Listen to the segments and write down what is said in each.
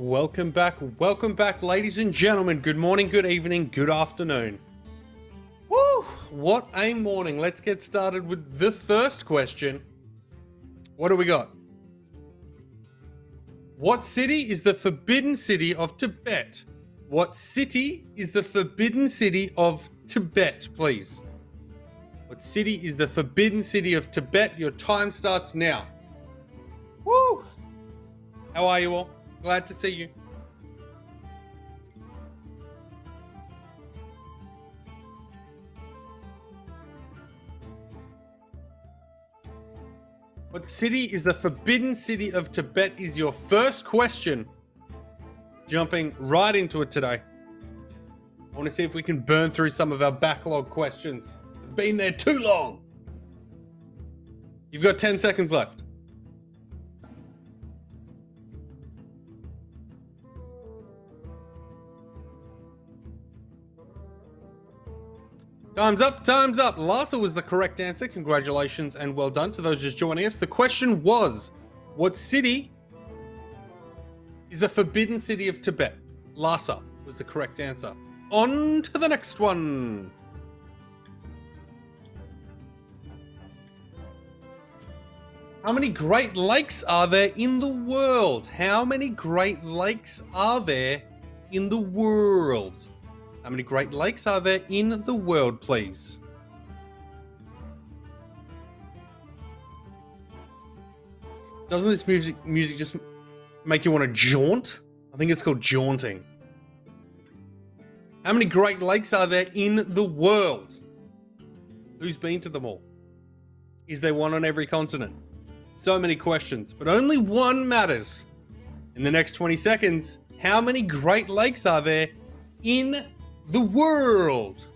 Welcome back, ladies and gentlemen. Good morning, good evening, good afternoon. Woo! What a morning. Let's get started with the first question. What do we got? What city is the forbidden city of Tibet? What city is the forbidden city of Tibet, please? What city is the forbidden city of Tibet? Your time starts now. Woo! How are you all? Glad to see you. What city is the forbidden city of Tibet is your first question. Jumping right into it today. I want to see if we can burn through some of our backlog questions. We've been there too long. You've got 10 seconds left. Time's up, time's up. Lhasa was the correct answer. Congratulations and well done to those just joining us. The question was, what city is the forbidden city of Tibet? Lhasa was the correct answer. On to the next one. How many Great Lakes are there in the world? How many Great Lakes are there in the world? How many Great Lakes are there in the world, please? Doesn't this music just make you want to jaunt? I think it's called jaunting. How many Great Lakes are there in the world? Who's been to them all? Is there one on every continent? So many questions, but only one matters. In the next 20 seconds, how many Great Lakes are there in the world?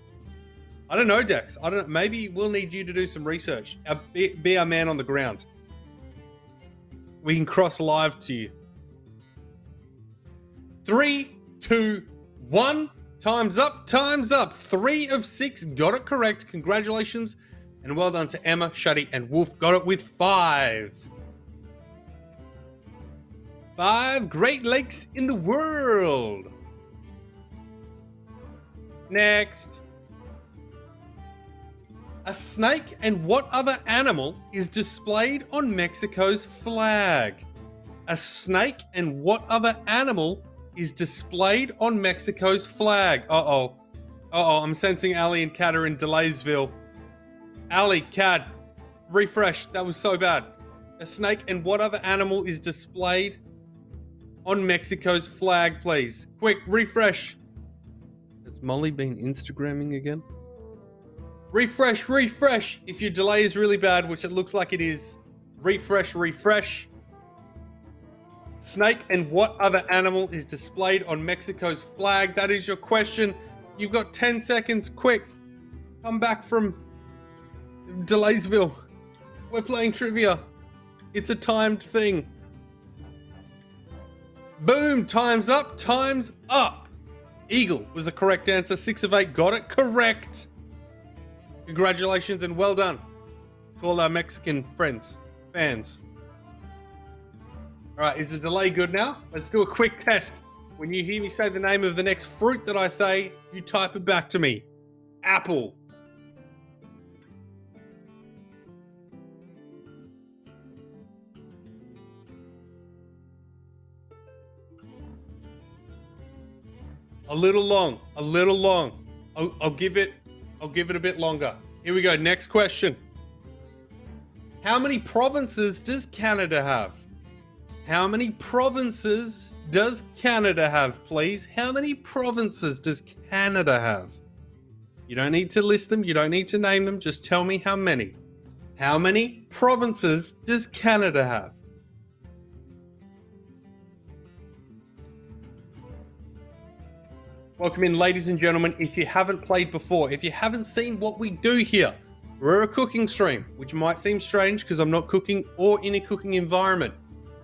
I don't know, Dex. I don't know. Maybe we'll need you to do some research. Be our man on the ground. We can cross live to you. 3, 2, 1. Time's up. Time's up. 3 of 6 got it correct. Congratulations. And well done to Emma, Shuddy, and Wolf. Got it with 5. 5 Great Lakes in the world. Next. A snake and what other animal is displayed on Mexico's flag? A snake and what other animal is displayed on Mexico's flag? Uh-oh. Uh-oh, I'm sensing Ali and Kat are in Delaysville. Ali, Kat, refresh. That was so bad. A snake and what other animal is displayed on Mexico's flag, please? Quick, refresh. Has Molly been Instagramming again? Refresh. If your delay is really bad, which it looks like it is, refresh. Snake and what other animal is displayed on Mexico's flag? That is your question. You've got 10 seconds. Quick. Come back from Delaysville. We're playing trivia. It's a timed thing. Boom. Time's up. Time's up. Eagle was the correct answer. 6 of 8 got it correct. Congratulations and well done to all our Mexican fans. All right, is the delay good now? Let's do a quick test. When you hear me say the name of the next fruit that I say, you type it back to me. Apple. A little long. I'll give it a bit longer. Here we go. Next question. How many provinces does Canada have? How many provinces does Canada have, please? How many provinces does Canada have? You don't need to list them. You don't need to name them. Just tell me how many. How many provinces does Canada have? Welcome in, ladies and gentlemen. If you haven't played before, if you haven't seen what we do here, we're a cooking stream, which might seem strange because I'm not cooking or in a cooking environment.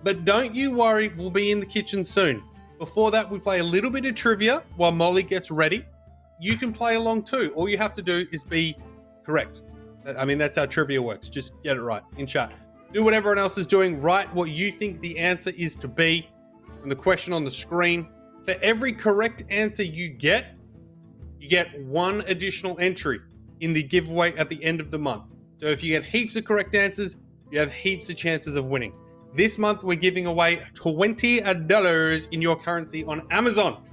But don't you worry, we'll be in the kitchen soon. Before that, we play a little bit of trivia while Molly gets ready. You can play along too. All you have to do is be correct. I mean, that's how trivia works. Just get it right in chat. Do what everyone else is doing. Write what you think the answer is to be. from the question on the screen. For every correct answer you get one additional entry in the giveaway at the end of the month. So if you get heaps of correct answers, you have heaps of chances of winning. This month, we're giving away $20 in your currency on Amazon.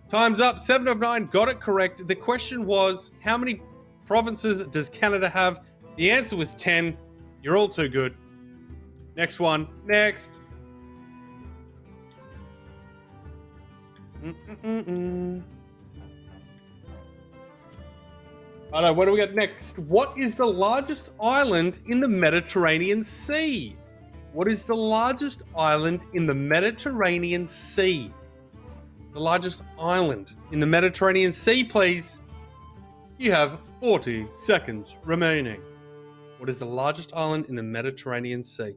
Time's up. 7 of 9 got it correct. The question was, how many provinces does Canada have? The answer was 10. You're all too good. Next one. Next. Alright, what do we got next? What is the largest island in the Mediterranean Sea? What is the largest island in the Mediterranean Sea? The largest island in the Mediterranean Sea, please. You have 40 seconds remaining. What is the largest island in the Mediterranean Sea?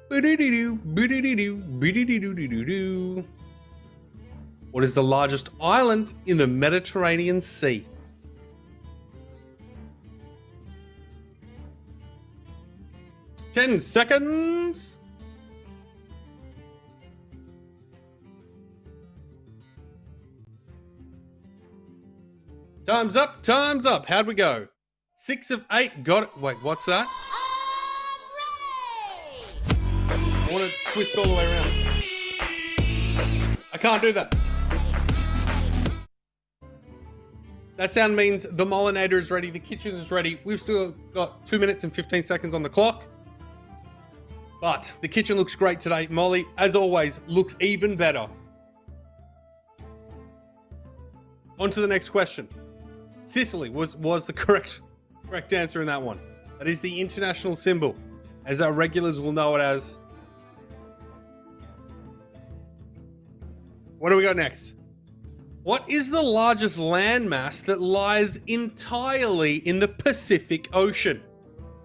What is the largest island in the Mediterranean Sea? Ten seconds. Time's up. Time's up. How'd we go? 6 of 8 got it. Wait, what's that? I want to twist all the way around. I can't do that. That sound means the Molinator is ready. The kitchen is ready. We've still got 2 minutes and 15 seconds on the clock. But the kitchen looks great today. Molly, as always, looks even better. On to the next question. Sicily was the correct answer in that one. That is the international symbol, as our regulars will know it as. What do we got next? What is the largest landmass that lies entirely in the Pacific Ocean?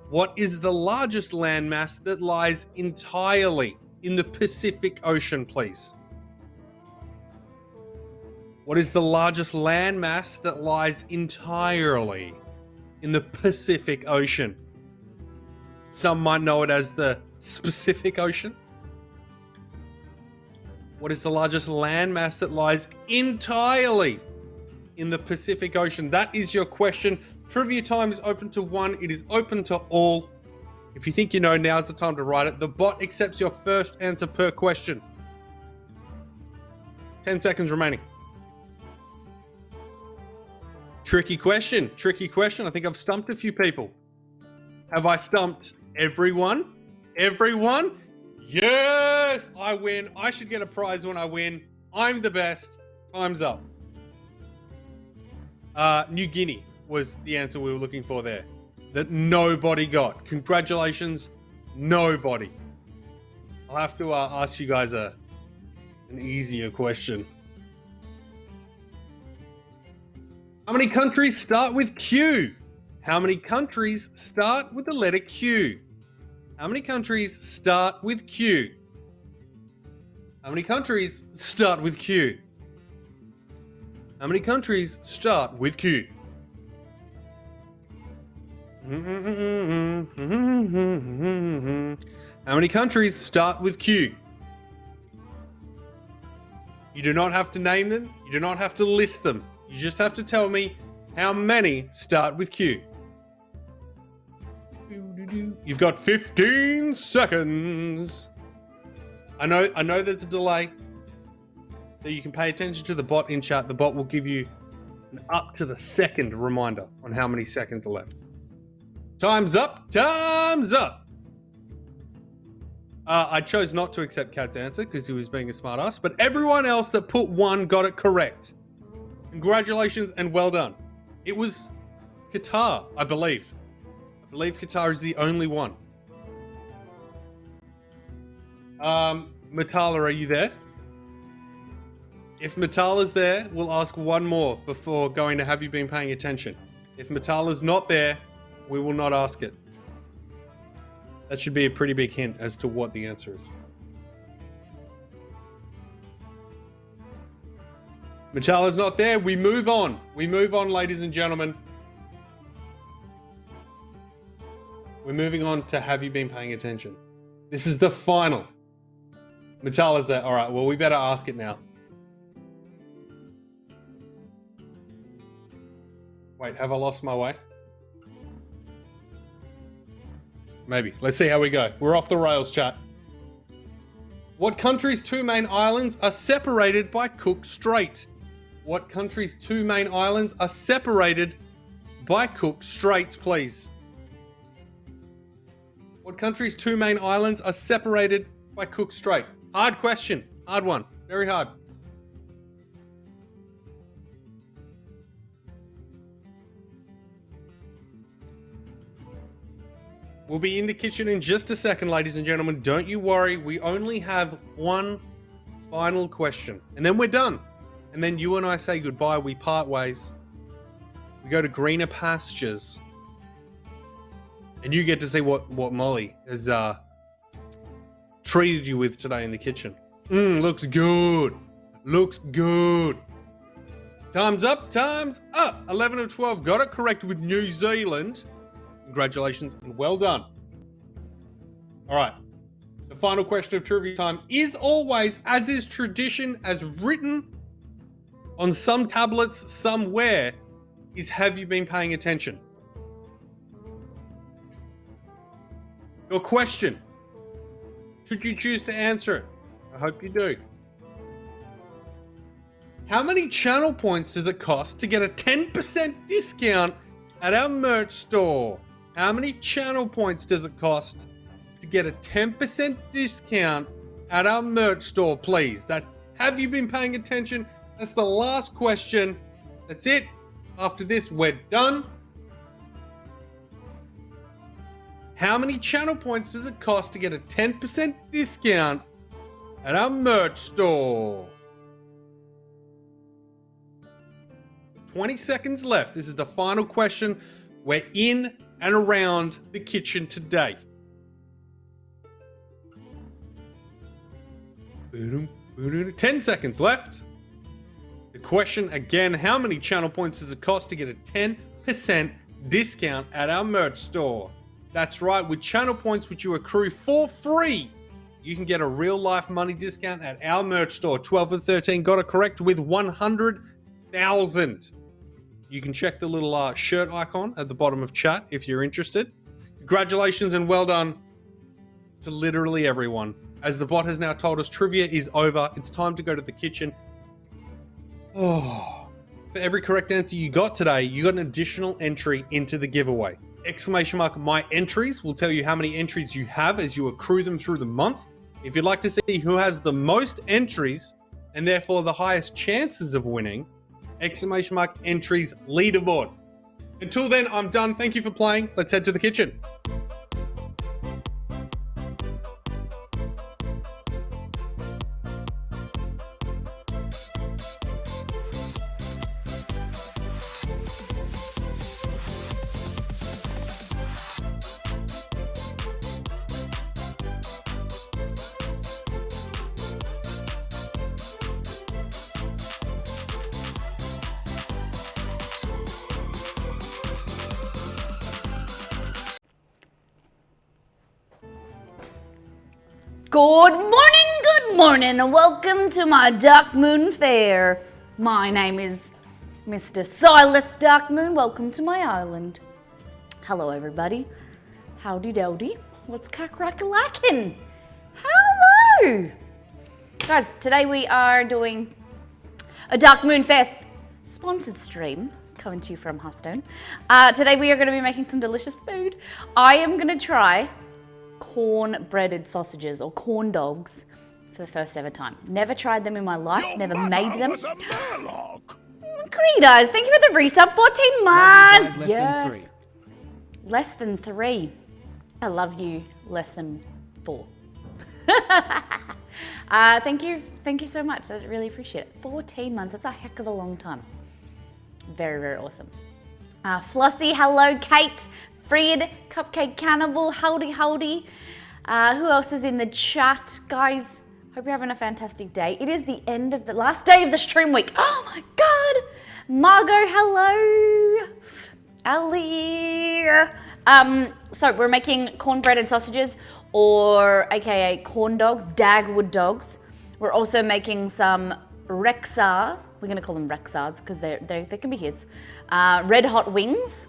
What is the largest landmass that lies entirely in the Pacific Ocean, please? What is the largest landmass that lies entirely in the Pacific Ocean? Some might know it as the Pacific Ocean. What is the largest landmass that lies entirely in the Pacific Ocean? That is your question. Trivia time is open to 1. It is open to all. If you think you know, now's the time to write it. The bot accepts your first answer per question. 10 seconds remaining. Tricky question. Tricky question. I think I've stumped a few people. Have I stumped everyone? Everyone? Yes! I win. I should get a prize when I win. I'm the best. Time's up. New Guinea was the answer we were looking for there. That nobody got. Congratulations, nobody. I'll have to ask you guys an easier question. How many countries start with Q? How many countries start with the letter Q? How many countries start with Q? How many countries start with Q? How many countries start with Q? How many countries start with Q? You do not have to name them. You do not have to list them. You just have to tell me how many start with Q. You've got 15 seconds. I know there's a delay. So you can pay attention to the bot in chat. The bot will give you an up to the second reminder on how many seconds are left. Time's up. Time's up. I chose not to accept Kat's answer because he was being a smartass, but everyone else that put 1 got it correct. Congratulations and well done. It was Qatar, I believe. I believe Qatar is the only one. Matala, are you there? If Matala's there, we'll ask one more before going to have you been paying attention. If Matala's not there, we will not ask it. That should be a pretty big hint as to what the answer is. Matala's not there. We move on. We move on, ladies and gentlemen. We're moving on to have you been paying attention? This is the final. Matala's there. All right, well, we better ask it now. Wait, have I lost my way? Maybe. Let's see how we go. We're off the rails, chat. What country's two main islands are separated by Cook Strait? What country's two main islands are separated by Cook Strait, please? What country's two main islands are separated by Cook Strait? Hard question. Hard one. Very hard. We'll be in the kitchen in just a second, ladies and gentlemen. Don't you worry. We only have one final question. And then we're done. And then you and I say goodbye. We part ways. We go to greener pastures. And you get to see what Molly has treated you with today in the kitchen. Looks good. Looks good. Time's up. Time's up. 11 of 12. Got it correct with New Zealand. Congratulations and well done. All right. The final question of trivia time is always, as is tradition, as written on some tablets somewhere, is have you been paying attention? Your question. Should you choose to answer it? I hope you do. How many channel points does it cost to get a 10% discount at our merch store? How many channel points does it cost to get a 10% discount at our merch store, please? Have you been paying attention? That's the last question. That's it. After this, we're done. How many channel points does it cost to get a 10% discount at our merch store? 20 seconds left. This is the final question. We're in and around the kitchen today. 10 seconds left. The question again, how many channel points does it cost to get a 10% discount at our merch store? That's right, with channel points which you accrue for free, you can get a real life money discount at our merch store. 12 and 13 got it correct with 100,000. You can check the little shirt icon at the bottom of chat if you're interested. Congratulations and well done to literally everyone. As the bot has now told us, trivia is over. It's time to go to the kitchen. Oh, for every correct answer you got today, you got an additional entry into the giveaway. Exclamation mark my entries will tell you how many entries you have as you accrue them through the month. If you'd like to see who has the most entries and therefore the highest chances of winning, exclamation mark entries leaderboard. Until then, I'm done. Thank you for playing. Let's head to the kitchen. Good morning, and welcome to my Dark Moon Fair. My name is Mr. Silas Darkmoon. Welcome to my island. Hello, everybody. Howdy dowdy. What's crack-rack-a-lackin'? Hello! Guys, today we are doing a Dark Moon Fair sponsored stream coming to you from Hearthstone. Today we are going to be making some delicious food. I am going to try corn-breaded sausages or corn dogs for the first ever time. Never tried them in my life, never made them. Greedos, thank you for the resub, 14 months. Less yes. than 3. Less than 3. I love you, less than 4. Thank you so much. I really appreciate it. 14 months, that's a heck of a long time. Very, very awesome. Flossie, hello, Kate, Fred, Cupcake Cannibal, howdy, howdy. Who else is in the chat? Guys, hope you're having a fantastic day. It is the end of the last day of the stream week. Oh my God. Margot, hello. Ali. So we're making cornbread and sausages, or AKA corn dogs, Dagwood dogs. We're also making some Rexxars. We're gonna call them Rexxars because they can be his. Red hot wings.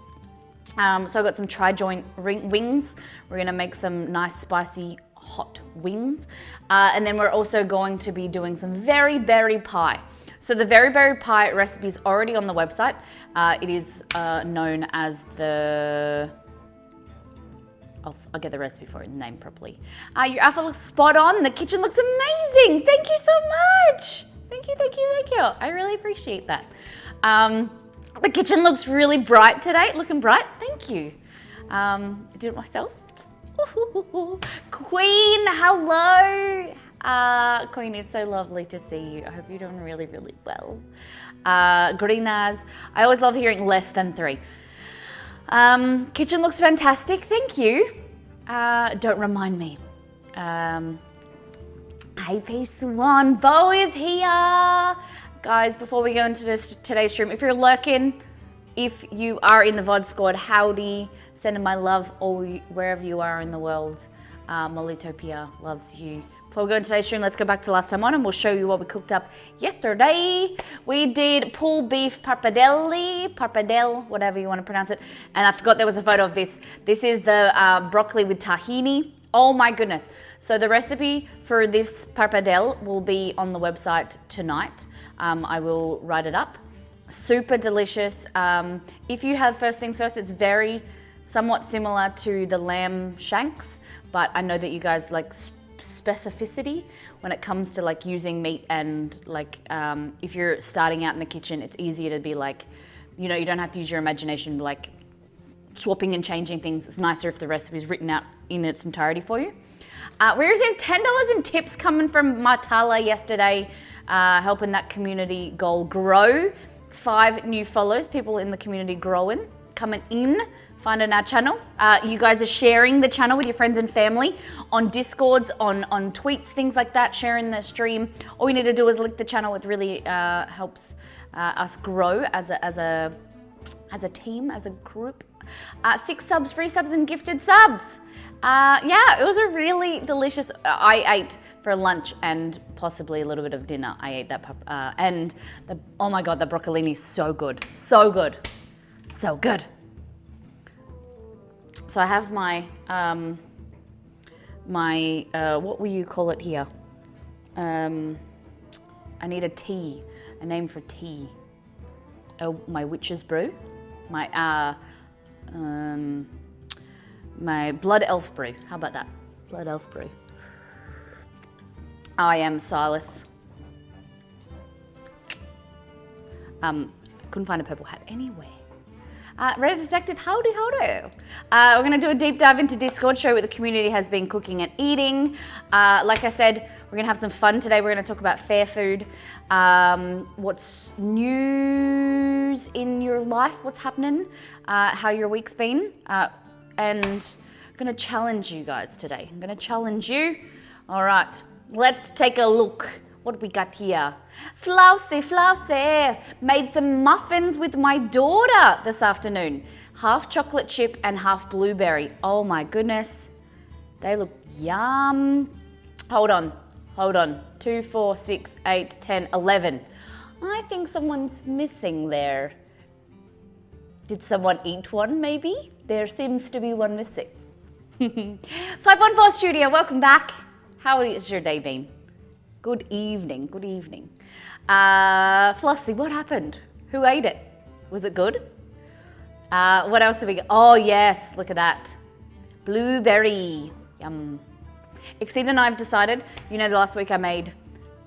So I've got some tri-joint wings. We're gonna make some nice spicy hot wings. And then we're also going to be doing some very berry pie. So the very berry pie recipe is already on the website. It is known as the... I'll get the recipe for it, name properly. Your outfit looks spot on. The kitchen looks amazing. Thank you so much. Thank you. I really appreciate that. The kitchen looks really bright today. Looking bright. Thank you. I did it myself. Queen, hello. Queen, it's so lovely to see you. I hope you're doing really, really well. Greenaz, I always love hearing less than 3. Kitchen looks fantastic. Thank you. Don't remind me. Hey, Peace One. Bo is here. Guys, before we go into today's stream, if you're lurking, if you are in the VOD squad, howdy. Sending my love wherever you are in the world. Mollytopia loves you. Before we go into today's stream, let's go back to last time on and we'll show you what we cooked up yesterday. We did pulled beef parpadelle, whatever you want to pronounce it. And I forgot there was a photo of this. This is the broccoli with tahini. Oh my goodness. So the recipe for this parpadelle will be on the website tonight. I will write it up. Super delicious. If you have first things first, it's very somewhat similar to the lamb shanks, but I know that you guys like specificity when it comes to like using meat, and like if you're starting out in the kitchen, it's easier to be like, you know, you don't have to use your imagination like swapping and changing things. It's nicer if the recipe is written out in its entirety for you. We received $10 in tips coming from Martala yesterday, helping that community goal grow. 5 new follows, people in the community growing, coming in, finding our channel. You guys are sharing the channel with your friends and family on Discords, on tweets, things like that, sharing the stream. All you need to do is link the channel. It really helps us grow as a team, as a group. 6 subs, free subs, and gifted subs. Yeah, it was a really delicious. I ate for lunch and possibly a little bit of dinner. I ate that, and oh my god, the broccolini is so good, so good, so good. So I have my what will you call it here? I need a name for tea. Oh, my witch's brew, my blood elf brew. How about that? Blood elf brew. I am Silas. Couldn't find a purple hat anywhere. Reddit Detective, howdy. We're gonna do a deep dive into Discord, show what the community has been cooking and eating. Like I said, we're gonna have some fun today. We're gonna talk about fair food, what's news in your life, what's happening, how your week's been, and I'm gonna challenge you guys today. I'm gonna challenge you. All right, let's take a look. What do we got here? Flousy. Made some muffins with my daughter this afternoon. Half chocolate chip and half blueberry. Oh my goodness. They look yum. Hold on. 2, 4, 6, 8, 10, 11. I think someone's missing there. Did someone eat one maybe? There seems to be one missing. 514 Studio, welcome back. How has your day been? Good evening. Flossie, what happened? Who ate it? Was it good? What else have we got? Oh yes, look at that. Blueberry, yum. Exceed and I have decided, you know, the last week I made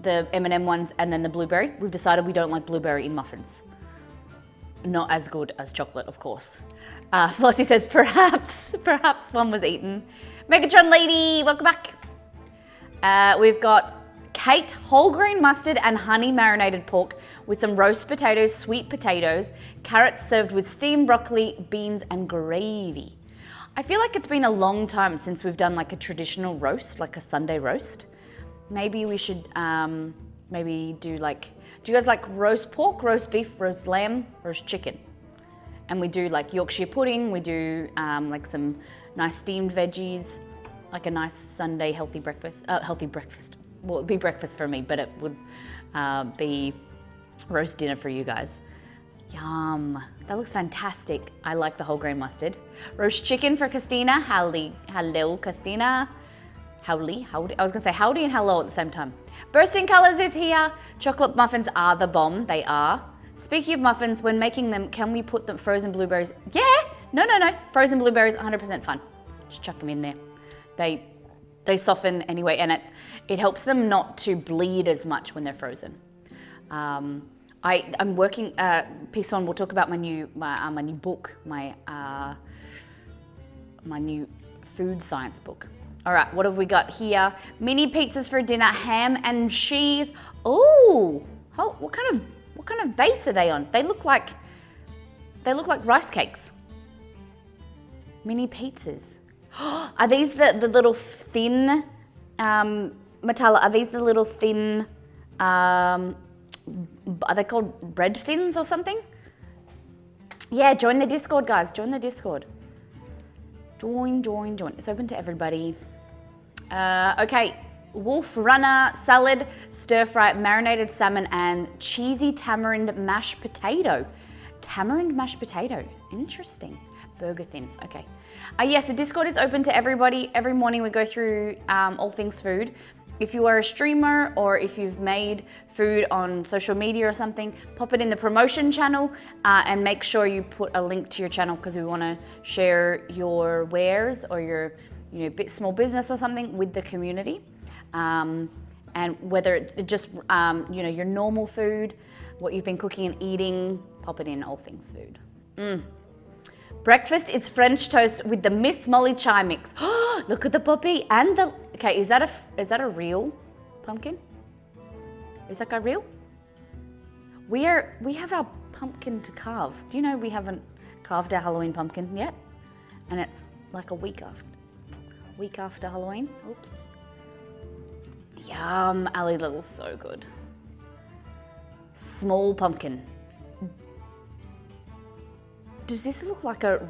the M&M ones and then the blueberry. We've decided we don't like blueberry in muffins. Not as good as chocolate, of course. Flossie says, perhaps one was eaten. Megatron Lady, welcome back. We've got Kate whole grain mustard and honey marinated pork with some roast potatoes, sweet potatoes, carrots served with steamed broccoli, beans and gravy. I feel like it's been a long time since we've done like a traditional roast, like a Sunday roast. Maybe we should maybe do like, do you guys like roast pork, roast beef, roast lamb, roast chicken? And we do like Yorkshire pudding, we do like some nice steamed veggies, like a nice Sunday healthy breakfast. Well, it'd be breakfast for me, but it would be roast dinner for you guys. Yum, that looks fantastic. I like the whole grain mustard. Roast chicken for Christina. Hello, Christina. Howdy. I was gonna say howdy and hello at the same time. Bursting Colors is here. Chocolate muffins are the bomb, they are. Speaking of muffins, when making them, can we put them frozen blueberries? Yeah, no. Frozen blueberries, 100% fun. Just chuck them in there. They soften anyway, and it helps them not to bleed as much when they're frozen. I'm working, piece on, we'll talk about my new book, my new food science book. All right, what have we got here? Mini pizzas for dinner, ham and cheese. Oh, what kind of base are they on? They look like rice cakes. Mini pizzas. Are these the little thin, Matala, are these the little thin, are they called bread thins or something? Yeah, join the Discord, guys. Join the Discord. Join. It's open to everybody. Okay, wolf runner salad, stir fry, marinated salmon, and cheesy tamarind mashed potato. Tamarind mashed potato. Interesting. Burger thins. Okay. Yes, the Discord is open to everybody. Every morning we go through all things food. If you are a streamer or if you've made food on social media or something, pop it in the promotion channel and make sure you put a link to your channel because we want to share your wares or your small business or something with the community. And whether it just your normal food, what you've been cooking and eating, pop it in all things food. Breakfast is French toast with the Miss Molly chai mix. Look at the poppy and the. Okay, is that a real pumpkin? Is that guy real? We have our pumpkin to carve. Do you know we haven't carved our Halloween pumpkin yet? And it's like a week after Halloween. Oops. Yum, Ali, that looks so good. Small pumpkin. Does this look like a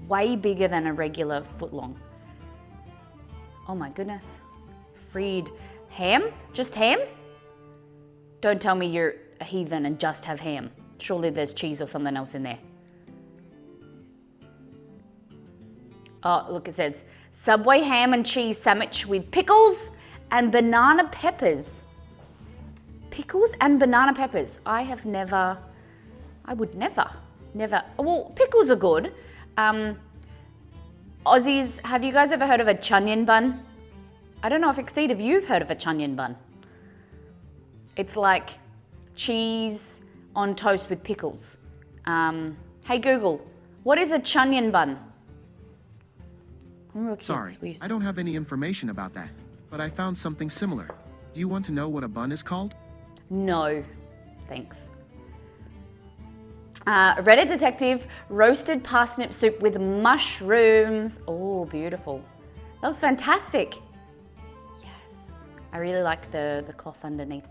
way bigger than a regular foot long? Oh my goodness. Fried ham? Just ham? Don't tell me you're a heathen and just have ham. Surely there's cheese or something else in there. Oh, look, it says Subway ham and cheese sandwich with pickles and banana peppers. Pickles and banana peppers. I would never. Well, pickles are good. Aussies, have you guys ever heard of a chunion bun? I don't know if Exceed, if you've heard of a chunion bun. It's like cheese on toast with pickles. Hey Google, what is a chunion bun? Sorry, I don't have any information about that, but I found something similar. Do you want to know what a bun is called? No, thanks. Reddit Detective, roasted parsnip soup with mushrooms. Oh, beautiful. That looks fantastic. Yes, I really like the cloth underneath.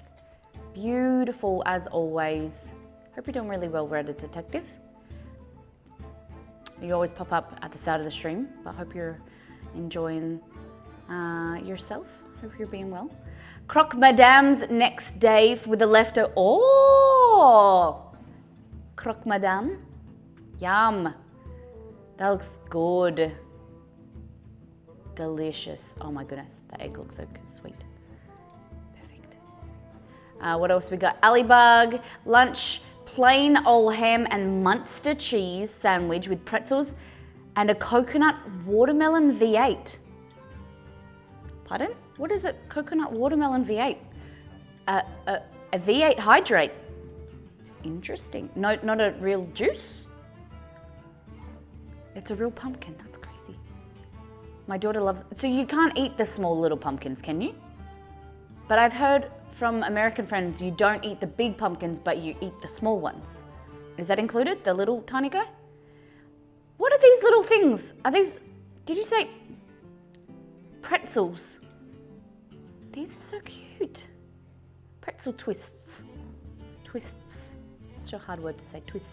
Beautiful as always. Hope you're doing really well, Reddit Detective. You always pop up at the start of the stream, but hope you're enjoying yourself. Hope you're being well. Croque Madame's next day with the leftover. Oh! Croque Madame. Yum. That looks good. Delicious. Oh my goodness. The egg looks so sweet. Perfect. What else we got? Allibug. Lunch. Plain old ham and Munster cheese sandwich with pretzels and a coconut watermelon V8. Pardon? What is it? Coconut watermelon V8? A V8 hydrate. Interesting. No, not a real juice. It's a real pumpkin. That's crazy. My daughter loves. So you can't eat the small little pumpkins, can you? But I've heard from American friends you don't eat the big pumpkins, but you eat the small ones. Is that included? The little tiny guy? What are these little things? Are these? Did you say pretzels? These are so cute. Pretzel twists. Twists. Such a hard word to say, twists.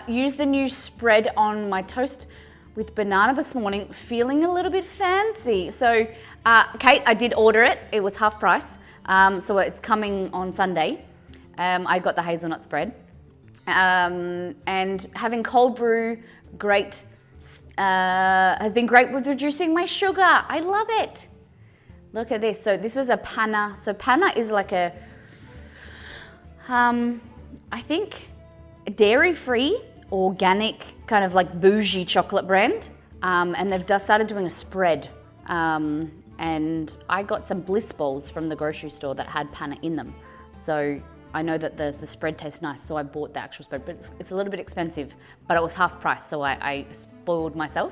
Used the new spread on my toast with banana this morning, feeling a little bit fancy. So, Kate, I did order it. It was half price. So it's coming on Sunday. I got the hazelnut spread. And having cold brew, has been great with reducing my sugar. I love it. Look at this. So this was a panna. So panna is like a, I think, dairy-free, organic, kind of like bougie chocolate brand. And they've just started doing a spread. And I got some bliss balls from the grocery store that had panna in them. So I know that the spread tastes nice, so I bought the actual spread, but it's a little bit expensive, but it was half price, so I spoiled myself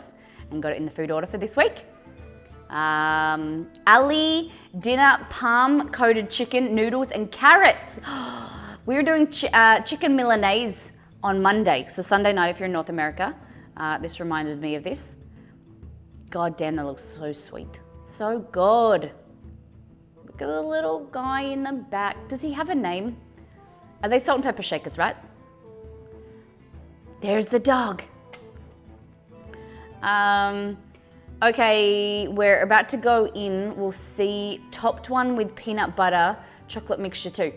and got it in the food order for this week. Ali, dinner, palm-coated chicken, noodles, and carrots. We were doing chicken Milanese on Monday, so Sunday night if you're in North America. This reminded me of this. God damn, that looks so sweet. So good. Look at the little guy in the back. Does he have a name? Are they salt and pepper shakers, right? There's the dog. Okay, we're about to go in. We'll see topped one with peanut butter, chocolate mixture too.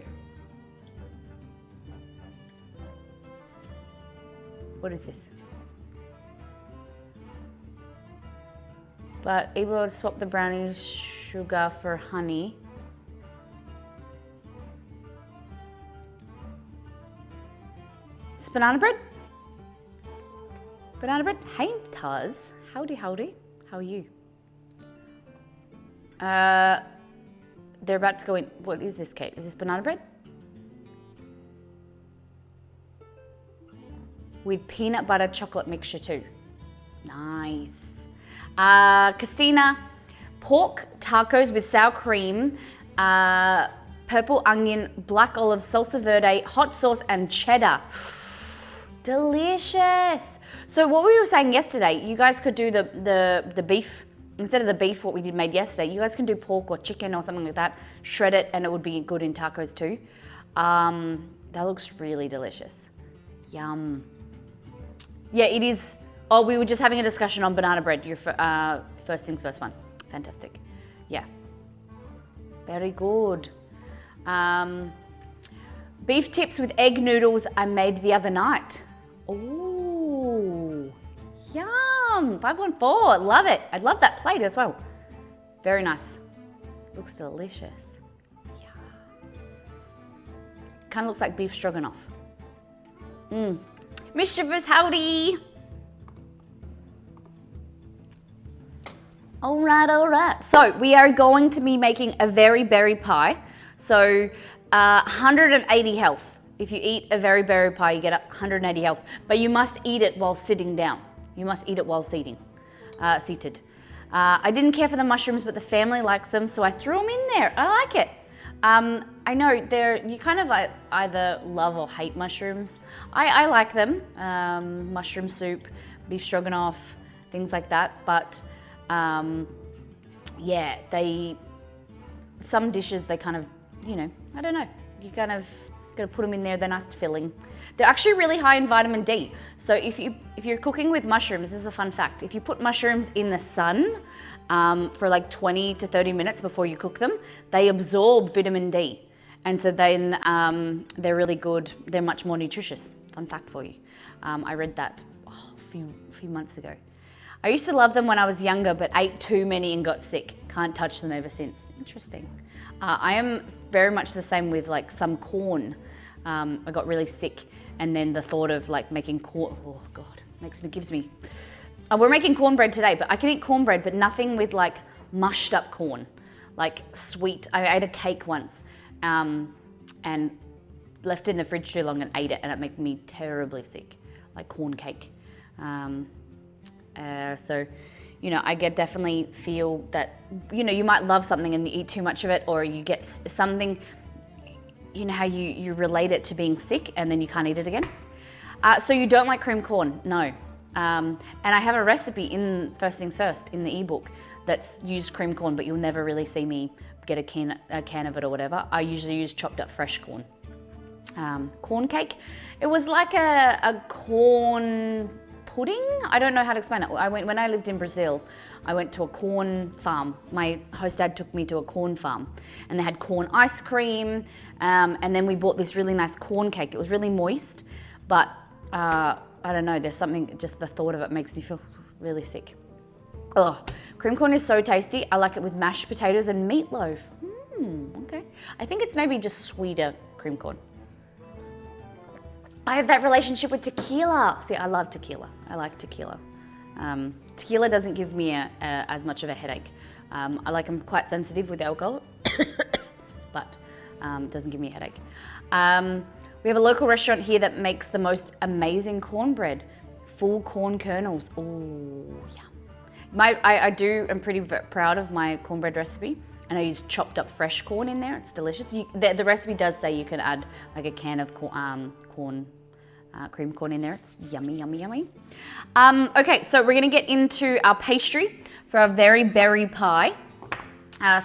What is this? But able to swap the brownie sugar for honey. It's banana bread? Banana bread? Hey, Taz. Howdy, howdy. How are you? They're about to go in. What is this, Kate? Is this banana bread? With peanut butter chocolate mixture too. Nice. Casina, pork tacos with sour cream, purple onion, black olive, salsa verde, hot sauce, and cheddar. Delicious. So what we were saying yesterday, you guys could do the beef, instead of the beef, what we made yesterday, you guys can do pork or chicken or something like that, shred it, and it would be good in tacos too. That looks really delicious. Yum. Yeah, it is. Oh, we were just having a discussion on banana bread, your first things first one. Fantastic. Yeah. Very good. Beef tips with egg noodles I made the other night. Oh, yum. 514, love it. I love that plate as well. Very nice. Looks delicious. Yeah. Kind of looks like beef stroganoff. Mischievous, howdy. All right. So we are going to be making a very berry pie. So 180 health. If you eat a very berry pie, you get 180 health. But you must eat it while sitting down. You must eat it while seated. I didn't care for the mushrooms, but the family likes them, so I threw them in there. I like it. I know you kind of either love or hate mushrooms. I like them. Mushroom soup, beef stroganoff, things like that. But yeah, some dishes they kind of, I don't know. You kind of gotta put them in there. They're nice filling. They're actually really high in vitamin D. So if you're cooking with mushrooms, this is a fun fact. If you put mushrooms in the sun for like 20 to 30 minutes before you cook them, they absorb vitamin D. And so then they're really good. They're much more nutritious. Fun fact for you. I read that a few months ago. I used to love them when I was younger, but ate too many and got sick. Can't touch them ever since. Interesting. I am very much the same with like some corn. I got really sick, and then the thought of like making corn, oh God, gives me. We're making cornbread today, but I can eat cornbread, but nothing with like mushed up corn, like sweet. I ate a cake once, and left it in the fridge too long and ate it, and it made me terribly sick, like corn cake. So, I definitely feel that, you might love something and you eat too much of it, or you get something, how you relate it to being sick and then you can't eat it again. So you don't like cream corn? No. And I have a recipe in First Things First in the ebook that's used cream corn, but you'll never really see me get a can of it or whatever. I usually use chopped up fresh corn. corn cake. It was like a corn pudding. I don't know how to explain it. When I lived in Brazil, I went to a corn farm. My host dad took me to a corn farm, and they had corn ice cream, and then we bought this really nice corn cake. It was really moist, but I don't know, there's something, just the thought of it makes me feel really sick. Oh, cream corn is so tasty. I like it with mashed potatoes and meatloaf. Okay. I think it's maybe just sweeter cream corn. I have that relationship with tequila. See, I love tequila. I like tequila. Tequila doesn't give me as much of a headache. I'm quite sensitive with alcohol, but it doesn't give me a headache. We have a local restaurant here that makes the most amazing cornbread. Full corn kernels. Oh, yeah. I'm pretty proud of my cornbread recipe, and I use chopped up fresh corn in there. It's delicious. The recipe does say you can add like a can of cream corn in there. It's yummy, yummy, yummy. Okay, so we're gonna get into our pastry for our very berry pie.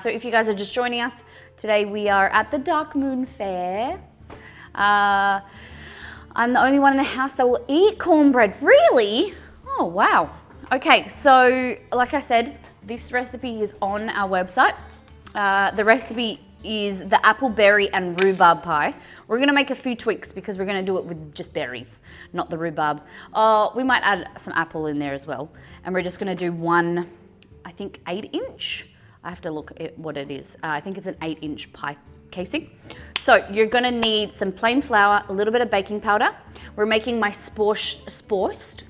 So if you guys are just joining us, today we are at the Dark Moon Fair. I'm the only one in the house that will eat cornbread. Really? Oh, wow. Okay, so like I said, this recipe is on our website. The recipe is the apple, berry, and rhubarb pie. We're gonna make a few tweaks because we're gonna do it with just berries, not the rhubarb. We might add some apple in there as well. And we're just gonna do one, I think 8-inch. I have to look at what it is. I think it's an 8-inch pie casing. So you're gonna need some plain flour, a little bit of baking powder. We're making my spiced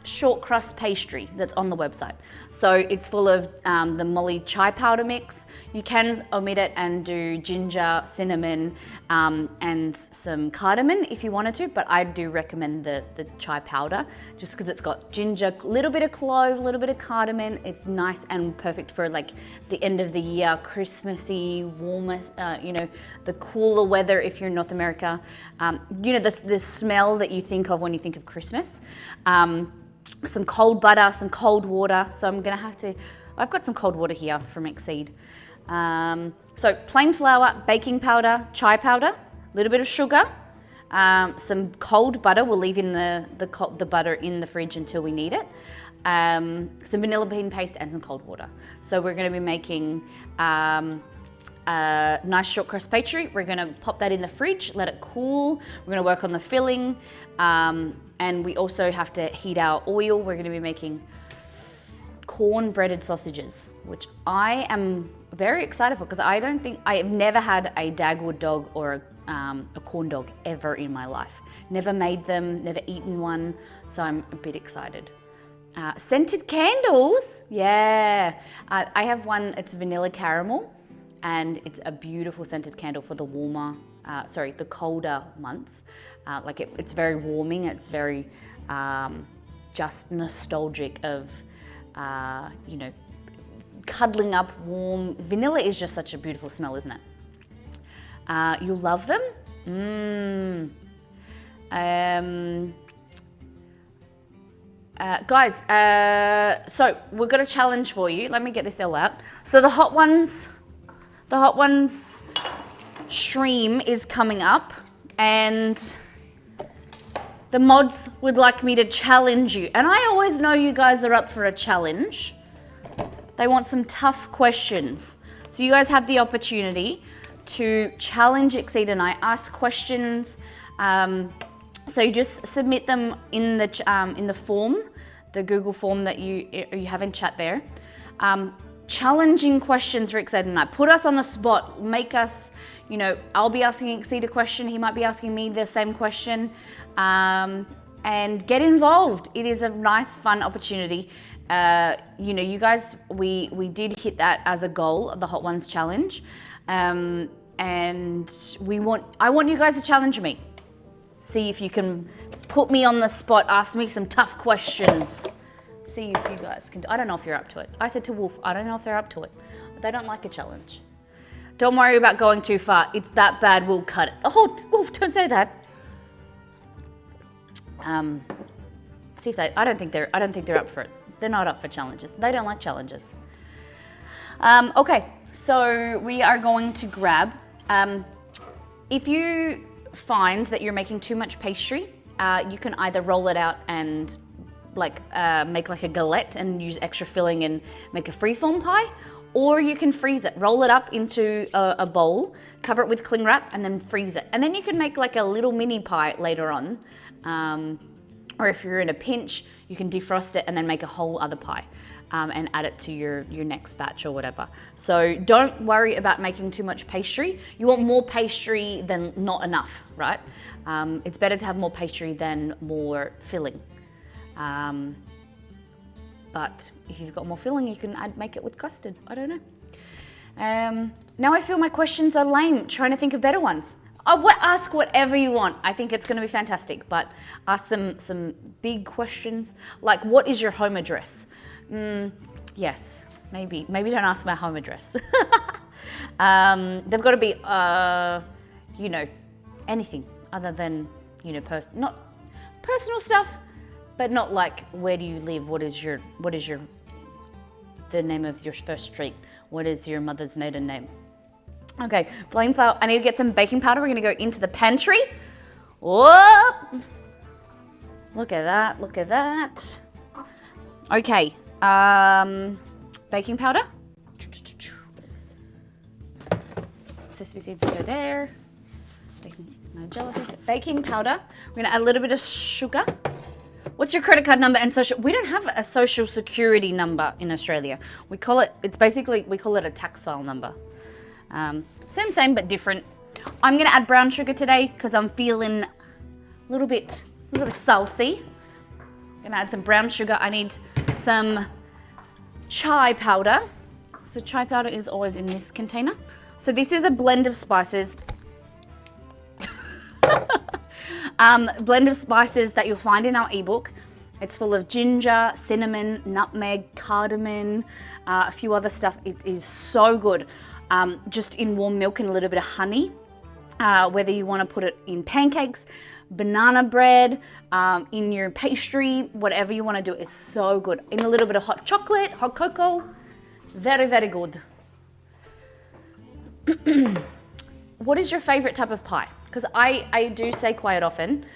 short crust pastry that's on the website. So it's full of the Molly chai powder mix. You can omit it and do ginger, cinnamon, and some cardamom if you wanted to, but I do recommend the chai powder just because it's got ginger, a little bit of clove, a little bit of cardamom. It's nice and perfect for like the end of the year, Christmassy, warmer, the cooler weather if you're in North America. The smell that you think of when you think of Christmas. Some cold butter, some cold water. So I've got some cold water here from Exceed. So plain flour, baking powder, chai powder, a little bit of sugar, some cold butter. We'll leave in the butter in the fridge until we need it. Some vanilla bean paste and some cold water. So we're going to be making a nice short crust pastry. We're going to pop that in the fridge, let it cool. We're going to work on the filling. And we also have to heat our oil. We're going to be making corn breaded sausages, which I am very excited for because I have never had a Dagwood dog or a corn dog ever in my life. Never made them, never eaten one, so I'm a bit excited. Scented candles, yeah. I have one, it's vanilla caramel, and it's a beautiful scented candle for the the colder months. It's very warming. It's very just nostalgic of, cuddling up warm. Vanilla is just such a beautiful smell, isn't it? You'll love them. Guys, so we've got a challenge for you. Let me get this all out. So the Hot Ones stream is coming up, and the mods would like me to challenge you. And I always know you guys are up for a challenge. They want some tough questions. So you guys have the opportunity to challenge Exceed and I, ask questions. So you just submit them in the form, the Google form that you have in chat there. Challenging questions for Exceed and I. Put us on the spot, make us, I'll be asking Exceed a question, he might be asking me the same question. And get involved. It is a nice, fun opportunity. You guys, we did hit that as a goal, the Hot Ones challenge. And I want you guys to challenge me. See if you can put me on the spot, ask me some tough questions. See if you guys can. I don't know if you're up to it. I said to Wolf, I don't know if they're up to it. They don't like a challenge. Don't worry about going too far. It's that bad, we'll cut it. Oh, Wolf, don't say that. See if I don't think they're up for it. They're not up for challenges. They don't like challenges. Okay, so we are going to grab, if you find that you're making too much pastry, you can either roll it out and make like a galette and use extra filling and make a freeform pie, or you can freeze it, roll it up into a bowl, cover it with cling wrap, and then freeze it. And then you can make like a little mini pie later on. Or if you're in a pinch, you can defrost it and then make a whole other pie and add it to your next batch or whatever. So don't worry about making too much pastry. You want more pastry than not enough, right? It's better to have more pastry than more filling. But if you've got more filling, you can make it with custard. I don't know. Now I feel my questions are lame, trying to think of better ones. Ask whatever you want. I think it's going to be fantastic, but ask some big questions, like what is your home address? Yes, maybe don't ask my home address. They've got to be, anything other than, not personal stuff, but not like where do you live? What is the name of your first street? What is your mother's maiden name? Okay, flame flour. I need to get some baking powder. We're gonna go into the pantry. Whoop! Look at that, look at that. Okay, baking powder. Sesame seeds go there. Baking powder. We're gonna add a little bit of sugar. What's your credit card number and social? We don't have a social security number in Australia. We call it a tax file number. Same, but different. I'm gonna add brown sugar today because I'm feeling a little bit saucy. I'm gonna add some brown sugar. I need some chai powder. So chai powder is always in this container. So this is a blend of spices. Blend of spices that you'll find in our ebook. It's full of ginger, cinnamon, nutmeg, cardamom, a few other stuff. It is so good. Just in warm milk and a little bit of honey. Whether you want to put it in pancakes, banana bread, in your pastry, whatever you want to do, it's so good. In a little bit of hot chocolate, hot cocoa, very, very good. What is your favorite type of pie? Because I do say quite often,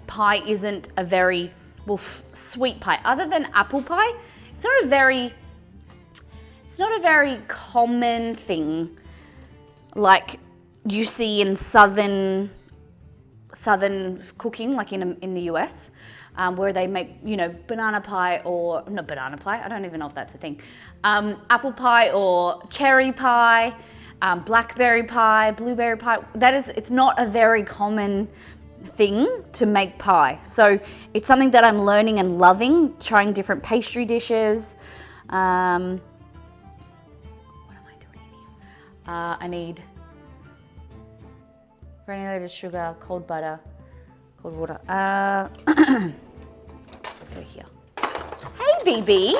pie isn't a very, sweet pie. Other than apple pie, it's not a very common thing like you see in southern cooking, like in the US, where they make, banana pie or, not banana pie, I don't even know if that's a thing, apple pie or cherry pie, blackberry pie, blueberry pie. It's not a very common thing to make pie. So it's something that I'm learning and loving, trying different pastry dishes. What am I doing here? I need granulated sugar, cold butter, cold water. Let's go here. Hey, BB.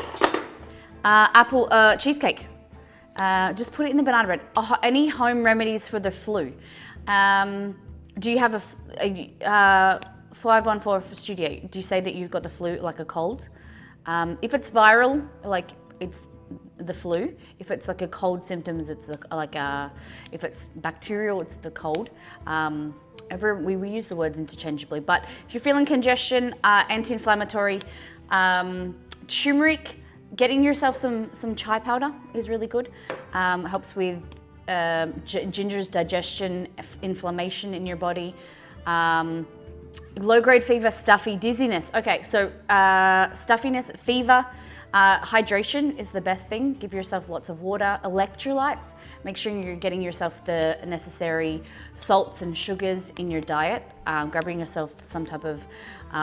Apple cheesecake. Just put it in the banana bread. Any home remedies for the flu? Do you have a 514 for studio? Do you say that you've got the flu, like a cold? If it's viral, like it's the flu. If it's like a cold symptoms, it's if it's bacterial, it's the cold. We use the words interchangeably, but if you're feeling congestion, anti-inflammatory, turmeric, getting yourself some chai powder is really good. Helps with ginger's digestion, inflammation in your body. Low-grade fever, stuffy, dizziness. Okay, so stuffiness, fever, hydration is the best thing. Give yourself lots of water, electrolytes. Make sure you're getting yourself the necessary salts and sugars in your diet. Grabbing yourself some type of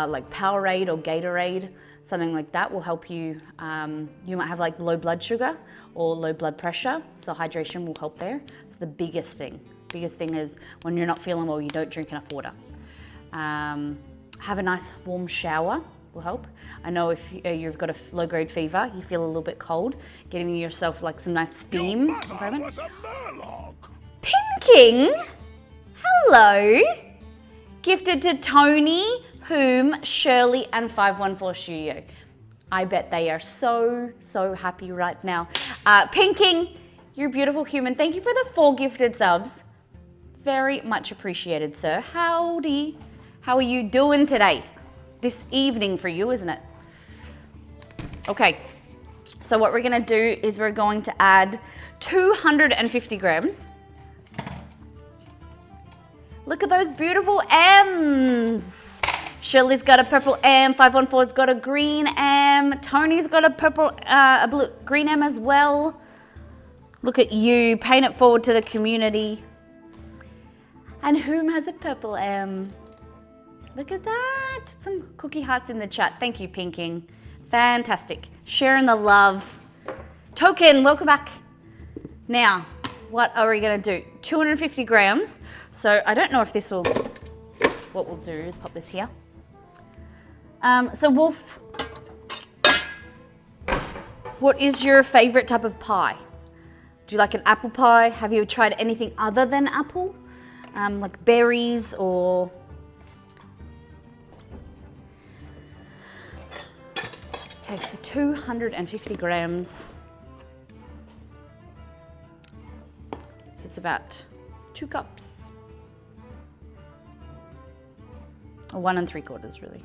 like Powerade or Gatorade, something like that will help you. You might have like low blood sugar or low blood pressure, so hydration will help there. It's the biggest thing. Biggest thing is when you're not feeling well, you don't drink enough water. Have a nice warm shower will help. I know if you've got a low-grade fever, you feel a little bit cold, getting yourself like some nice steam environment. Pinking, hello. Gifted to Tony, Whom, Shirley, and 514 Studio. I bet they are so happy right now. Pinking, you're a beautiful human. Thank you for the 4 gifted subs. Very much appreciated, sir. Howdy. How are you doing today? This evening for you, isn't it? Okay, so what we're gonna do is we're going to add 250 grams. Look at those beautiful M's. Shirley's got a purple M, 514's got a green M, Tony's got a purple, green M as well. Look at you, paying it forward to the community. And whom has a purple M? Look at that. Some cookie hearts in the chat. Thank you, Pinking. Fantastic. Sharing the love. Token, welcome back. Now, what are we gonna do? 250 grams. So I don't know if this will, what we'll do is pop this here. So Wolf, what is your favorite type of pie? Do you like an apple pie? Have you tried anything other than apple? Like berries or... Okay, so 250 grams. So it's about 2 cups. Or 1 3/4 really.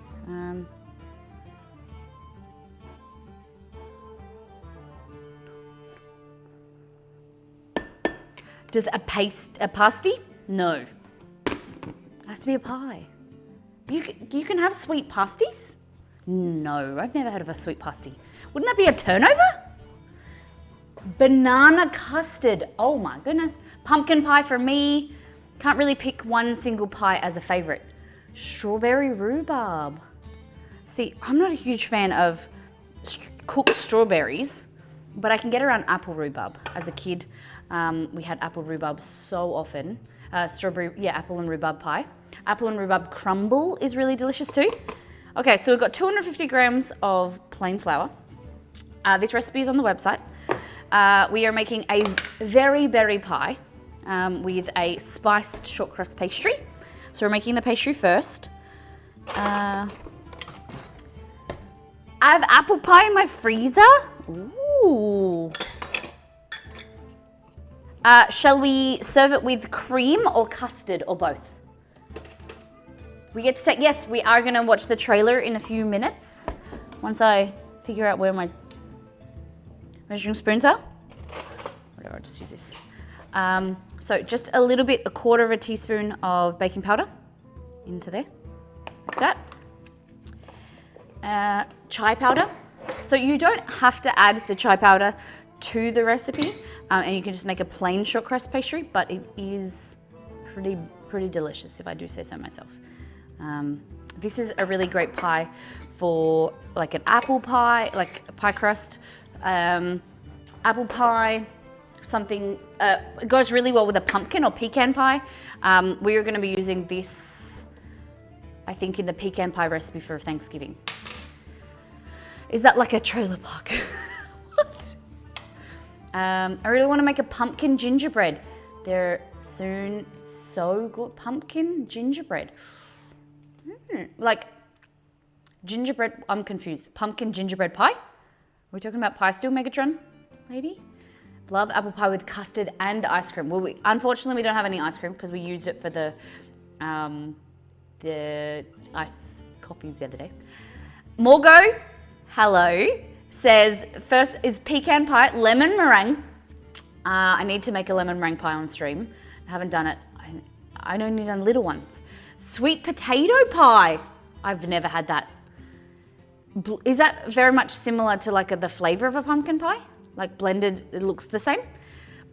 Does a pasty? No. It has to be a pie. You can have sweet pasties? No, I've never heard of a sweet pasty. Wouldn't that be a turnover? Banana custard. Oh my goodness. Pumpkin pie for me. Can't really pick one single pie as a favorite. Strawberry rhubarb. See, I'm not a huge fan of cooked strawberries, but I can get around apple rhubarb. As a kid, we had apple rhubarb so often. Apple and rhubarb pie. Apple and rhubarb crumble is really delicious too. Okay, so we've got 250 grams of plain flour. This recipe is on the website. We are making a very berry pie with a spiced short crust pastry. So we're making the pastry first. I have apple pie in my freezer. Ooh. Shall we serve it with cream or custard or both? We get to take, yes, we are gonna watch the trailer in a few minutes. Once I figure out where my measuring spoons are. Whatever, I'll just use this. So just a little bit, 1/4 teaspoon of baking powder into there, like that. Chai powder. So you don't have to add the chai powder to the recipe, and you can just make a plain short crust pastry, but it is pretty delicious if I do say so myself. This is a really great pie for like an apple pie, like a pie crust, apple pie, something, it goes really well with a pumpkin or pecan pie. We are gonna be using this, I think, in the pecan pie recipe for Thanksgiving. Is that like a trailer park? What? I really wanna make a pumpkin gingerbread. They're soon so good. Pumpkin gingerbread. Like gingerbread, I'm confused. Pumpkin gingerbread pie? Are we talking about pie still, Megatron lady? Love apple pie with custard and ice cream. Well, unfortunately we don't have any ice cream because we used it for the ice coffees the other day. Morgo, hello, says, first is pecan pie, lemon meringue. I need to make a lemon meringue pie on stream. I haven't done it. I only done little ones. Sweet potato pie. I've never had that. Is that very much similar to like the flavor of a pumpkin pie? Like blended, it looks the same.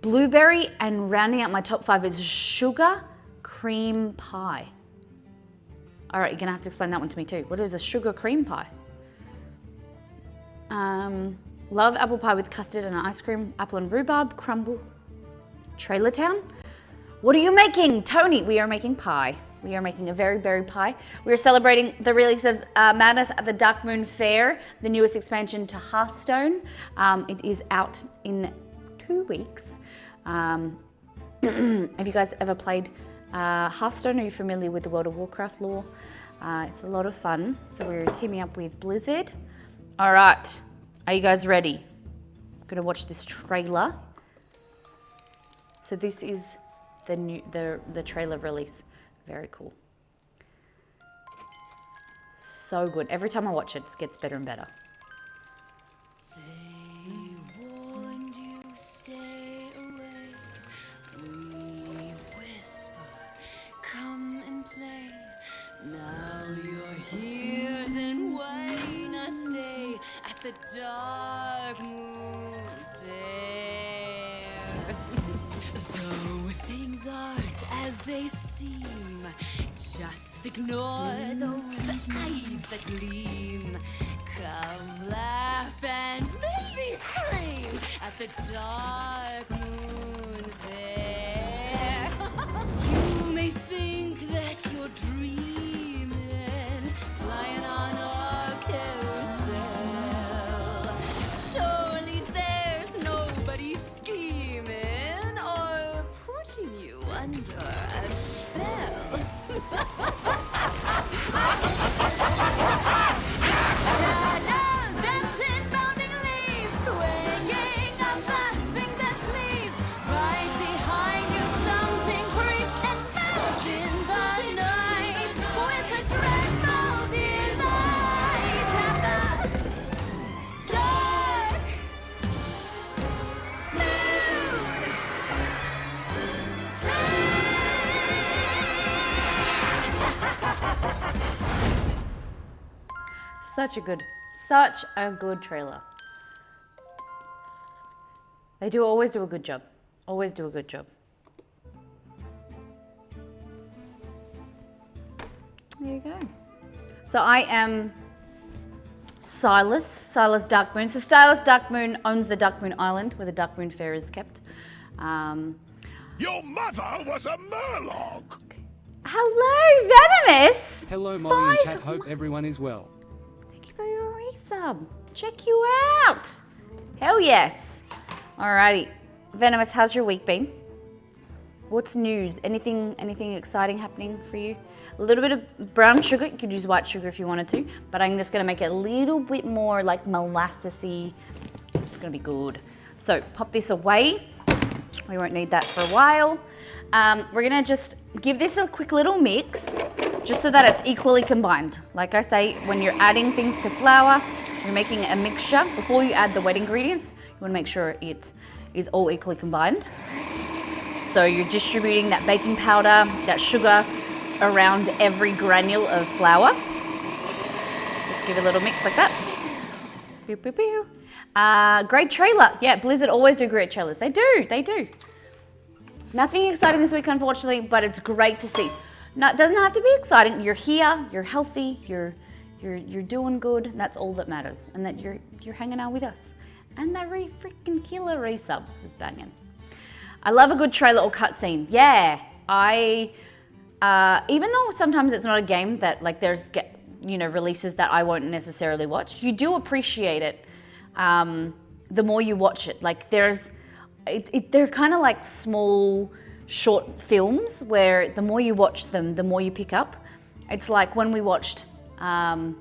Blueberry, and rounding out my top 5 is sugar cream pie. All right, you're gonna have to explain that one to me too. What is a sugar cream pie? Love apple pie with custard and ice cream, apple and rhubarb, crumble. Trailer Town. What are you making? Tony, we are making pie. We are making a very berry pie. We are celebrating the release of Madness at the Dark Moon Fair, the newest expansion to Hearthstone. It is out in 2 weeks. Have you guys ever played Hearthstone? Are you familiar with the World of Warcraft lore? It's a lot of fun. So we're teaming up with Blizzard. All right, are you guys ready? I'm gonna watch this trailer. So this is the trailer release. Very cool. So good. Every time I watch it, it gets better and better. They warned you, stay away. We whisper, come and play. Now you're here, then why not stay at the dark moon fair? Though things aren't as they seem, just ignore those eyes that gleam. Come laugh and maybe scream at the dark moon fair. You may think that you're dreaming, flying on a carousel. Surely there's nobody scheming or putting you under a spell. Shadows dancing, bounding leaves, swinging up the thing that sleeps. Right behind you something creeps and melts in the night with a dreadful delight. At the dark moon Such a good trailer. They always do a good job. Always do a good job. There you go. So I am Silas Darkmoon. So Silas Darkmoon owns the Darkmoon Island where the Darkmoon Fair is kept. Your mother was a Murloc! Hello, Venomous! Hello, Molly and Bye. chat. Hope everyone is well. Thank you for your resub. Check you out. Hell yes. Alrighty. Venomous, how's your week been? What's news? Anything exciting happening for you? A little bit of brown sugar. You could use white sugar if you wanted to, but I'm just gonna make it a little bit more like molassesy. It's gonna be good. So pop this away. We won't need that for a while. We're gonna just give this a quick little mix, just so that it's equally combined. Like I say, when you're adding things to flour, you're making a mixture. Before you add the wet ingredients, you wanna make sure it is all equally combined. So you're distributing that baking powder, that sugar around every granule of flour. Just give it a little mix like that. Pew, pew, pew. Great trailer. Yeah, Blizzard always do great trailers. They do. Nothing exciting this week, unfortunately, but it's great to see. No, it doesn't have to be exciting. You're here, you're healthy, you're doing good, and that's all that matters. And that you're hanging out with us. And that freaking killer resub is banging. I love a good trailer or cutscene. Yeah, even though sometimes it's not a game that like there's releases that I won't necessarily watch, you do appreciate it the more you watch it. Like they're kind of like small short films where the more you watch them, the more you pick up. It's like when we watched, the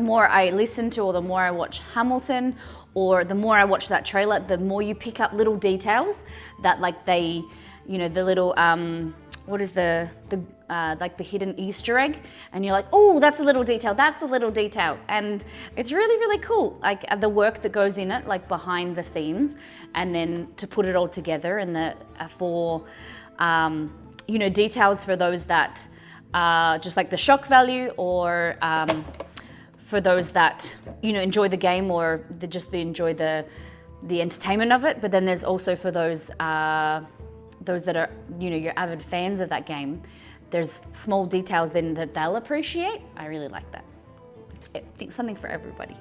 more I listen to or the more I watch Hamilton, or the more I watch that trailer, the more you pick up little details that like they, the little, what is like the hidden Easter egg, and you're like, oh, that's a little detail, and it's really, really cool, like the work that goes in it, like behind the scenes, and then to put it all together, and details for those that just like the shock value, or for those that enjoy the game, or enjoy the entertainment of it. But then there's also for those that are your avid fans of that game. There's small details then that they'll appreciate. I really like that. I think something for everybody.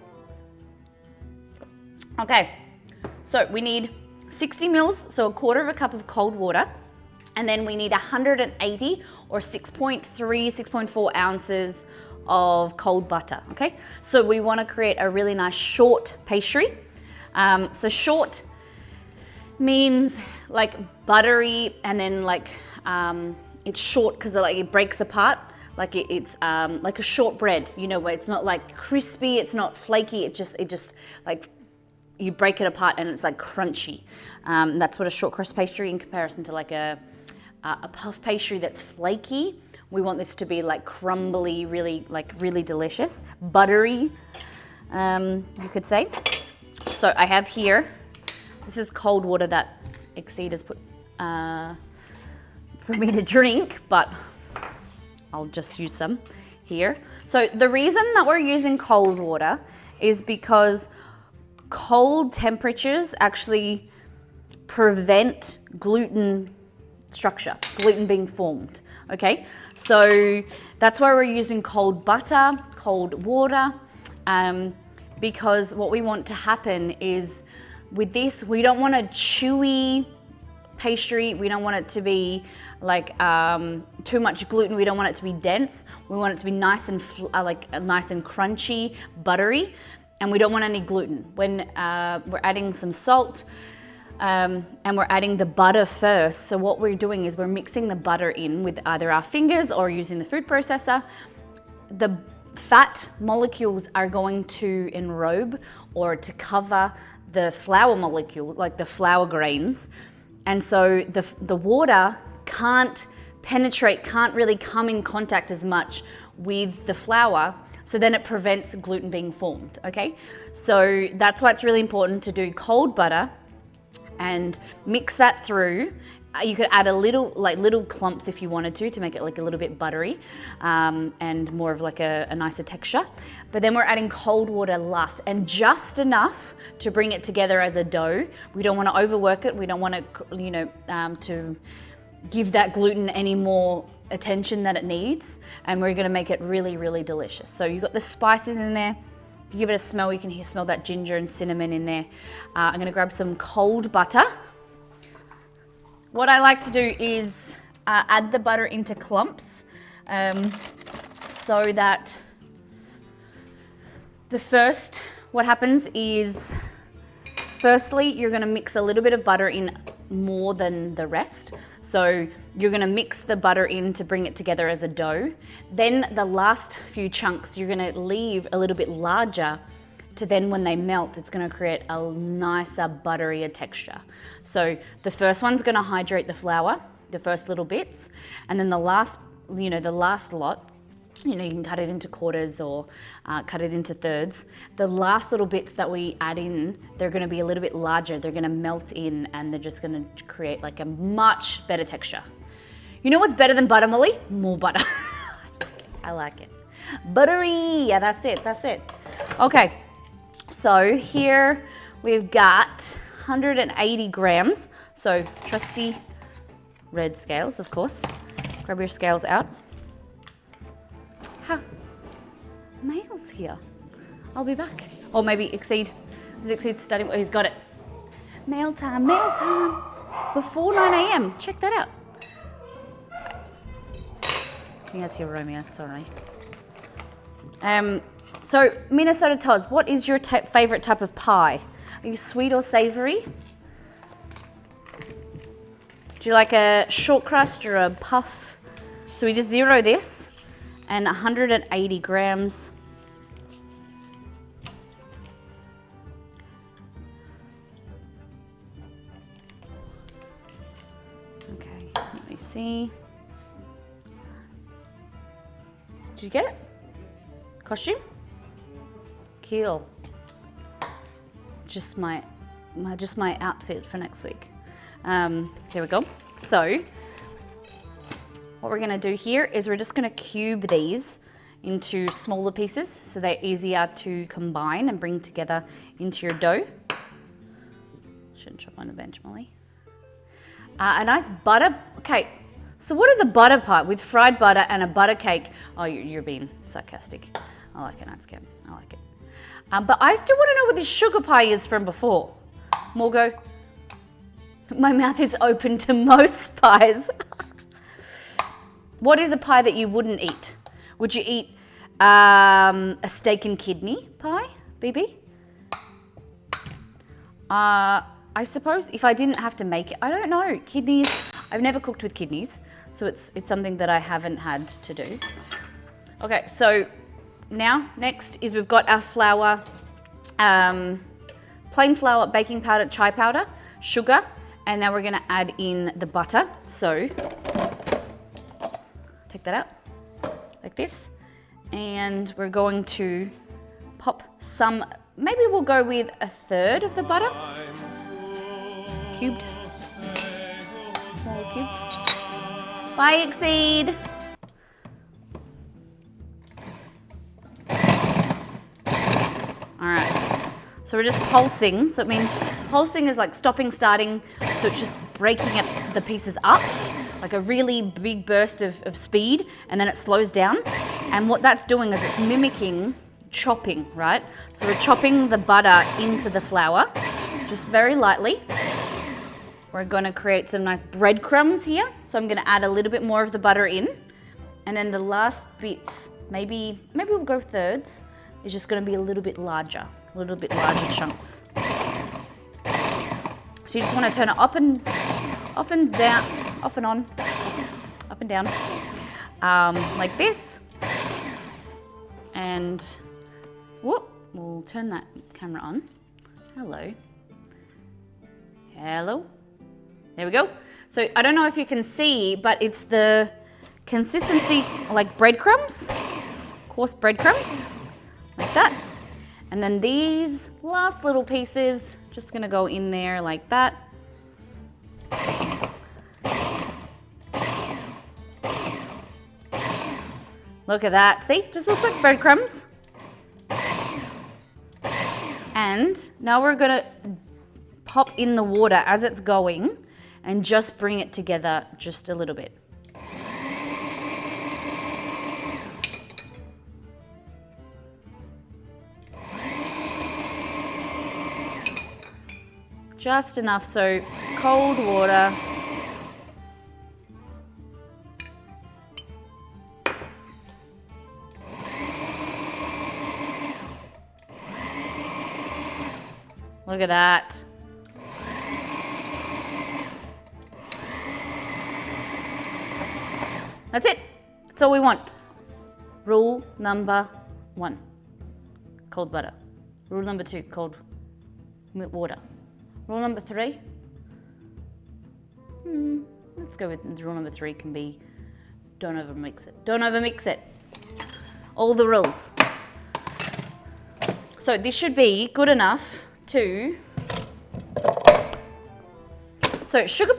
Okay, so we need 60 mils, so a quarter of a cup of cold water, and then we need 180 or 6.3, 6.4 ounces of cold butter, okay? So we wanna create a really nice short pastry. So short means like buttery, and then like, it's short because it breaks apart. Like it's like a short bread, where it's not like crispy, it's not flaky, it just like you break it apart and it's like crunchy. That's what a short crust pastry in comparison to like a a puff pastry that's flaky. We want this to be like crumbly, really delicious, buttery, you could say. So I have here, this is cold water that Exceed has put for me to drink, but I'll just use some here. So the reason that we're using cold water is because cold temperatures actually prevent gluten structure, gluten being formed, okay? So that's why we're using cold butter, cold water, because what we want to happen is with this, we don't want a chewy pastry, we don't want it to be like too much gluten, we don't want it to be dense, we want it to be nice and nice and crunchy, buttery, and we don't want any gluten. When we're adding some salt and we're adding the butter first, so what we're doing is we're mixing the butter in with either our fingers or using the food processor. The fat molecules are going to enrobe or to cover the flour molecule, like the flour grains, and so the water can't penetrate, can't really come in contact as much with the flour, so then it prevents gluten being formed, okay? So that's why it's really important to do cold butter and mix that through. You could add a little clumps if you wanted to make it like a little bit buttery and more of like a nicer texture. But then we're adding cold water last, and just enough to bring it together as a dough. We don't want to overwork it. We don't want to, to give that gluten any more attention that it needs. And we're going to make it really, really delicious. So you've got the spices in there. If you give it a smell, you can smell that ginger and cinnamon in there. I'm going to grab some cold butter. What I like to do is add the butter into clumps so that what happens is, firstly, you're gonna mix a little bit of butter in more than the rest. So you're gonna mix the butter in to bring it together as a dough. Then the last few chunks, you're gonna leave a little bit larger to then when they melt, it's gonna create a nicer, butterier texture. So the first one's gonna hydrate the flour, the first little bits, and then the last lot, you can cut it into quarters or cut it into thirds. The last little bits that we add in, they're gonna be a little bit larger, they're gonna melt in, and they're just gonna create like a much better texture. You know what's better than butter, Molly? More butter. I like it. Buttery, yeah, that's it. Okay. So here we've got 180 grams. So trusty red scales, of course. Grab your scales out. Mail's here. I'll be back. Or maybe Exceed. Is Exceed studying? Oh, he's got it. Mail time. Before 9 a.m. Check that out. You guys hear Romeo, sorry. So Minnesota Toz, what is your favorite type of pie? Are you sweet or savory? Do you like a short crust or a puff? So we just zero this, and 180 grams. Okay, let me see. Did you get it? Costume? Keel. Just my outfit for next week. There we go. So what we're gonna do here is we're just gonna cube these into smaller pieces so they're easier to combine and bring together into your dough. Shouldn't chop on the bench, Molly. A nice butter. Okay, so what is a butter pie with fried butter and a butter cake? Oh, you're being sarcastic. I like it, Nightscape. I like it. But I still want to know what this sugar pie is from before. Morgo, my mouth is open to most pies. What is a pie that you wouldn't eat? Would you eat a steak and kidney pie, BB? I suppose if I didn't have to make it, I don't know. Kidneys, I've never cooked with kidneys, so it's something that I haven't had to do. Okay, so now next is we've got our flour, plain flour, baking powder, chai powder, sugar, and now we're gonna add in the butter. So take that out like this. And we're going to pop some, maybe we'll go with 1/3 of the butter, cubed, small cubes. Bye, Exceed. All right, so we're just pulsing. So it means pulsing is like stopping, starting. So it's just breaking it, the pieces up, like a really big burst of speed, and then it slows down. And what that's doing is it's mimicking chopping, right? So we're chopping the butter into the flour, just very lightly. We're gonna create some nice breadcrumbs here. So I'm gonna add a little bit more of the butter in. And then the last bits, maybe we'll go 1/3, is just gonna be a little bit larger chunks. So you just wanna turn it up and down, off and on, up and down, like this. And whoop, we'll turn that camera on. Hello. Hello. There we go. So I don't know if you can see, but it's the consistency like breadcrumbs, coarse breadcrumbs, like that. And then these last little pieces, just gonna go in there like that. Look at that, see? Just looks like breadcrumbs. And now we're gonna pop in the water as it's going and just bring it together just a little bit. Just enough, so cold water. Look at that. That's it. That's all we want. Rule number 1, cold butter. Rule number 2, cold water. Rule number 3, let's go with rule number 3 can be don't overmix it. Don't overmix it. All the rules. So this should be good enough to, so sugar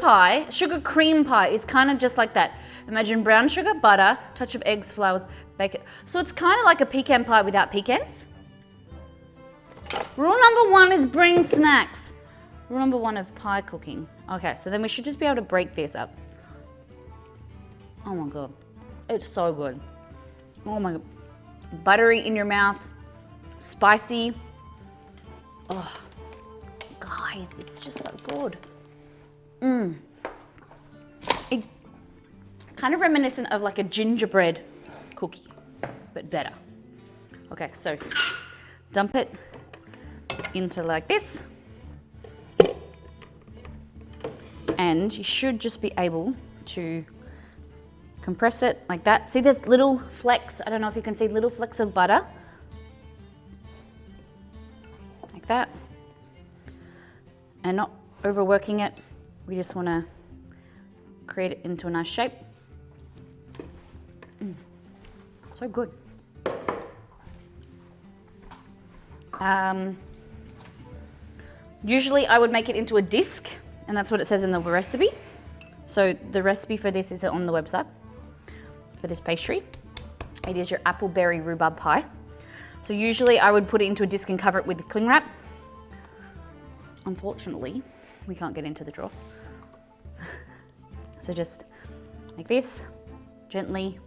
cream pie is kind of just like that. Imagine brown sugar, butter, touch of eggs, flowers, bake it. So it's kind of like a pecan pie without pecans. Rule number 1 is bring snacks. Rule number 1 of pie cooking. Okay, so then we should just be able to break this up. Oh my God, it's so good. Oh my God, buttery in your mouth, spicy. Oh, guys, it's just so good. It kind of reminiscent of like a gingerbread cookie, but better. Okay, so dump it into like this. And you should just be able to compress it like that. See, there's little flecks. I don't know if you can see little flecks of butter. Like that. And not overworking it. We just want to create it into a nice shape. So good. Usually I would make it into a disc, and that's what it says in the recipe. So the recipe for this is on the website for this pastry. It is your appleberry rhubarb pie. So usually I would put it into a disc and cover it with cling wrap. Unfortunately, we can't get into the drawer. So just like this, gently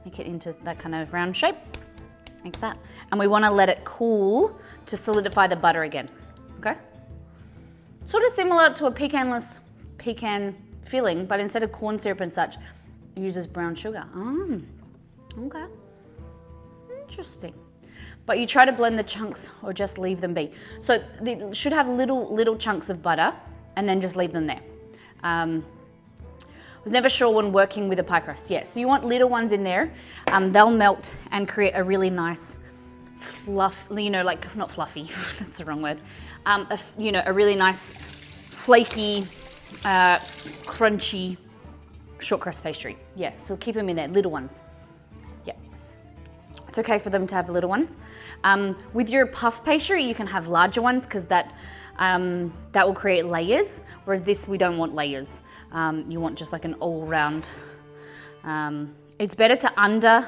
make it into that kind of round shape, like that. And we want to let it cool to solidify the butter again, okay? Sort of similar to a pecanless pecan filling, but instead of corn syrup and such, it uses brown sugar. Okay, interesting. But you try to blend the chunks or just leave them be. So they should have little chunks of butter and then just leave them there. I was never sure when working with a pie crust. Yeah, so you want little ones in there. They'll melt and create a really nice fluff, you know, like, not fluffy, that's the wrong word. You know, a really nice flaky, crunchy short crust pastry. Yeah, so keep them in there, little ones. Yeah, it's okay for them to have little ones. With your puff pastry, you can have larger ones because that will create layers, whereas this, we don't want layers. You want just like an all-round. It's better to under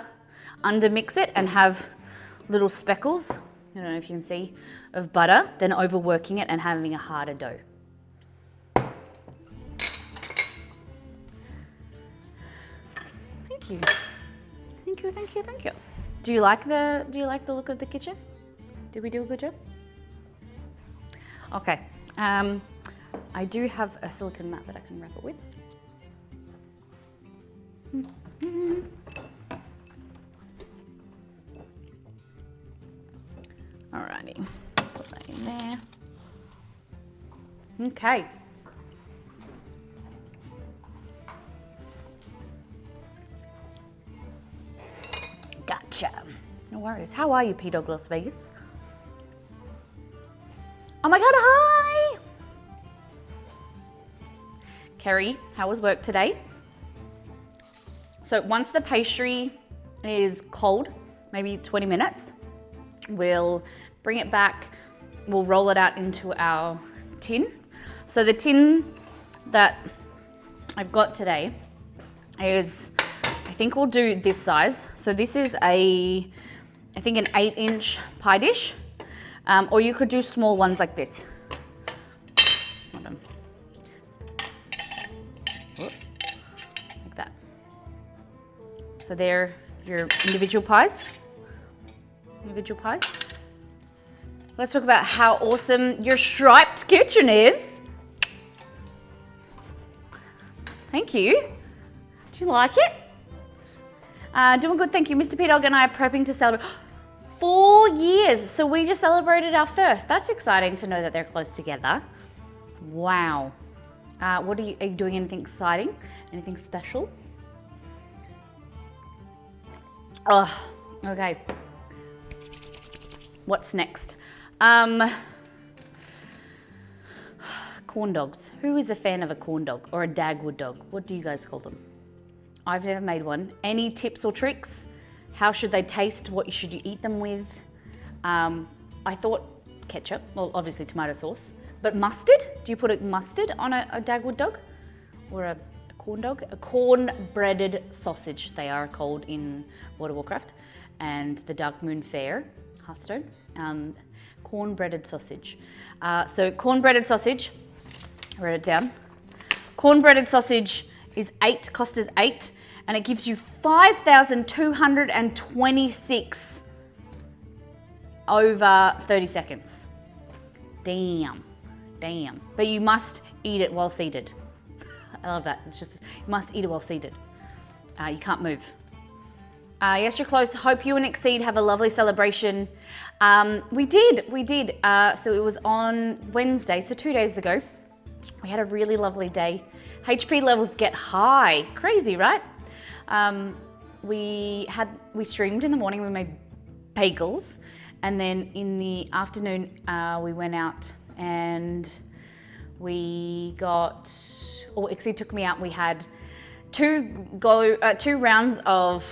mix it and have little speckles, I don't know if you can see, of butter than overworking it and having a harder dough. Thank you. Thank you, thank you, thank you. Do you like the look of the kitchen? Did we do a good job? Okay. I do have a silicone mat that I can wrap it with. Alrighty, put that in there. Okay. Gotcha. No worries. How are you, P-Dog Las Vegas? Oh my God, hi! Kerry, how was work today? So once the pastry is cold, maybe 20 minutes, we'll bring it back, we'll roll it out into our tin. So the tin that I've got today is, I think we'll do this size. So this is I think an 8-inch pie dish, or you could do small ones like this. Hold on. Like that. So they're your individual pies. Let's talk about how awesome your striped kitchen is. Thank you. Do you like it? Doing good, thank you. Mr. P-Dog and I are prepping to celebrate 4 years. So we just celebrated our first. That's exciting to know that they're close together. Wow. Are you doing anything exciting? Anything special? Oh, okay. What's next? Corn dogs. Who is a fan of a corn dog or a Dagwood dog? What do you guys call them? I've never made one. Any tips or tricks? How should they taste? What should you eat them with? I thought ketchup, well, obviously tomato sauce, but mustard? Do you put a mustard on a Dagwood dog or a corn dog? A corn-breaded sausage, they are called in World of Warcraft, and the Dark Moon Fair, Hearthstone. Corn-breaded sausage. So corn-breaded sausage, I wrote it down. Corn-breaded sausage is cost us 8, and it gives you 5,226 over 30 seconds. Damn. But you must eat it while seated. I love that. It's just, you must eat it while seated. You can't move. Yes, you're close. Hope you and Exceed have a lovely celebration. We did. So it was on Wednesday, so 2 days ago. We had a really lovely day. HP levels get high. Crazy, right? We streamed in the morning, we made bagels, and then in the afternoon we went out and Exceed took me out. We had two rounds of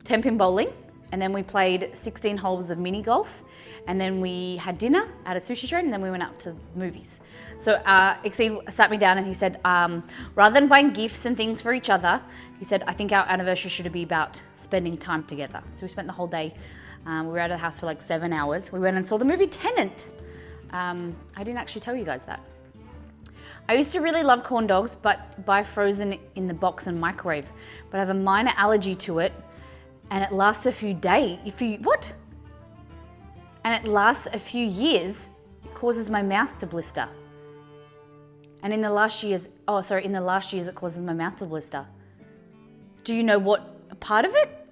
10-pin bowling, and then we played 16 holes of mini golf, and then we had dinner at a sushi train, and then we went out to movies. So Exceed sat me down and he said, rather than buying gifts and things for each other, he said, I think our anniversary should be about spending time together. So we spent the whole day. We were out of the house for like 7 hours. We went and saw the movie Tenet. I didn't actually tell you guys that. I used to really love corn dogs, but buy frozen in the box and microwave. But I have a minor allergy to it, and it lasts a few days. And it lasts a few years. It causes my mouth to blister. And in the last years it causes my mouth to blister. Do you know what part of it?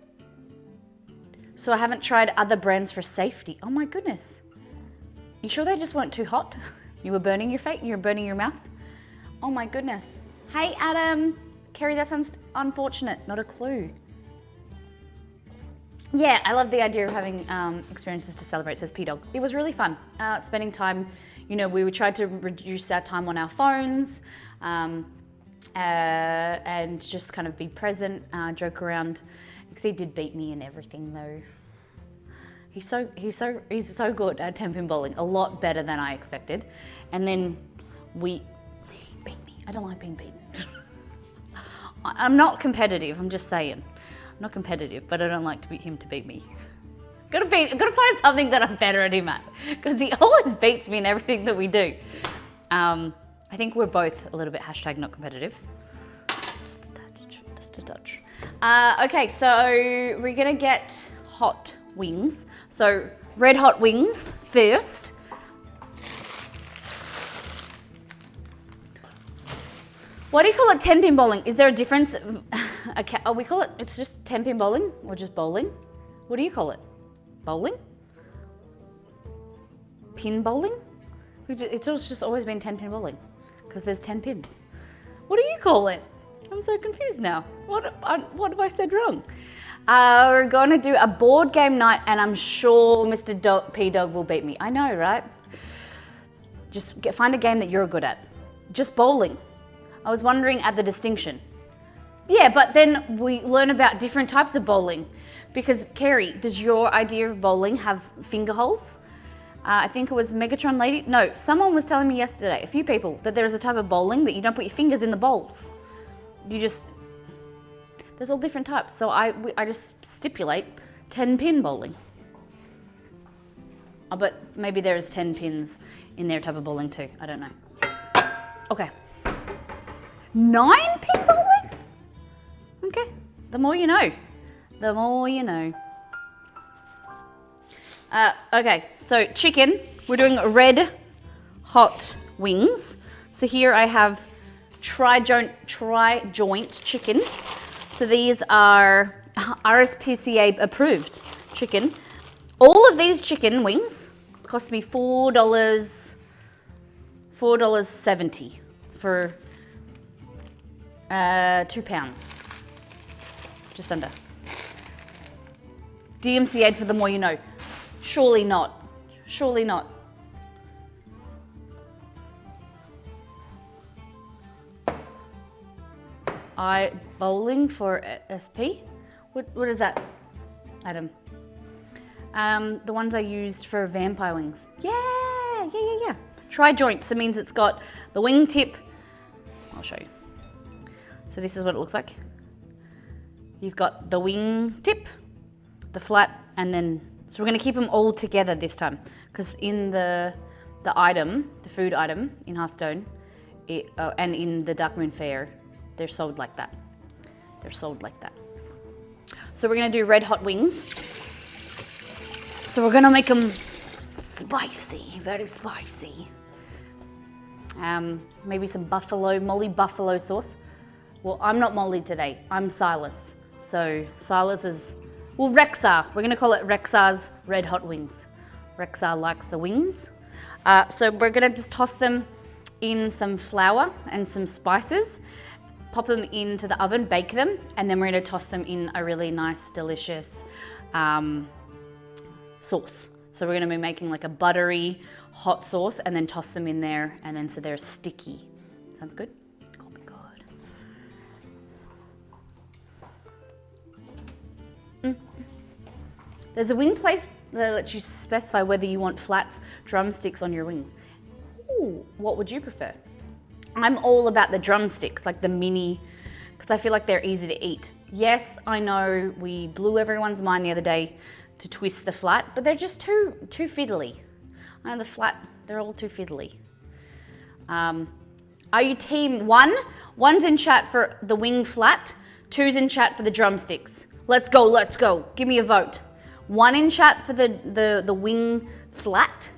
So I haven't tried other brands for safety. Oh my goodness. You sure they just weren't too hot? You were burning your face? You were burning your mouth? Oh my goodness. Hey Adam. Kerry, that sounds unfortunate. Not a clue. Yeah, I love the idea of having experiences to celebrate, says P-Dog. It was really fun. Spending time, we tried to reduce our time on our phones, and just kind of be present, joke around, because he did beat me and everything though. He's so good at 10-pin bowling, a lot better than I expected. And then he beat me. I don't like being beaten. I'm not competitive, I'm just saying. I'm not competitive, but I don't like him to beat me. Gotta find something that I'm better at him at, because he always beats me in everything that we do. I think we're both a little bit hashtag not competitive. Just a touch. Okay, so we're gonna get hot wings. So red hot wings first. What do you call it? 10-pin bowling? Is there a difference? We call it, it's just 10-pin bowling or just bowling? What do you call it? Bowling? Pin bowling? It's just always been 10-pin bowling because there's 10 pins. What do you call it? I'm so confused now. What have I said wrong? We're going to do a board game night, and I'm sure Mr. P-Dog will beat me. I know, right? Just find a game that you're good at. Just bowling. I was wondering at the distinction. Yeah, but then we learn about different types of bowling. Because, Kerry, does your idea of bowling have finger holes? I think it was Megatron Lady. No, someone was telling me yesterday, a few people, that there is a type of bowling that you don't put your fingers in the bowls. There's all different types. So I just stipulate 10-pin bowling. But maybe there's 10 pins in their type of bowling too. I don't know. Okay. 9-pin bowling? Okay. The more you know. The more you know. Okay, so chicken. We're doing red hot wings. So here I have tri-joint chicken. So these are RSPCA approved chicken. All of these chicken wings cost me $4.70 for 2 pounds. Just under. DMCA'd for the more you know. Surely not. Surely not. Bowling for SP? What is that, Adam? The ones I used for vampire wings. Yeah. Tri-joint, so it means it's got the wing tip. I'll show you. So this is what it looks like. You've got the wing tip, the flat, and then, so we're gonna keep them all together this time, because in the food item in Hearthstone, and in the Dark Moon Fair, they're sold like that. So we're gonna do red hot wings. So we're gonna make them spicy, very spicy. Maybe some Molly buffalo sauce. Well, I'm not Molly today, I'm Silas. So Silas is, well, Rexxar. We're gonna call it Rexxar's red hot wings. Rexxar likes the wings. So we're gonna just toss them in some flour and some spices, pop them into the oven, bake them, and then we're gonna toss them in a really nice, delicious sauce. So we're gonna be making like a buttery hot sauce and then toss them in there, and then so they're sticky. Sounds good? Oh my God. There's a wing place that lets you specify whether you want flats, drumsticks on your wings. Ooh, what would you prefer? I'm all about the drumsticks, like the mini, because I feel like they're easy to eat. Yes, I know we blew everyone's mind the other day to twist the flat, but they're just too fiddly. I know the flat, they're all too fiddly. Are you team one? One's in chat for the wing flat, two's in chat for the drumsticks. Let's go. Give me a vote. 1 in chat for the wing flat,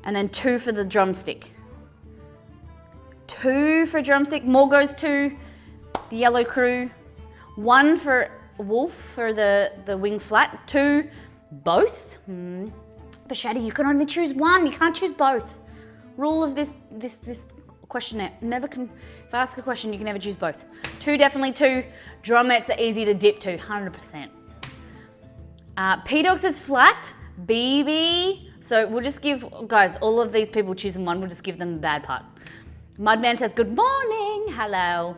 and then 2 for the drumstick. 2 for drumstick, more goes to the yellow crew. 1 for Wolf for the wing flat, 2 both. But Shady, you can only choose 1, you can't choose both. Rule of this questionnaire, if I ask a question, you can never choose both. 2, definitely 2. Drumettes are easy to dip to, 100%. P-Dog says flat, BB. So we'll just give, guys, all of these people choosing 1, we'll just give them the bad part. Mudman says good morning. Hello.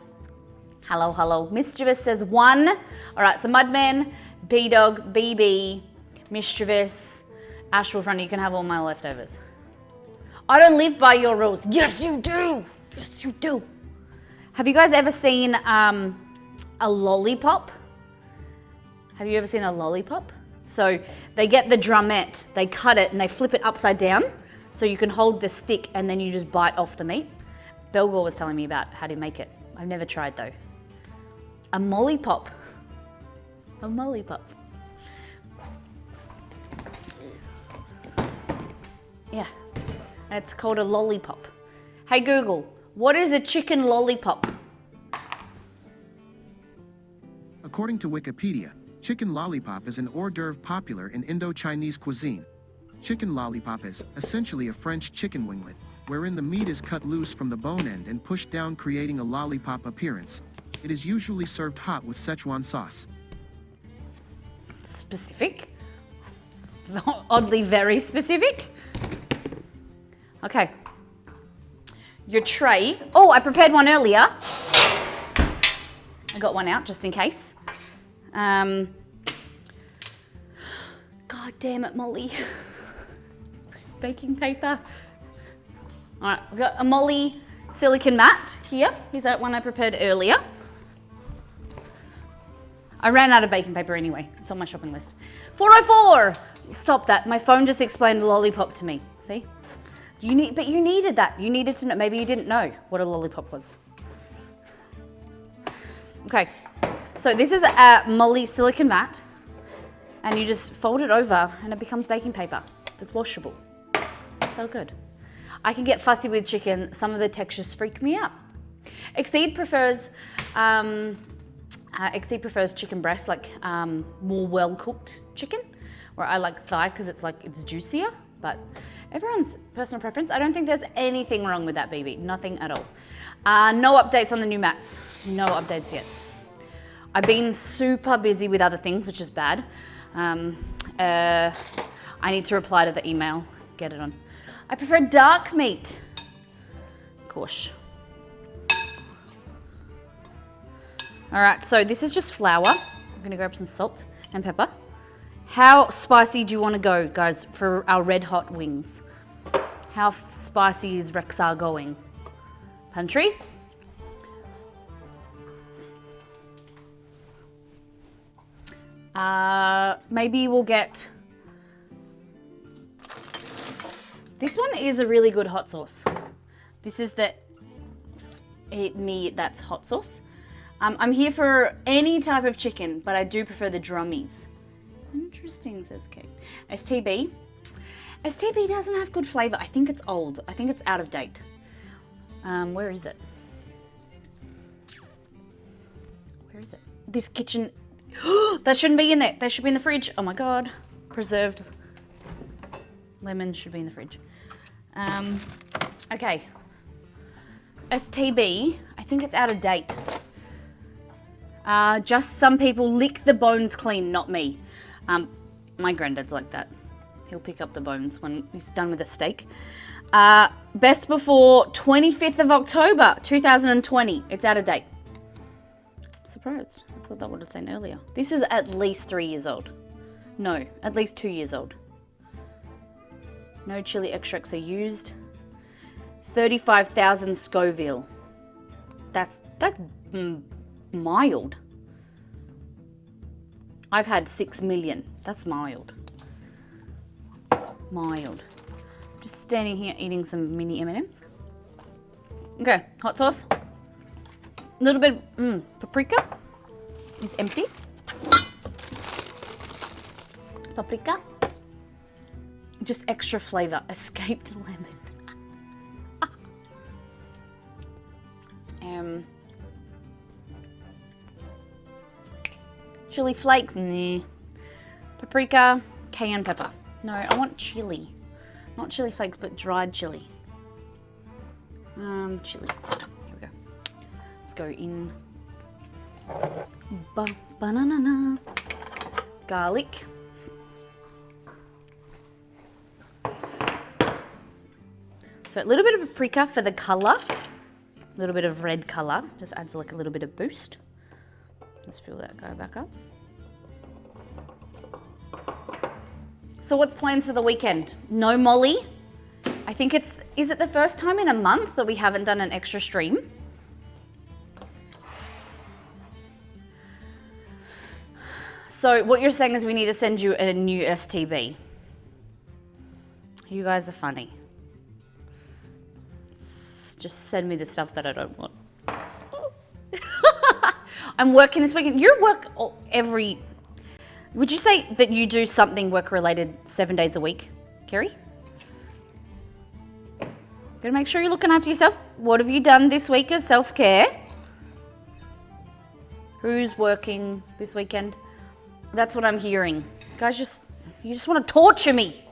Hello, hello. Mischievous says 1. All right, so Mudman, B-Dog, BB, Mischievous, Ashwolf, you can have all my leftovers. I don't live by your rules. Yes, you do. Yes, you do. Have you guys ever seen a lollipop? Have you ever seen a lollipop? So they get the drumette, they cut it and they flip it upside down so you can hold the stick and then you just bite off the meat. Belgor was telling me about how to make it. I've never tried though. A mollipop. A mollipop. Yeah, it's called a lollipop. Hey Google, what is a chicken lollipop? According to Wikipedia, chicken lollipop is an hors d'oeuvre popular in Indo-Chinese cuisine. Chicken lollipop is essentially a French chicken winglet, wherein the meat is cut loose from the bone end and pushed down, creating a lollipop appearance. It is usually served hot with Szechuan sauce. Specific? Oddly very specific. Okay. Your tray. Oh, I prepared one earlier. I got one out just in case. God damn it, Molly. Baking paper. All right, we've got a Molly silicone mat here. Here's that one I prepared earlier. I ran out of baking paper anyway. It's on my shopping list. 404. Stop that. My phone just explained a lollipop to me. See? But you needed that. You needed to know. Maybe you didn't know what a lollipop was. Okay. So this is a Molly silicone mat, and you just fold it over, and it becomes baking paper. It's washable. It's so good. I can get fussy with chicken. Some of the textures freak me out. Exceed prefers chicken breast, like more well-cooked chicken, where I like thigh because it's juicier, but everyone's personal preference. I don't think there's anything wrong with that, BB. Nothing at all. No updates on the new mats. No updates yet. I've been super busy with other things, which is bad. I need to reply to the email, get it on. I prefer dark meat. Gosh. All right, so this is just flour. I'm gonna grab some salt and pepper. How spicy do you wanna go, guys, for our red hot wings? How spicy is Rexxar going? Country? Maybe we'll get, this one is a really good hot sauce. This is the that's hot sauce. I'm here for any type of chicken, but I do prefer the drummies. Interesting, says Kate. STB. STB doesn't have good flavor. I think it's old. I think it's out of date. Where is it? Where is it? This kitchen. That shouldn't be in there. That should be in the fridge. Oh my God. Preserved lemon should be in the fridge. Okay. STB. I think it's out of date. Just some people lick the bones clean, not me. My granddad's like that. He'll pick up the bones when he's done with a steak. Best before 25th of October, 2020. It's out of date. Surprised. I thought that would have said earlier. This is at least 3 years old. No, at least 2 years old. No chili extracts are used. 35,000 Scoville. That's mild. I've had 6 million. That's mild. Mild. Just standing here eating some mini M&Ms. Okay, hot sauce. A little bit paprika. It's empty. Paprika. Just extra flavor. Escaped lemon. Chili flakes. Nah. Paprika. Cayenne pepper. No, I want chili. Not chili flakes, but dried chili. Chili. Here we go. Let's go in. Banana. Garlic. So a little bit of paprika for the color. A little bit of red color just adds like a little bit of boost. Let's fill that guy back up. So what's plans for the weekend? No Molly. I think is it the first time in a month that we haven't done an extra stream? So what you're saying is we need to send you a new STB. You guys are funny. Just send me the stuff that I don't want. I'm working this weekend. You work every... Would you say that you do something work-related 7 days a week, Kerry? Gotta make sure you're looking after yourself. What have you done this week as self-care? Who's working this weekend? That's what I'm hearing. Guys, you just want to torture me.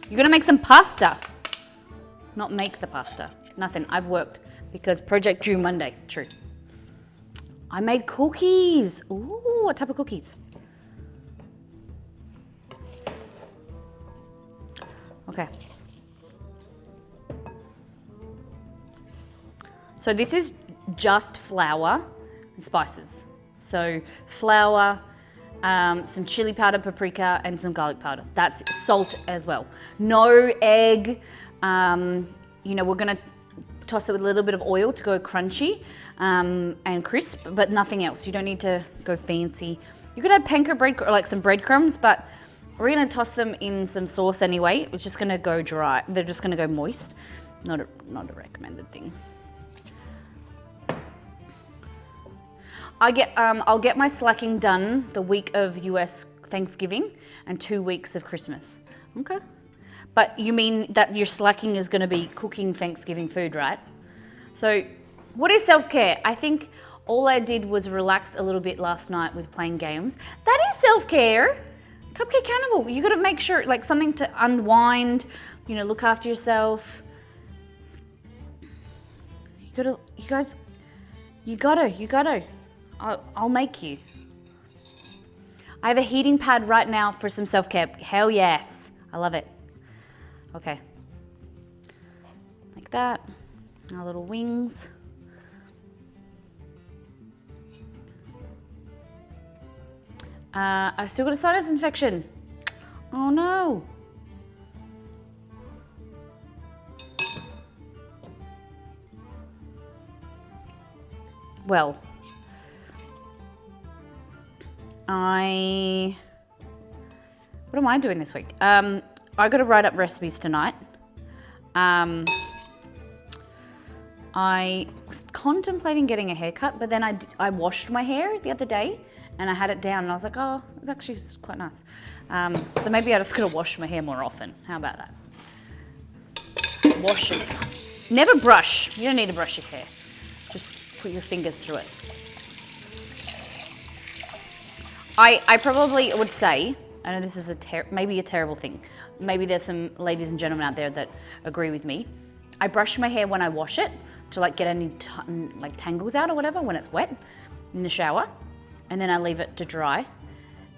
You're gonna make some pasta. Not make the pasta. Nothing. I've worked because project due Monday. True. I made cookies. Ooh, what type of cookies? Okay. So this is just flour and spices. So flour, some chili powder, paprika, and some garlic powder. That's salt as well. No egg. You know, we're gonna toss it with a little bit of oil to go crunchy and crisp, but nothing else. You don't need to go fancy. You could add panko bread, or like some breadcrumbs, but we're gonna toss them in some sauce anyway. It's just gonna go dry. They're just gonna go moist. Not a recommended thing. I'll get my slacking done the week of US Thanksgiving and 2 weeks of Christmas. Okay. But you mean that your slacking is going to be cooking Thanksgiving food, right? So what is self-care? I think all I did was relax a little bit last night with playing games. That is self-care. Cupcake Cannibal. You got to make sure, like, something to unwind, you know, look after yourself. You gotta. I'll make you. I have a heating pad right now for some self-care. Hell yes. I love it. Okay. Like that. Our little wings. I still got a sinus infection. Oh no. Well, what am I doing this week? I got to write up recipes tonight. I was contemplating getting a haircut, but then I washed my hair the other day and I had it down and I was like, oh, it actually is quite nice. So maybe I just got to wash my hair more often. How about that? Wash it. Never brush. You don't need to brush your hair. Just put your fingers through it. I probably would say, I know this is maybe a terrible thing. Maybe there's some ladies and gentlemen out there that agree with me. I brush my hair when I wash it to like get any like tangles out or whatever when it's wet in the shower, and then I leave it to dry,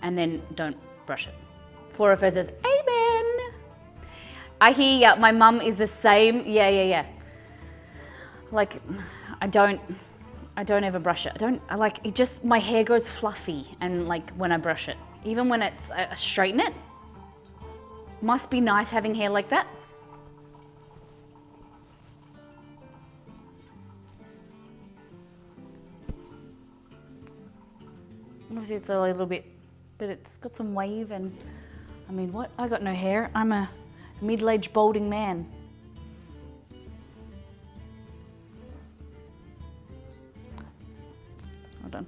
and then don't brush it. Four of us says, amen. I hear ya. My mum is the same. Yeah. Like, I don't ever brush it. My hair goes fluffy and like when I brush it. Even when I straighten it. Must be nice having hair like that. Obviously it's a little bit, but it's got some wave and, I mean, what? I got no hair. I'm a middle-aged balding man. Hold on.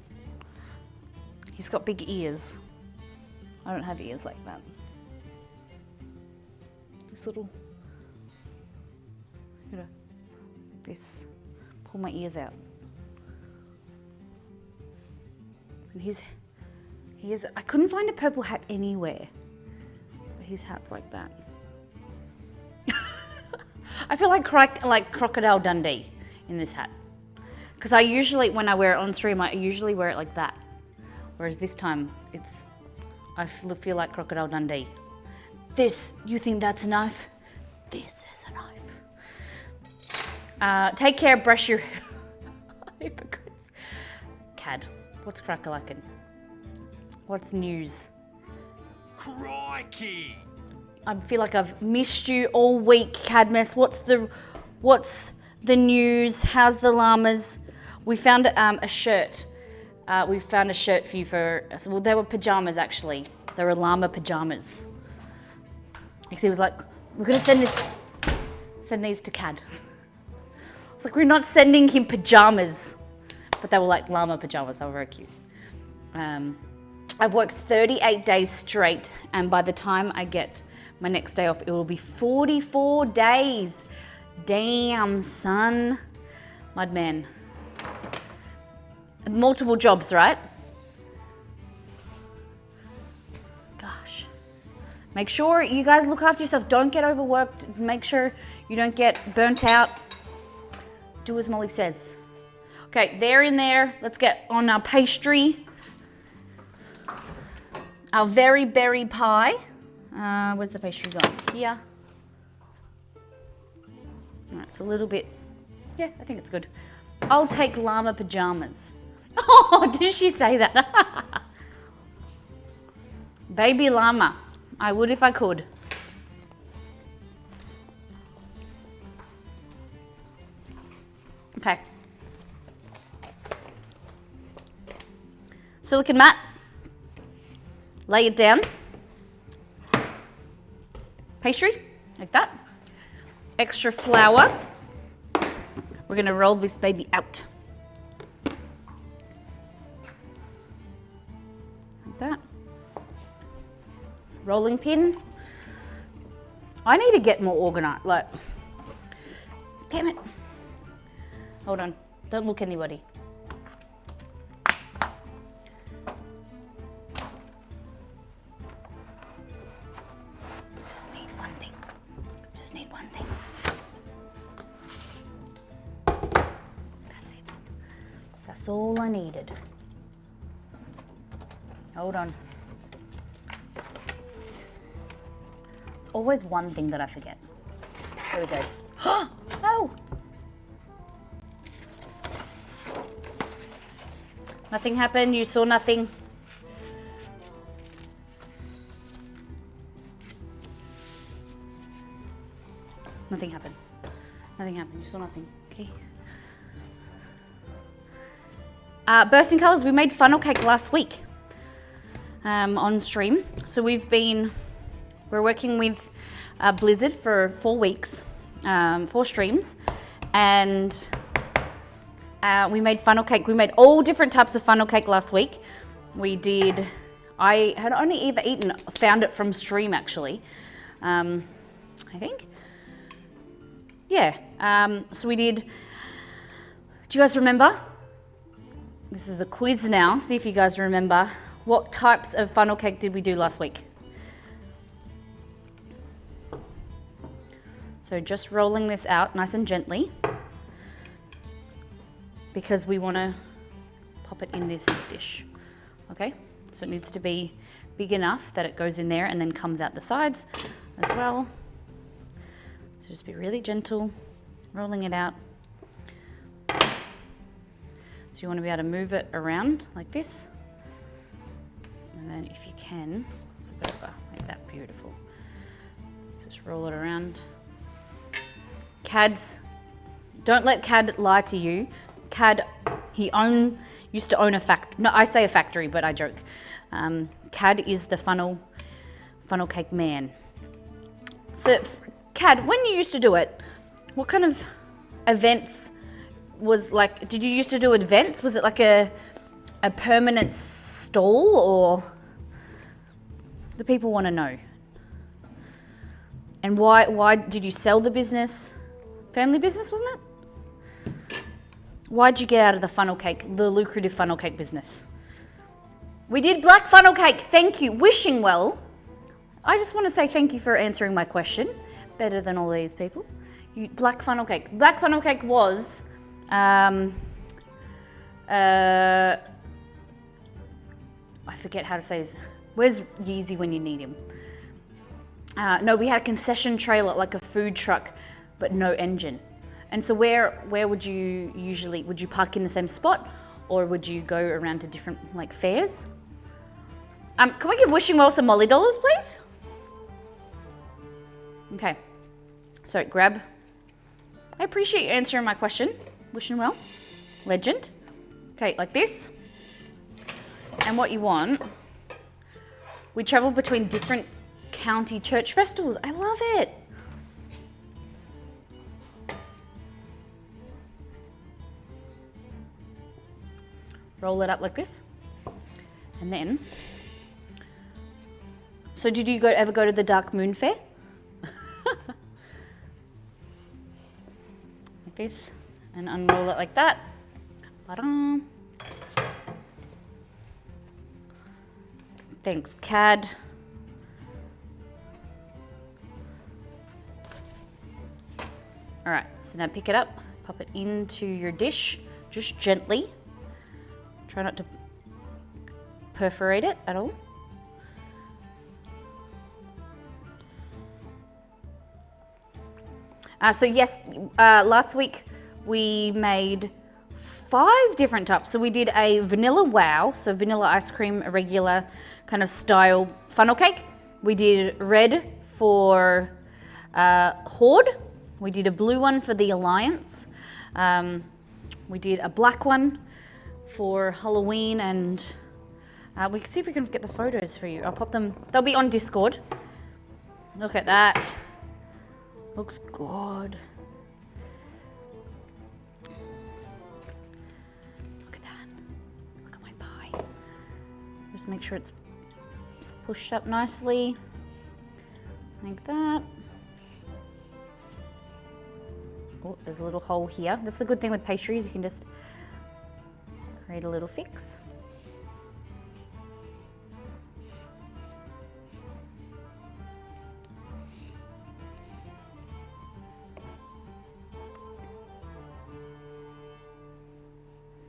He's got big ears. I don't have ears like that. This little, you know, like this. Pull my ears out. And I couldn't find a purple hat anywhere. But his hat's like that. I feel like Crocodile Dundee in this hat. Because I usually, when I wear it on stream, I usually wear it like that. Whereas this time, I feel like Crocodile Dundee. This, you think that's a knife? This is a knife. Take care, brush your hypocrites. Cad, what's crack-a-lackin'? What's news? Crikey! I feel like I've missed you all week, Cadmus. What's the news? How's the llamas? We found a shirt. We found a shirt for you well, they were pajamas actually. They were llama pajamas. Because he was like, we're gonna send these to Cad. It's like, we're not sending him pajamas. But they were like llama pajamas, they were very cute. I've worked 38 days straight, and by the time I get my next day off, it will be 44 days. Damn, son. Mudman. Multiple jobs, right? Gosh. Make sure you guys look after yourself. Don't get overworked. Make sure you don't get burnt out. Do as Molly says. Okay, they're in there. Let's get on our pastry. Our very berry pie. Where's the pastry gone? Here. All right, it's a little bit, yeah, I think it's good. I'll take llama pajamas. Oh, did she say that? Baby llama. I would if I could. Okay. Silicon mat. Lay it down. Pastry, like that. Extra flour. We're gonna roll this baby out. Like that. Rolling pin. I need to get more organized, like, damn it. Hold on, don't look anybody. Just need one thing. Just need one thing. That's it. That's all I needed. Hold on. There's always one thing that I forget. There we go. Oh! Nothing happened, you saw nothing. Nothing happened. Nothing happened, you saw nothing. Okay. Bursting Colours, we made funnel cake last week on stream. So we're working with Blizzard for 4 weeks, 4 streams, and we made funnel cake. We made all different types of funnel cake last week. I had only ever found it from stream actually, I think. Yeah, so we did, do you guys remember? This is a quiz now, see if you guys remember. What types of funnel cake did we do last week? So just rolling this out nice and gently, because we want to pop it in this dish, okay? So it needs to be big enough that it goes in there and then comes out the sides as well. So just be really gentle, rolling it out. So you want to be able to move it around like this. And then if you can, flip it over like that, beautiful. Just roll it around. Don't let Cad lie to you. Cad, used to own a factory. No, I say a factory, but I joke. Cad is the funnel cake man. So, Cad, when you used to do it, what kind of events did you used to do events? Was it like a permanent stall, or the people want to know? And why did you sell the business? Family business, wasn't it? Why'd you get out of the lucrative funnel cake business? We did black funnel cake, thank you. Wishing well. I just want to say thank you for answering my question. Better than all these people. Black funnel cake. Black funnel cake was, I forget how to say this. Where's Yeezy when you need him? No, we had a concession trailer, like a food truck, but no engine. And so where would you park in the same spot, or would you go around to different like fairs? Can we give Wishing Well some Molly dollars, please? Okay, so grab. I appreciate you answering my question, Wishing Well, legend. Okay, like this. And what you want, we travel between different county church festivals. I love it. Roll it up like this. And then, so did you ever go to the Dark Moon Fair? Like this, and unroll it like that. Ta-da. Thanks, Cad. All right, so now pick it up, pop it into your dish, just gently. Try not to perforate it at all. So yes, last week we made 5 different types. So we did a vanilla wow, so vanilla ice cream, a regular kind of style funnel cake. We did red for Horde. We did a blue one for the Alliance. We did a black one for Halloween, and we can see if we can get the photos for you. I'll pop them, they'll be on Discord. Look at that. Looks good. Look at that. Look at my pie. Just make sure it's pushed up nicely. Like that. Oh, there's a little hole here. That's the good thing with pastries. You can just create a little fix.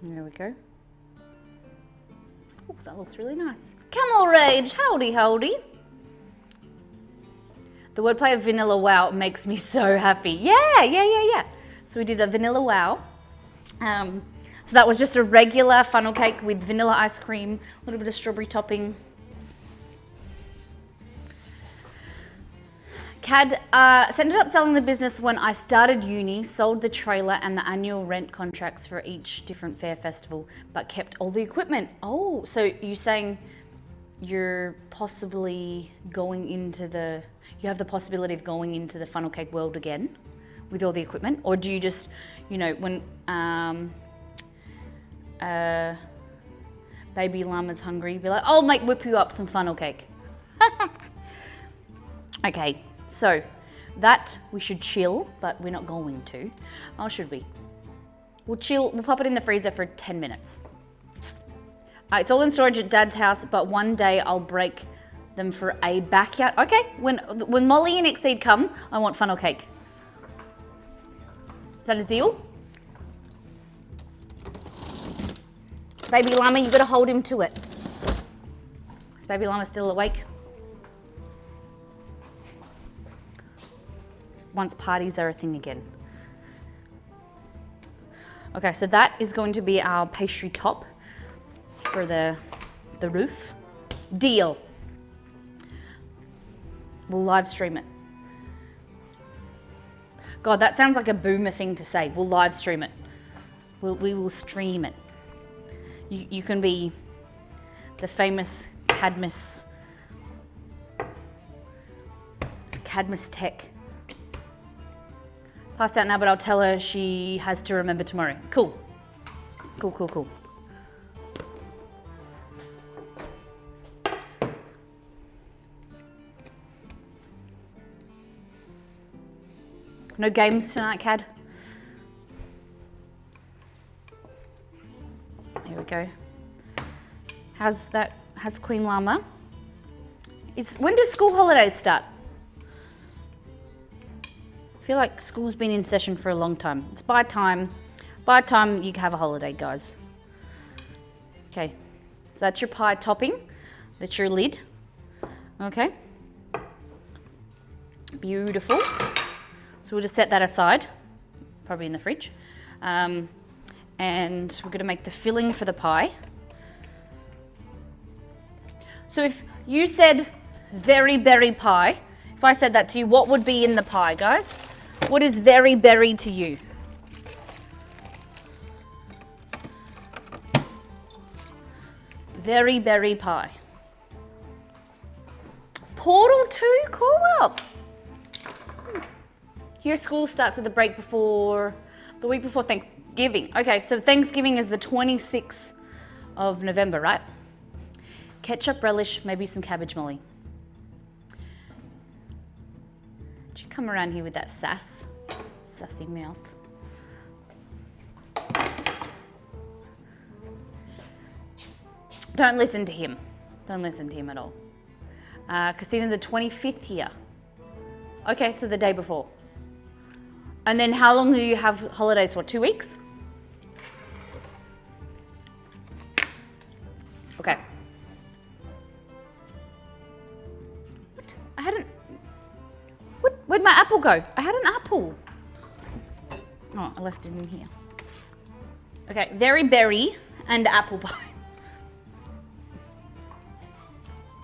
There we go. Oh, that looks really nice. Camel Rage, howdy howdy. The wordplay of vanilla wow makes me so happy. Yeah. So we did a vanilla wow. So that was just a regular funnel cake with vanilla ice cream, a little bit of strawberry topping. Cad ended up selling the business when I started uni, sold the trailer and the annual rent contracts for each different fair festival, but kept all the equipment. Oh, so you're saying you're possibly going into you have the possibility of going into the funnel cake world again with all the equipment? Or do you just, when baby llama's hungry, you'd be like, I'll whip you up some funnel cake. Okay. So that we should chill, but we're not going to. Or should we? We'll chill, we'll pop it in the freezer for 10 minutes. It's all in storage at Dad's house, but one day I'll break them for a backyard. Okay, when Molly and Exceed come, I want funnel cake. Is that a deal? Baby llama, you gotta hold him to it. Is baby llama still awake? Once parties are a thing again. Okay, so that is going to be our pastry top for the roof. Deal. We'll live stream it. God, that sounds like a boomer thing to say. We'll live stream it. We will stream it. You can be the famous Cadmus Tech. Passed out now, but I'll tell her she has to remember tomorrow. Cool. No games tonight, Cad? Here we go. How's Queen Llama? When does school holidays start? I feel like school's been in session for a long time. It's by time you can have a holiday, guys. Okay, so that's your pie topping. That's your lid. Okay. Beautiful. So we'll just set that aside, probably in the fridge. And we're gonna make the filling for the pie. So if you said very berry pie, if I said that to you, what would be in the pie, guys? What is very berry to you? Very berry pie. Portal 2 co-op. Here school starts with a break before, the week before Thanksgiving. Okay, so Thanksgiving is the 26th of November, right? Ketchup, relish, maybe some cabbage molly. Did you come around here with that sassy mouth? Don't listen to him. Don't listen to him at all. Casino the 25th here. Okay, so the day before. And then how long do you have holidays for? 2 weeks? Okay. What? I had an... What? Where'd my apple go? I had an apple. Oh, I left it in here. Okay, very berry and apple pie.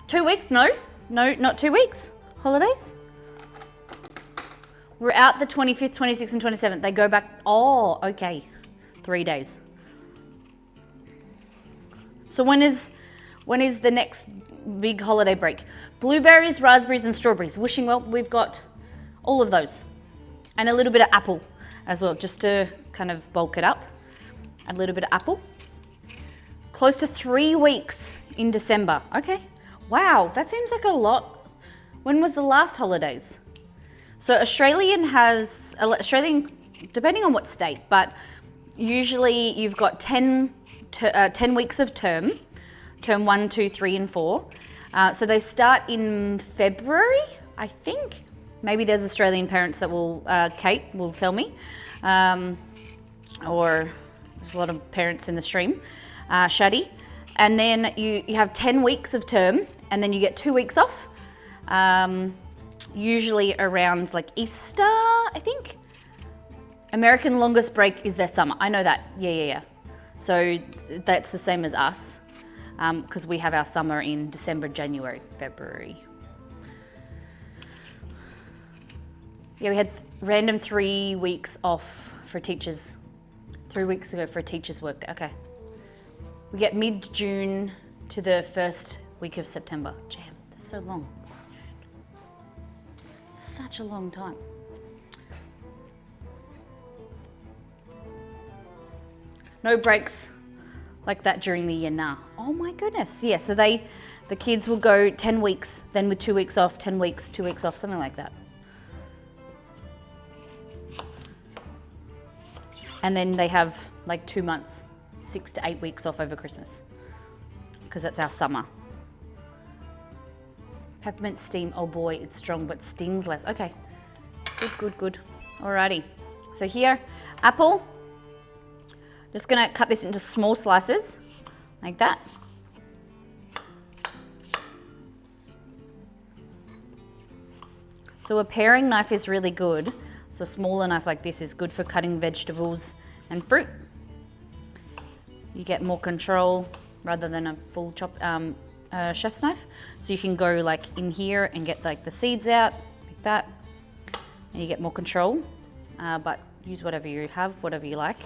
2 weeks? No, not 2 weeks. Holidays? We're out the 25th, 26th, and 27th. They go back, oh, okay. 3 days. So when is the next big holiday break? Blueberries, raspberries, and strawberries. Wishing well, we've got all of those. And a little bit of apple as well, just to kind of bulk it up. A little bit of apple. Close to 3 weeks in December. Okay. Wow, that seems like a lot. When was the last holidays? So Australian, depending on what state, but usually you've got 10 weeks of term 1, 2, 3, and 4. So they start in February, I think. Maybe there's Australian parents that will, Kate will tell me, or there's a lot of parents in the stream, Shadi. And then you have 10 weeks of term, and then you get 2 weeks off. Usually around like Easter, I think. American longest break is their summer. I know that. Yeah. So that's the same as us, because we have our summer in December, January, February. Yeah, we had random 3 weeks off for teachers. 3 weeks ago for a teacher's work day. Okay. We get mid-June to the first week of September. Damn, that's so long. Such a long time. No breaks like that during the year, nah. Oh my goodness. Yeah, so the kids will go 10 weeks, then with 2 weeks off, 10 weeks, 2 weeks off, something like that. And then they have like 2 months, 6 to 8 weeks off over Christmas, because that's our summer. Peppermint steam, oh boy, it's strong, but stings less. Okay, good. Alrighty, so here, apple. Just gonna cut this into small slices, like that. So a paring knife is really good. So a smaller knife like this is good for cutting vegetables and fruit. You get more control rather than a full chop chef's knife. So you can go like in here and get like the seeds out, like that. And you get more control, but use whatever you have, whatever you like.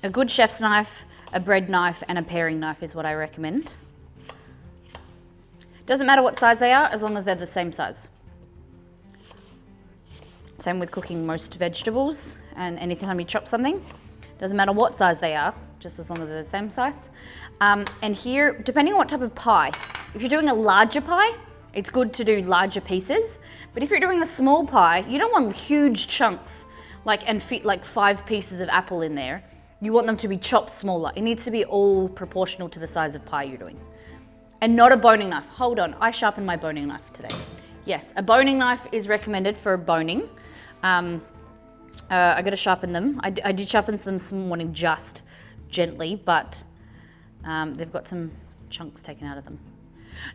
A good chef's knife, a bread knife, and a paring knife is what I recommend. Doesn't matter what size they are, as long as they're the same size. Same with cooking most vegetables and anytime you chop something. Doesn't matter what size they are, just as long as they're the same size. And here, depending on what type of pie, if you're doing a larger pie, it's good to do larger pieces. But if you're doing a small pie, you don't want huge chunks and fit like 5 pieces of apple in there. You want them to be chopped smaller. It needs to be all proportional to the size of pie you're doing. And not a boning knife. Hold on, I sharpened my boning knife today. Yes, a boning knife is recommended for boning. I gotta sharpen them. I did sharpen them this morning just gently, but they've got some chunks taken out of them.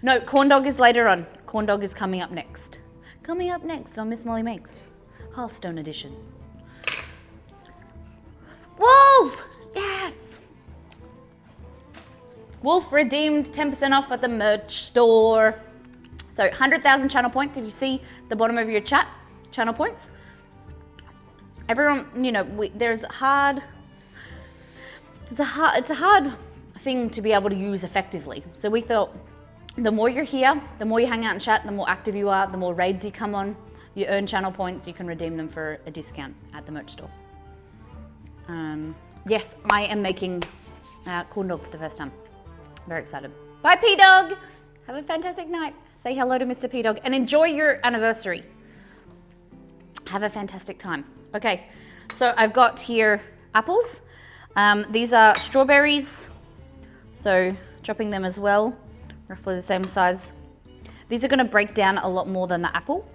No, corn dog is later on. Corn dog is coming up next. Coming up next on Miss Molly Makes, Hearthstone edition. Wolf! Yes! Wolf redeemed 10% off at the merch store. So 100,000 channel points. If you see the bottom of your chat, channel points. Everyone, you know, it's a hard thing to be able to use effectively. So we thought the more you're here, the more you hang out and chat, the more active you are, the more raids you come on, you earn channel points, you can redeem them for a discount at the merch store. Yes, I am making corn dog for the first time. Very excited. Bye, P-Dog. Have a fantastic night. Say hello to Mr. P-Dog and enjoy your anniversary. Have a fantastic time. Okay, so I've got here apples. These are strawberries. So chopping them as well, roughly the same size. These are gonna break down a lot more than the apple.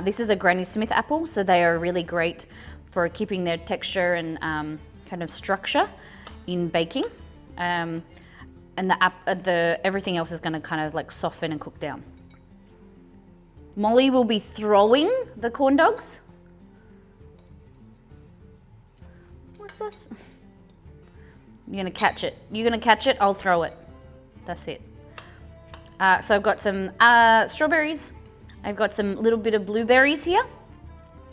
This is a Granny Smith apple, so they are really great for keeping their texture and kind of structure in baking. And everything else is gonna kind of like soften and cook down. Molly will be throwing the corn dogs. What's this? You're gonna catch it. You're gonna catch it, I'll throw it. That's it. So I've got some strawberries. I've got some little bit of blueberries here.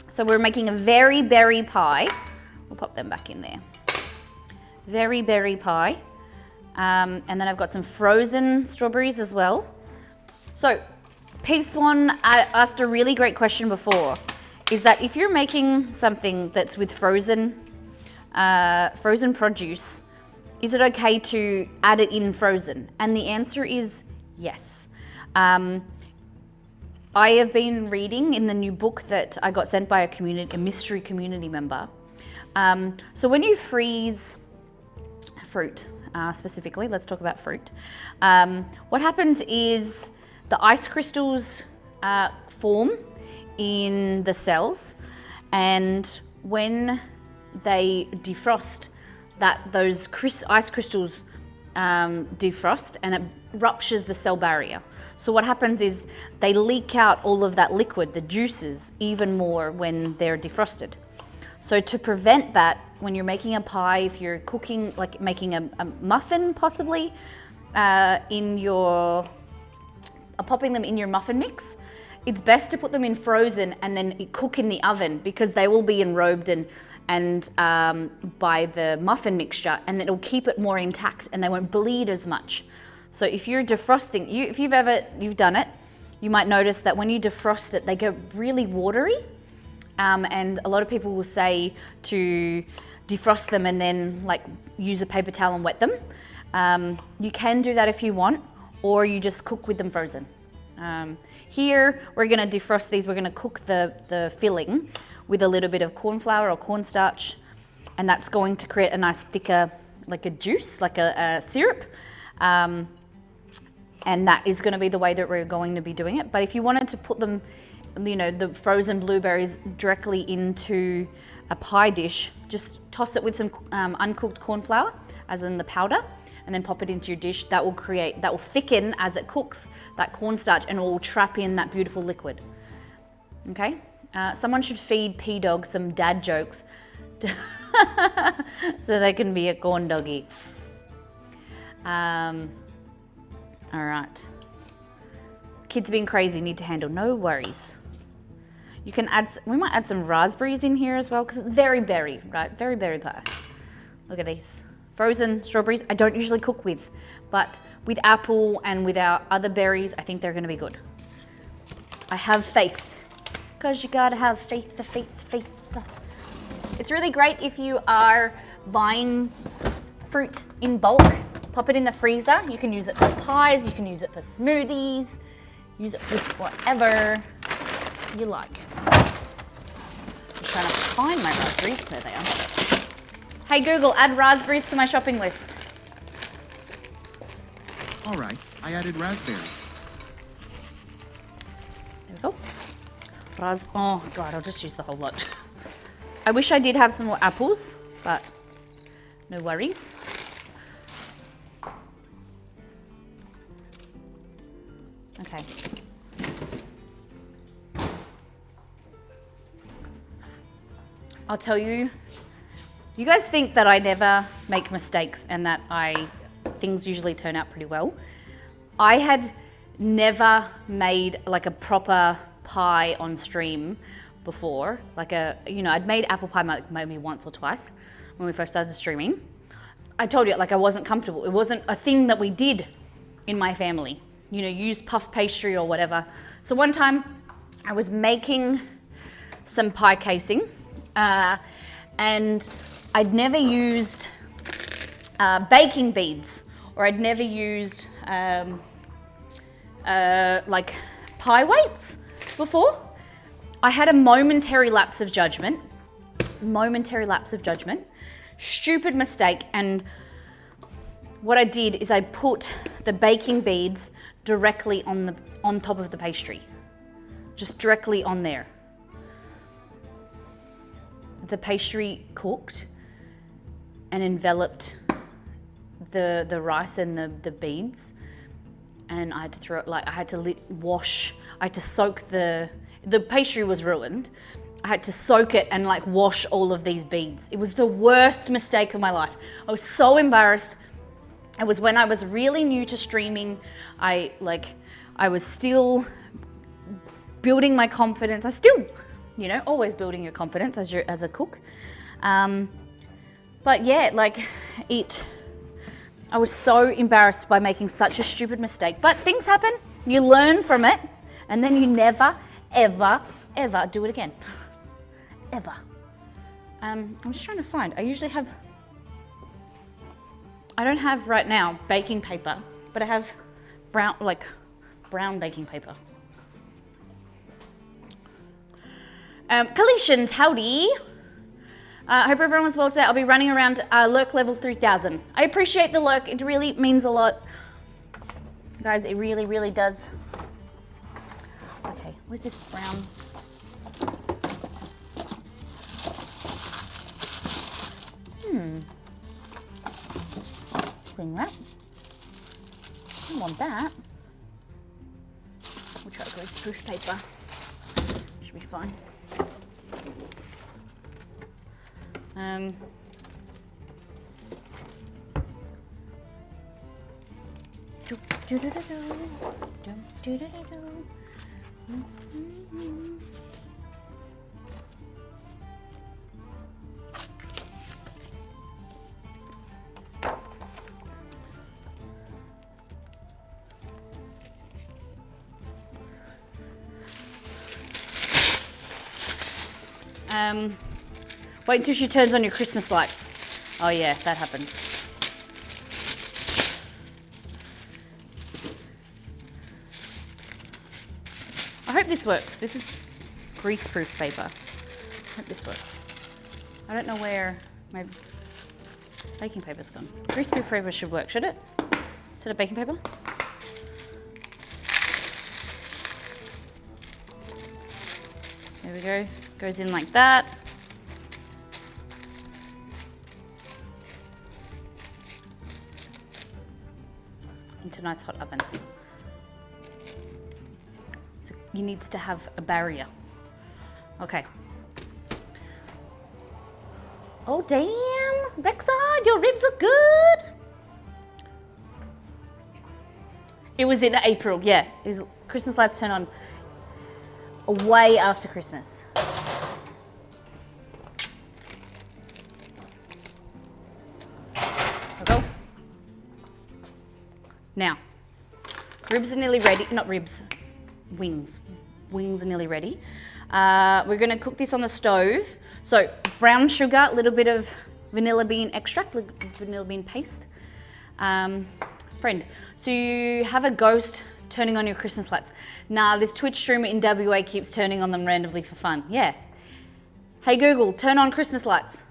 So we're making a very berry pie. We'll pop them back in there. Very berry pie. And then I've got some frozen strawberries as well. So Pig Swan asked a really great question before, is that if you're making something that's with frozen produce, is it okay to add it in frozen? And the answer is yes. I have been reading in the new book that I got sent by a mystery community member. So when you freeze fruit, specifically, let's talk about fruit. What happens is the ice crystals form in the cells, and when they defrost, those ice crystals defrost and it ruptures the cell barrier. So what happens is they leak out all of that liquid, the juices, even more when they're defrosted. So to prevent that, when you're making a pie, if you're cooking, like making a muffin possibly, popping them in your muffin mix, it's best to put them in frozen and then cook in the oven, because they will be enrobed and by the muffin mixture, and it'll keep it more intact and they won't bleed as much. So if you're defrosting, if you've done it, you might notice that when you defrost it, they go really watery. And a lot of people will say to defrost them and then like use a paper towel and wet them. You can do that if you want, or you just cook with them frozen. Here, we're gonna defrost these, we're gonna cook the filling with a little bit of corn flour or cornstarch, and that's going to create a nice thicker, like a juice, like a syrup. And that is gonna be the way that we're going to be doing it. But if you wanted to put them, you know, the frozen blueberries directly into a pie dish, just toss it with some uncooked corn flour, as in the powder, and then pop it into your dish. That will thicken as it cooks, that cornstarch, and it will trap in that beautiful liquid. Okay? Someone should feed P-Dog some dad jokes so they can be a corn doggy. All right. Kids being crazy, need to handle, no worries. You can we might add some raspberries in here as well, because it's very berry, right? Very berry pie. Look at these. Frozen strawberries, I don't usually cook with, but with apple and with our other berries, I think they're gonna be good. I have faith, because you gotta have faith, the faith. It's really great if you are buying fruit in bulk, pop it in the freezer. You can use it for pies, you can use it for smoothies, use it with whatever you like. I'm trying to find my raspberries, there they are. Hey Google, add raspberries to my shopping list. All right, I added raspberries. There we go. Oh God, I'll just use the whole lot. I wish I did have some more apples, but no worries. Okay. I'll tell you, you guys think that I never make mistakes and that things usually turn out pretty well. I had never made like a proper pie on stream before. I'd made apple pie maybe once or twice when we first started streaming. I told you, I wasn't comfortable. It wasn't a thing that we did in my family. Use puff pastry or whatever. So one time I was making some pie casing and I'd never used baking beads, or I'd never used pie weights before. I had a momentary lapse of judgment, stupid mistake, and what I did is I put the baking beads directly on top of the pastry, just directly on there. The pastry cooked and enveloped the rice and the beads, and I had to throw it, I had to wash, I had to soak the pastry was ruined. I had to soak it and wash all of these beads. It was the worst mistake of my life. I was so embarrassed. It was when I was really new to streaming. I was still building my confidence. I still, always building your confidence as a cook. But yeah, I was so embarrassed by making such a stupid mistake. But things happen. You learn from it, and then you never, ever, ever do it again. Ever. I'm just trying to find. I don't have right now baking paper, but I have brown baking paper. Collisions, howdy. I hope everyone was well today. I'll be running around lurk level 3000. I appreciate the lurk. It really means a lot. Guys, it really, really does. Okay, where's this brown? Cling wrap. I don't want that. We'll try greaseproof paper. Should be fine. Wait until she turns on your Christmas lights. Oh yeah, that happens. I hope this works. This is greaseproof paper. I hope this works. I don't know where my baking paper's gone. Greaseproof paper should work, should it? Instead of baking paper? There we go. Goes in like that. Into a nice hot oven. So you need to have a barrier. Okay. Oh damn, Rexxar, your ribs look good. It was in April, yeah. Christmas lights turn on way after Christmas. Okay. Now, ribs are nearly ready. Not ribs, wings. Wings are nearly ready. We're gonna cook this on the stove. So brown sugar, a little bit of vanilla bean extract, vanilla bean paste. Friend, so you have a ghost turning on your Christmas lights. Nah, this Twitch streamer in WA keeps turning on them randomly for fun. Yeah. Hey Google, turn on Christmas lights.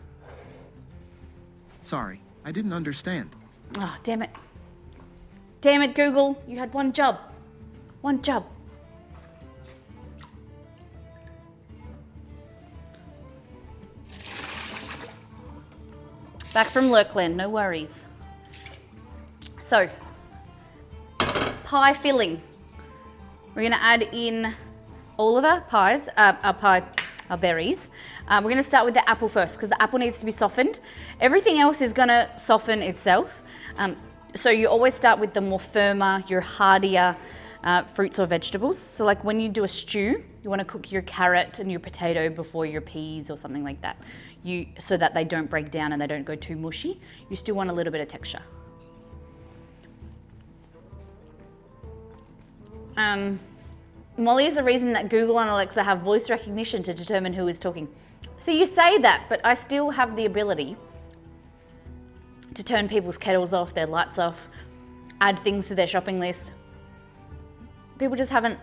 Sorry, I didn't understand. Oh, damn it. Damn it, Google. You had one job. One job. Back from Lurkland, no worries. So, pie filling. We're gonna add in all of our pies, our berries. We're gonna start with the apple first because the apple needs to be softened. Everything else is gonna soften itself. So you always start with the more firmer, your hardier fruits or vegetables. So like when you do a stew, you wanna cook your carrot and your potato before your peas or something like that. So that they don't break down and they don't go too mushy. You still want a little bit of texture. Molly is the reason that Google and Alexa have voice recognition to determine who is talking. So you say that, but I still have the ability to turn people's kettles off, their lights off, add things to their shopping list. People just haven't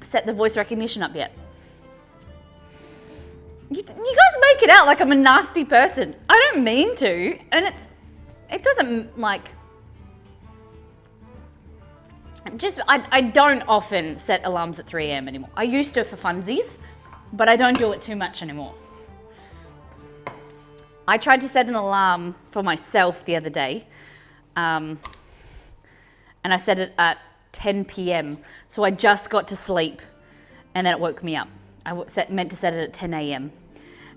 set the voice recognition up yet. You guys make it out like I'm a nasty person. I don't mean to, and it doesn't like, I don't often set alarms at 3 a.m. anymore. I used to for funsies, but I don't do it too much anymore. I tried to set an alarm for myself the other day, and I set it at 10 p.m. So I just got to sleep, and then it woke me up. Meant to set it at 10 a.m.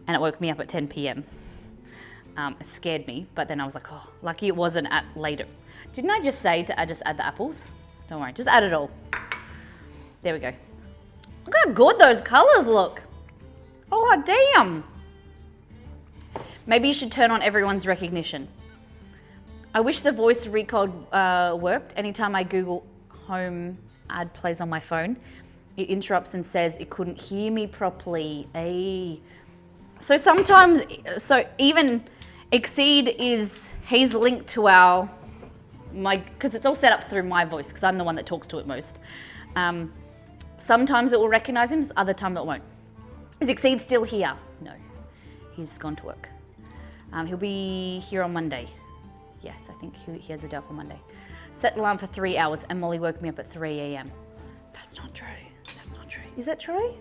and it woke me up at 10 p.m. It scared me, but then I was like, oh, lucky it wasn't at later. Didn't I just say to just add the apples? Don't worry, just add it all. There we go. Look how good those colors look. Oh, damn. Maybe you should turn on everyone's recognition. I wish the voice recall worked. Anytime I Google home ad plays on my phone, it interrupts and says it couldn't hear me properly. Ay. So sometimes, even Exceed he's linked to because it's all set up through my voice because I'm the one that talks to it most. Sometimes it will recognize him, other times it won't. Is Exceed still here? No, he's gone to work. He'll be here on Monday. Yes, I think he has a day off on Monday. Set the alarm for 3 hours and Molly woke me up at 3 a.m. That's not true. That's not true. Is that true?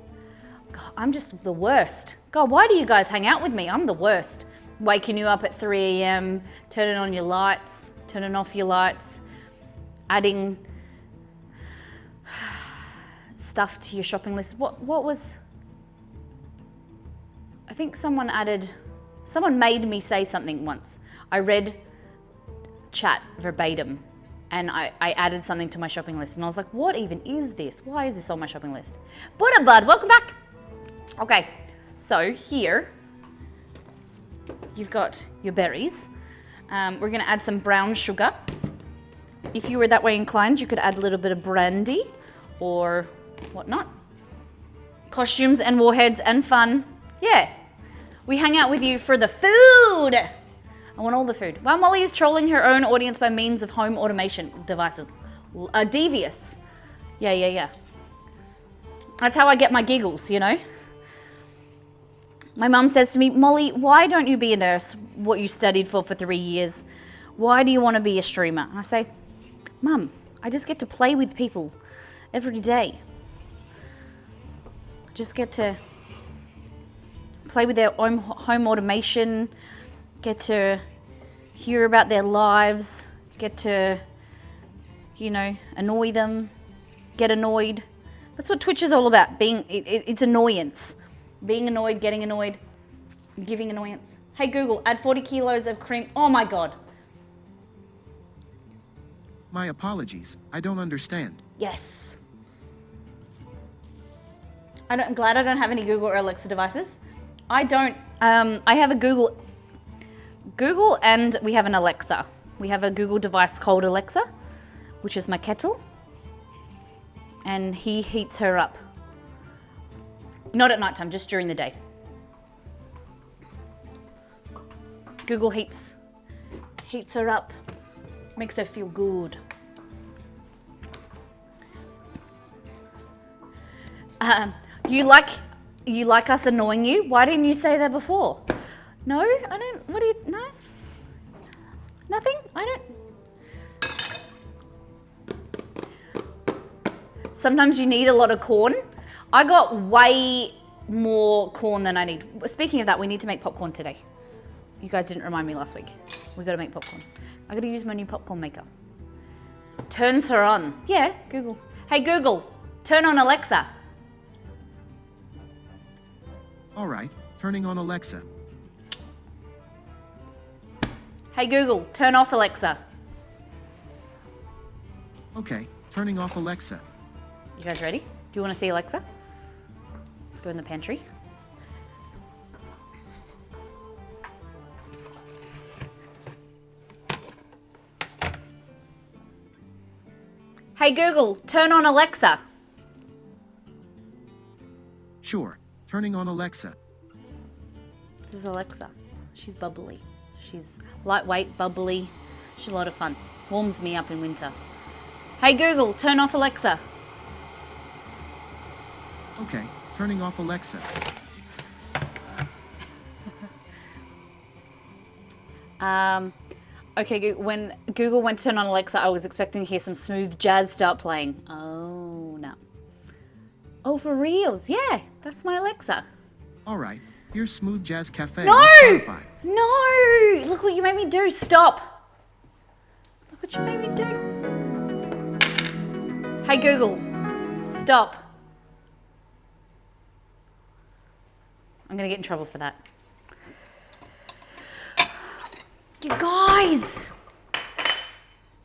God, I'm just the worst. God, why do you guys hang out with me? I'm the worst. Waking you up at 3 a.m., turning on your lights, turning off your lights, adding stuff to your shopping list. What was... I think someone made me say something once. I read chat verbatim and I added something to my shopping list and I was like, what even is this? Why is this on my shopping list? Buddha Bud, welcome back. Okay, so here you've got your berries. We're gonna add some brown sugar. If you were that way inclined, you could add a little bit of brandy or whatnot. Costumes and warheads and fun. Yeah, we hang out with you for the food. I want all the food. While Molly is trolling her own audience by means of home automation devices. Devious. Yeah. That's how I get my giggles, you know? My mum says to me, Molly, why don't you be a nurse, what you studied for 3 years? Why do you want to be a streamer? And I say, Mum, I just get to play with people every day. I just get to play with their own home automation, get to hear about their lives, get to, annoy them, get annoyed. That's what Twitch is all about, it's annoyance. Being annoyed, getting annoyed, giving annoyance. Hey Google, add 40 kilos of cream. Oh my God. My apologies, I don't understand. Yes. I'm glad I don't have any Google or Alexa devices. I have a Google and we have an Alexa. We have a Google device called Alexa, which is my kettle. And he heats her up. Not at nighttime, just during the day. Google heats her up, makes her feel good. You like us annoying you? Why didn't you say that before? No, I don't. What do you? No, nothing. I don't. Sometimes you need a lot of corn. I got way more corn than I need. Speaking of that, we need to make popcorn today. You guys didn't remind me last week. We gotta make popcorn. I gotta use my new popcorn maker. Turns her on. Yeah, Google. Hey Google, turn on Alexa. Alright, turning on Alexa. Hey Google, turn off Alexa. Okay, turning off Alexa. You guys ready? Do you want to see Alexa? Let's go in the pantry. Hey Google, turn on Alexa. Sure, turning on Alexa. This is Alexa. She's bubbly. She's lightweight, bubbly. She's a lot of fun. Warms me up in winter. Hey Google, turn off Alexa. Okay, turning off Alexa. Okay, when Google went to turn on Alexa, I was expecting to hear some smooth jazz start playing. Oh, no. Oh, for reals? Yeah, that's my Alexa. Alright, here's Smooth Jazz Cafe No! on Spotify. No! Look what you made me do. Stop. Look what you made me do. Hey, Google, stop. I'm going to get in trouble for that. You guys!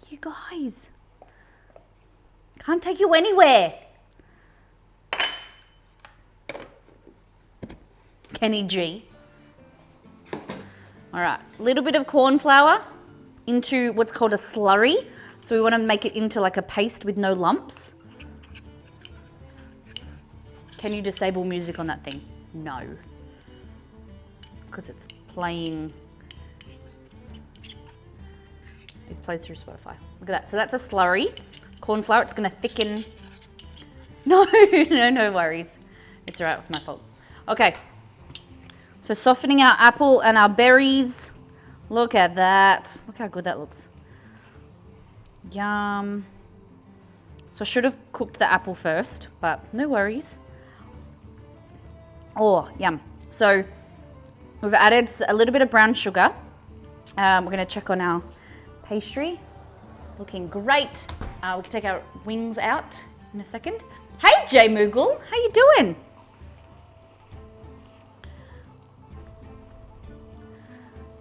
You guys! Can't take you anywhere. Kenny G. All right, a little bit of corn flour into what's called a slurry. So we want to make it into like a paste with no lumps. Can you disable music on that thing? No. Because it's playing. It plays through Spotify. Look at that. So that's a slurry. Corn flour, it's going to thicken. No, no worries. It's all right, it was my fault. Okay. So softening our apple and our berries. Look at that. Look how good that looks. Yum. So I should have cooked the apple first, but no worries. Oh, yum. So we've added a little bit of brown sugar. We're going to check on our pastry. Looking great. We can take our wings out in a second. Hey, Jay Moogle. How you doing?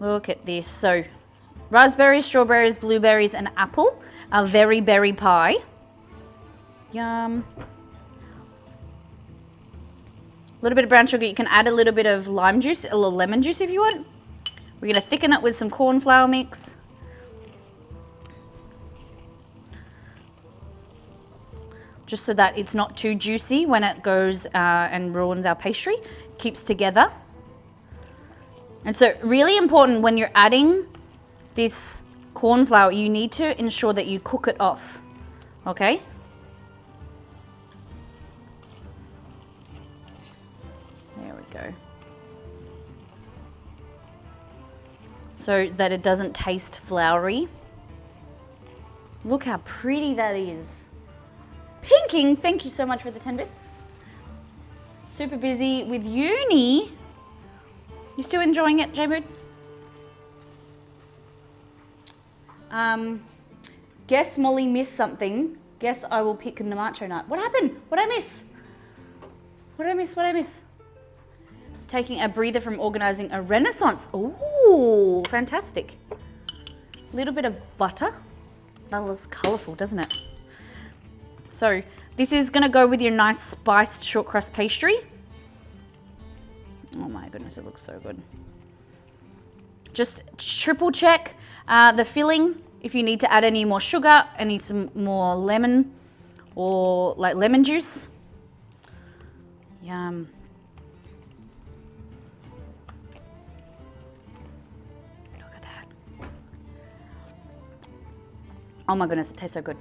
Look at this. So raspberries, strawberries, blueberries, and apple. Our very berry pie. Yum. A little bit of brown sugar. You can add a little bit of lime juice, a little lemon juice if you want. We're going to thicken it with some corn flour mix. Just so that it's not too juicy when it goes and ruins our pastry. Keeps together. And so really important when you're adding this corn flour, you need to ensure that you cook it off. Okay? There we go. So that it doesn't taste floury. Look how pretty that is. Pinking, thank you so much for the 10 bits. Super busy with uni. You still enjoying it, J-Mood? Guess Molly missed something. Guess I will pick Namacho nut. What happened? What did I miss? What did I miss? What did I miss? Taking a breather from organizing a renaissance. Ooh, fantastic. A little bit of butter. That looks colorful, doesn't it? So this is gonna go with your nice spiced short crust pastry. Oh my goodness, it looks so good. Just triple check the filling. If you need to add any more sugar, I need some more lemon or like lemon juice. Yum. Look at that. Oh my goodness, it tastes so good.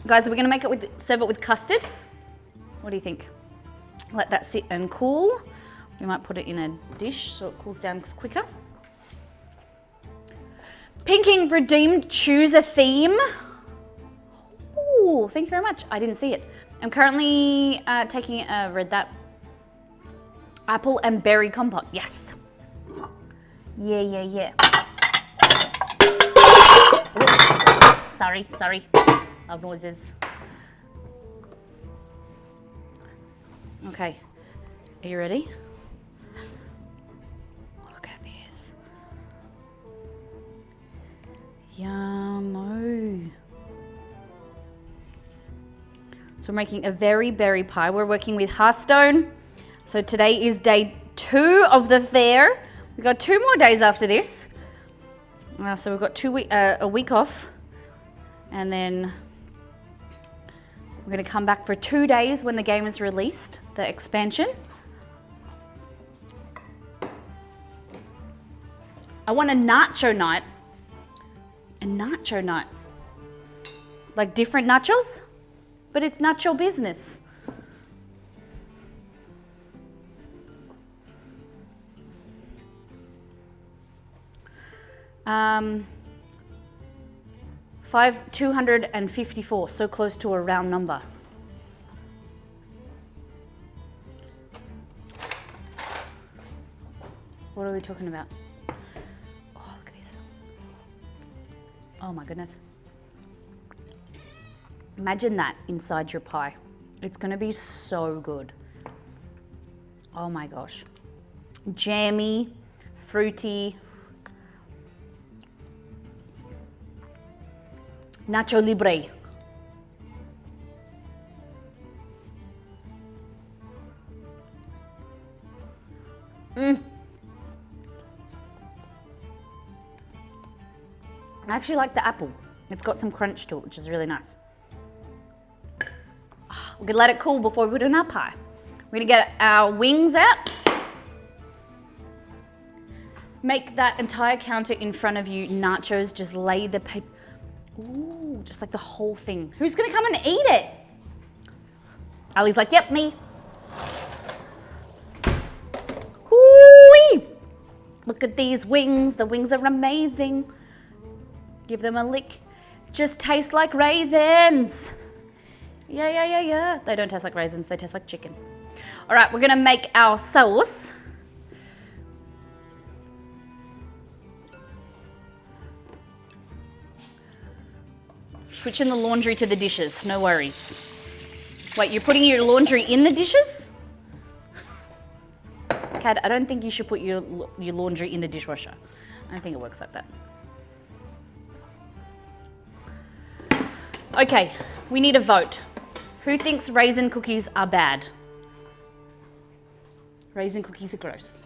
Guys, we're gonna make it with, serve it with custard. What do you think? Let that sit and cool. We might put it in a dish so it cools down quicker. Pinking redeemed, choose a theme. Ooh, thank you very much. I didn't see it. I'm currently taking read that. Apple and berry compote. Yes. Yeah. Oops. Sorry. Loud noises. Okay. Are you ready? Yummo. So we're making a very berry pie. We're working with Hearthstone. So today is day 2 of the fair. We've got 2 more days after this. So we've got a week off. And then we're going to come back for 2 days when the game is released, the expansion. I want a nacho night. A nacho night. Like different nachos, but it's nacho business. Um, 254, so close to a round number. What are we talking about? Oh, look at this. Oh my goodness. Imagine that inside your pie. It's gonna be so good. Oh my gosh. Jammy, fruity. Nacho Libre. I actually like the apple. It's got some crunch to it, which is really nice. We're gonna let it cool before we put it in our pie. We're gonna get our wings out. Make that entire counter in front of you nachos, just lay the paper. Ooh, just like the whole thing. Who's gonna come and eat it? Ali's like, yep, me. Whoo-wee! Look at these wings. The wings are amazing. Give them a lick. Just taste like raisins. Yeah. They don't taste like raisins, they taste like chicken. All right, we're gonna make our sauce. Switching the laundry to the dishes, no worries. Wait, you're putting your laundry in the dishes? Kat, I don't think you should put your laundry in the dishwasher. I don't think it works like that. Okay, we need a vote. Who thinks raisin cookies are bad? Raisin cookies are gross.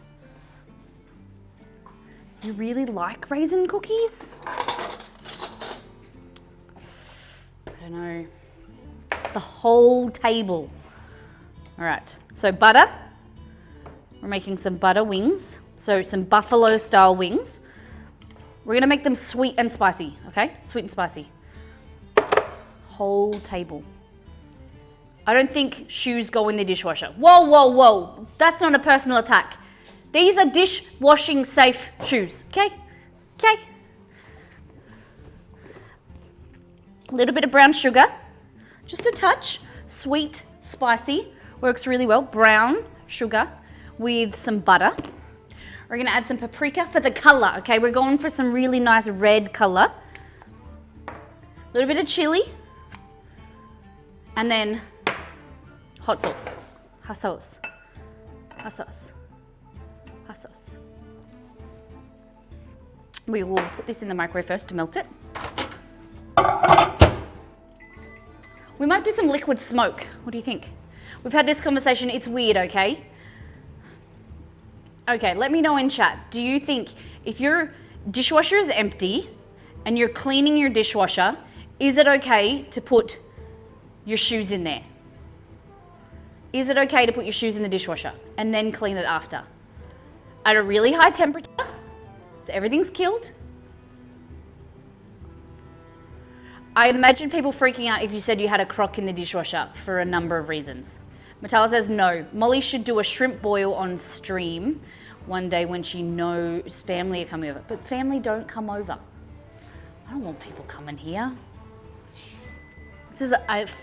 You really like raisin cookies? I don't know. The whole table. All right, so butter. We're making some butter wings. So some buffalo style wings. We're gonna make them sweet and spicy, okay? Sweet and spicy. Whole table. I don't think shoes go in the dishwasher. Whoa. That's not a personal attack. These are dishwashing safe shoes, okay? Okay. A little bit of brown sugar, just a touch. Sweet, spicy, works really well. Brown sugar with some butter. We're gonna add some paprika for the color, okay? We're going for some really nice red color. A little bit of chili. And then hot sauce. Hot sauce. Hot sauce. Hot sauce. We will put this in the microwave first to melt it. We might do some liquid smoke. What do you think? We've had this conversation. It's weird, okay? Okay, let me know in chat. Do you think if your dishwasher is empty and you're cleaning your dishwasher, is it okay to put your shoes in there? Is it okay to put your shoes in the dishwasher and then clean it after? At a really high temperature, so everything's killed. I imagine people freaking out if you said you had a crock in the dishwasher for a number of reasons. Matala says no. Molly should do a shrimp boil on stream one day when she knows family are coming over. But family don't come over. I don't want people coming here. This is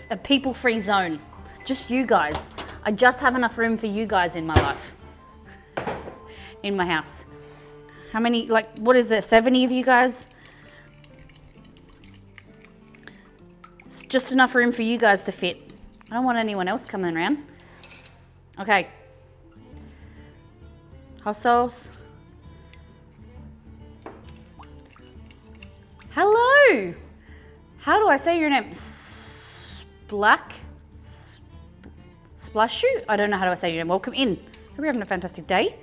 a people-free zone. Just you guys. I just have enough room for you guys in my life. In my house. How many, like, what is there, 70 of you guys? It's just enough room for you guys to fit. I don't want anyone else coming around. Okay. Hot sauce. Hello. How do I say your name? Splashu? I don't know how do I say your name. Welcome in. Hope you're having a fantastic day.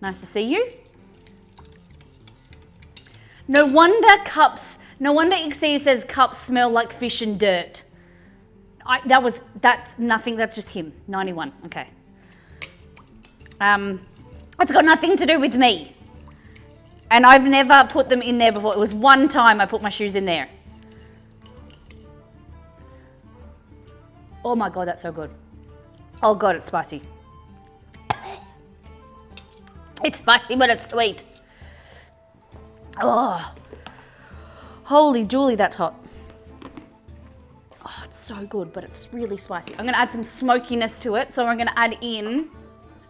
Nice to see you. No wonder XC says cups smell like fish and dirt. That's nothing, that's just him. 91, okay. It's got nothing to do with me. And I've never put them in there before. It was one time I put my shoes in there. Oh my God, that's so good. Oh God, it's spicy. It's spicy, but it's sweet. Oh, holy Julie, that's hot. Oh, it's so good, but it's really spicy. I'm gonna add some smokiness to it. So I'm gonna add in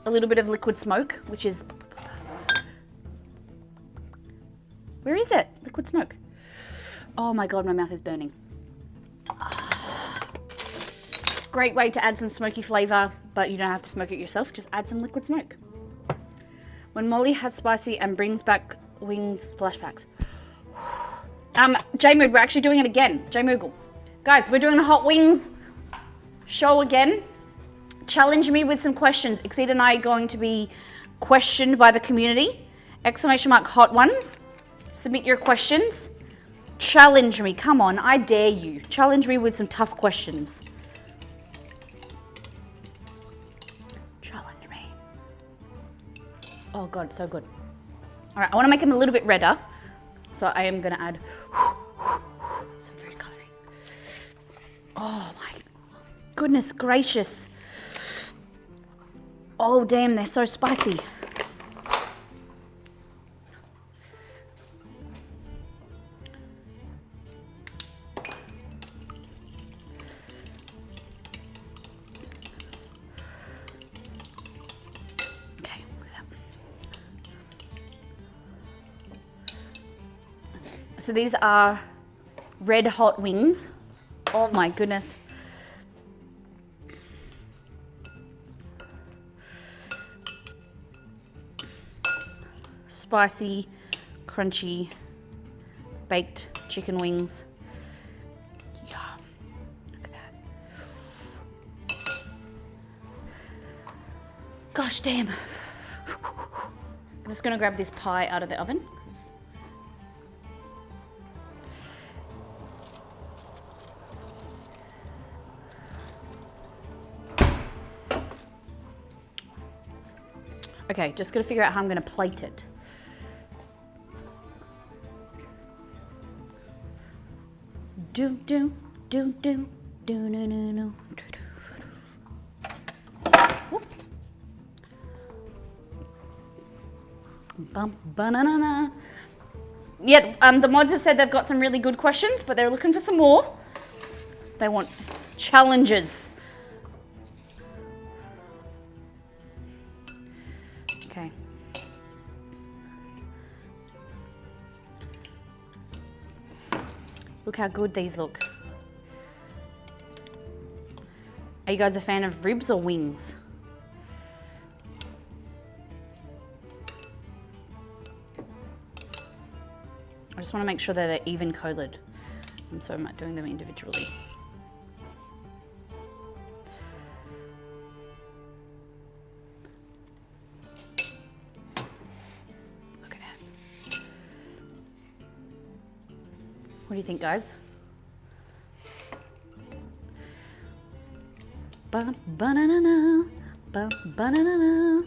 a little bit of liquid smoke, which is, where is it? Liquid smoke. Oh my God, my mouth is burning. Great way to add some smoky flavor, but you don't have to smoke it yourself. Just add some liquid smoke. When Molly has spicy and brings back wings splashbacks. J-Moog, we're actually doing it again. J-Moogle. Guys, we're doing a hot wings show again. Challenge me with some questions. Exceed and I are going to be questioned by the community. Exclamation mark hot ones. Submit your questions. Challenge me. Come on, I dare you. Challenge me with some tough questions. Challenge me. Oh God, so good. All right, I want to make them a little bit redder. So I am going to add some food coloring. Oh my goodness gracious. Oh damn, they're so spicy. Okay, look at that. So these are red hot wings. Oh my goodness. Spicy, crunchy, baked chicken wings. Yum. Look at that. Gosh damn. I'm just gonna grab this pie out of the oven. Okay, just gotta figure out how I'm gonna plate it. Do do do do do no no no. Bum banana. Yeah, the mods have said they've got some really good questions, but they're looking for some more. They want challenges. Okay. Look how good these look. Are you guys a fan of ribs or wings? I just want to make sure that they're even colored. And so I'm not doing them individually. Look at that. What do you think, guys? Ba-na-na-na, ba-na-na-na.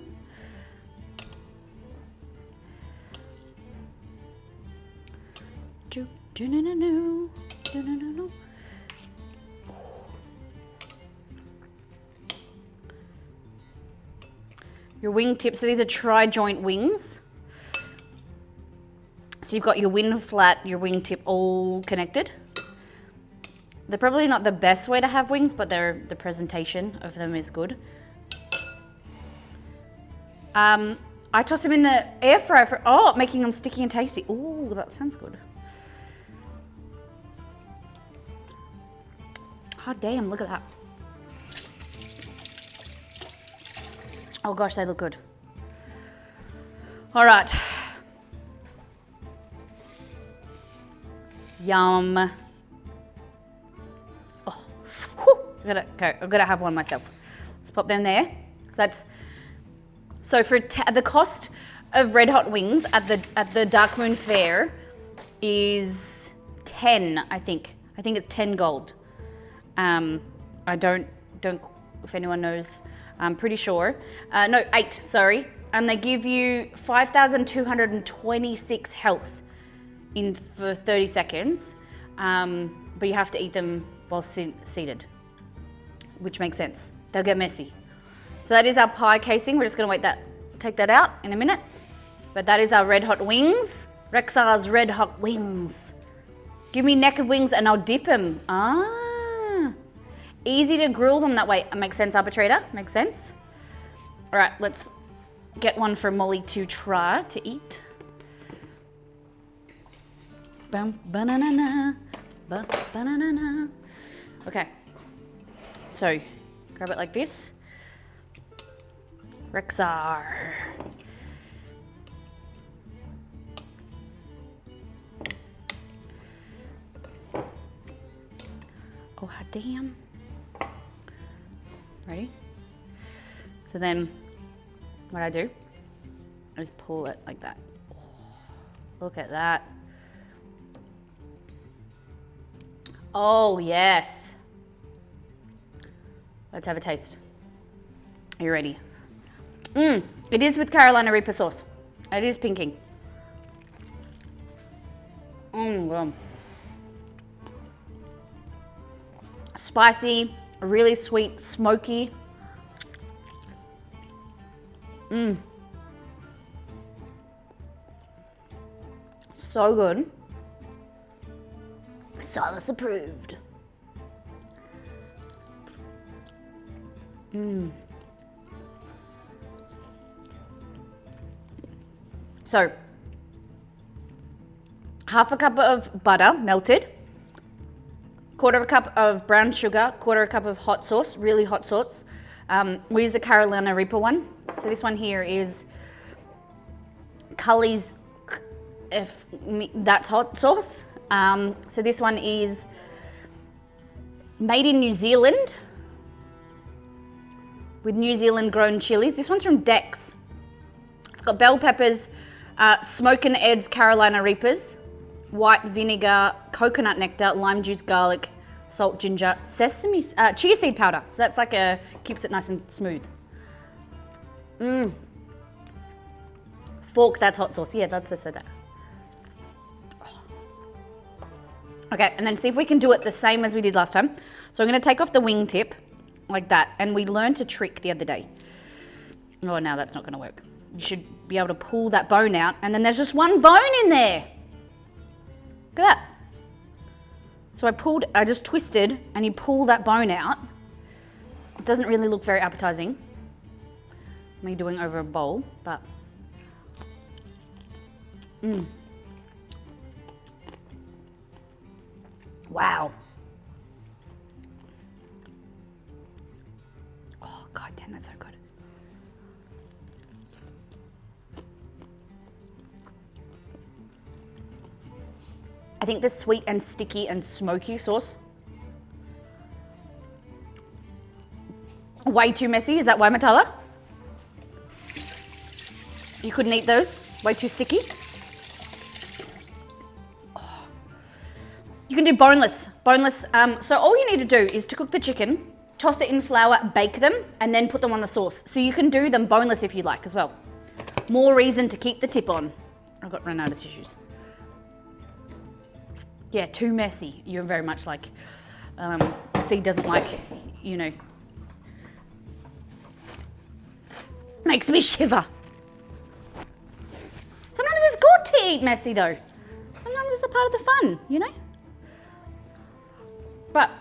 Do-do-no-no-no, do-no-no-no. Your wing tips, so these are tri-joint wings. So you've got your wing flat, your wing tip all connected. They're probably not the best way to have wings, but the presentation of them is good. I tossed them in the air fryer for, making them sticky and tasty. Ooh, that sounds good. Oh damn, look at that. Oh gosh, they look good. All right. Oh, whew, I've got to have one myself. Let's pop them there. So for the cost of red hot wings at the Dark Moon Fair is 10, I think. I think it's 10 gold. I don't if anyone knows. I'm pretty sure. No, 8, sorry. And they give you 5,226 health for 30 seconds. But you have to eat them while seated, which makes sense. They'll get messy. So that is our pie casing. We're just gonna take that out in a minute. But that is our red hot wings. Rexxar's red hot wings. Give me naked wings and I'll dip them. Easy to grill them that way. Makes sense, arbitrator, makes sense. All right, let's get one for Molly to try to eat. Banana, banana. Okay, so grab it like this. Rexxar. Oh, hot damn. Ready? So then what I do is just pull it like that. Oh, look at that. Oh, yes. Let's have a taste. Are you ready? It is with Carolina Reaper sauce. It is pinking. Well. Spicy, really sweet, smoky. So good. Silas approved. So, half a cup of butter melted, quarter of a cup of brown sugar, quarter of a cup of hot sauce, really hot sauce. We use the Carolina Reaper one. So this one here is Cully's, that's hot sauce. So this one is made in New Zealand with New Zealand grown chilies. This one's from Dex. It's got bell peppers, Smoke and Ed's Carolina Reapers, white vinegar, coconut nectar, lime juice, garlic, salt, ginger, sesame, chia seed powder. So that's like keeps it nice and smooth. Fork, that's hot sauce. Yeah, that's just said that. Okay, and then see if we can do it the same as we did last time. So I'm gonna take off the wing tip like that. And we learned a trick the other day. Oh, now that's not gonna work. You should be able to pull that bone out and then there's just one bone in there. Look at that. So I just twisted and you pull that bone out. It doesn't really look very appetizing. Me doing over a bowl, but. Wow. Oh, god damn, that's so good. I think the sweet and sticky and smoky sauce. Way too messy, is that why, Matala? You couldn't eat those? Way too sticky? Oh. You can do boneless. So all you need to do is to cook the chicken, toss it in flour, bake them, and then put them on the sauce. So you can do them boneless if you like as well. More reason to keep the tip on. I've got run out of tissues. Yeah, too messy. You're very much like, C doesn't like, you know. Makes me shiver. Sometimes it's good to eat messy though. Sometimes it's a part of the fun, you know? But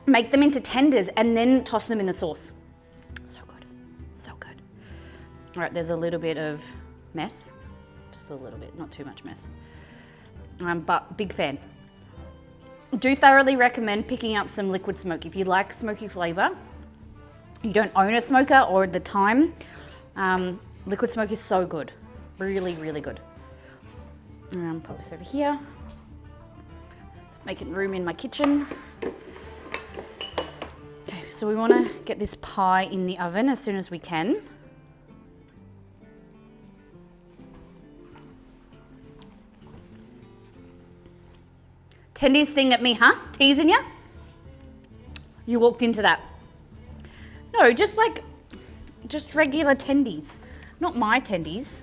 make them into tenders and then toss them in the sauce. So good, so good. All right, there's a little bit of mess. Just a little bit, not too much mess. But big fan. Do thoroughly recommend picking up some liquid smoke. If you like smoky flavor, you don't own a smoker or the time, liquid smoke is so good. Really, really good. Put this over here. Just making room in my kitchen. Okay, so we want to get this pie in the oven as soon as we can. Tendies thing at me, huh? Teasing ya? You walked into that. No, just regular tendies. Not my tendies.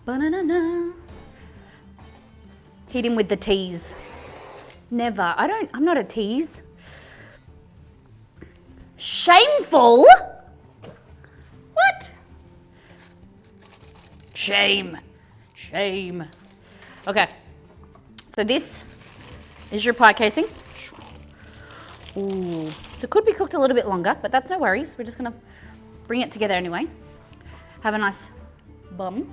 Ba-na-na-na. Hit him with the tease. Never. I'm not a tease. Shameful? What? Shame. Shame. Okay. So this is your pie casing. Ooh. So it could be cooked a little bit longer, but that's no worries. We're just gonna bring it together anyway. Have a nice bun.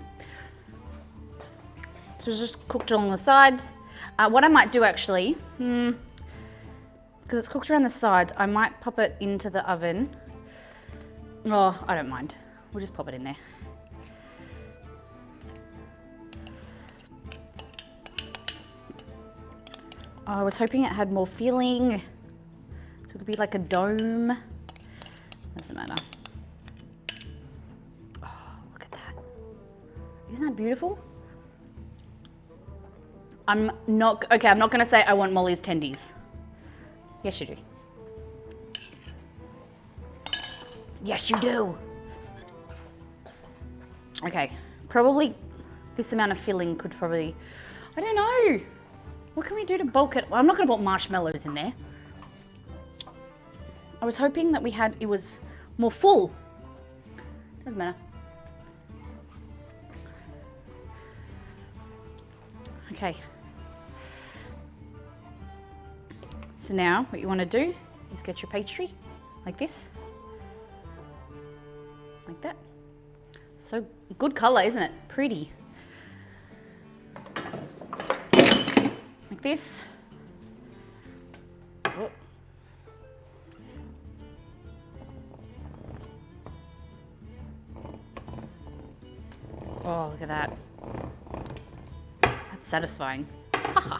So it's just cooked along the sides. What I might do actually, because it's cooked around the sides, I might pop it into the oven. Oh, I don't mind. We'll just pop it in there. Oh, I was hoping it had more filling. So it could be like a dome. Doesn't matter. Oh, look at that. Isn't that beautiful? I'm not gonna say I want Molly's tendies. Yes, you do. Yes, you do. Okay, probably this amount of filling could probably, I don't know. What can we do to bulk it? Well, I'm not gonna put marshmallows in there. I was hoping that it was more full. Doesn't matter. Okay. So now what you want to do is get your pastry like this. Like that. So good color, isn't it? Pretty. Like this. Oh. Oh, look at that. That's satisfying. Haha.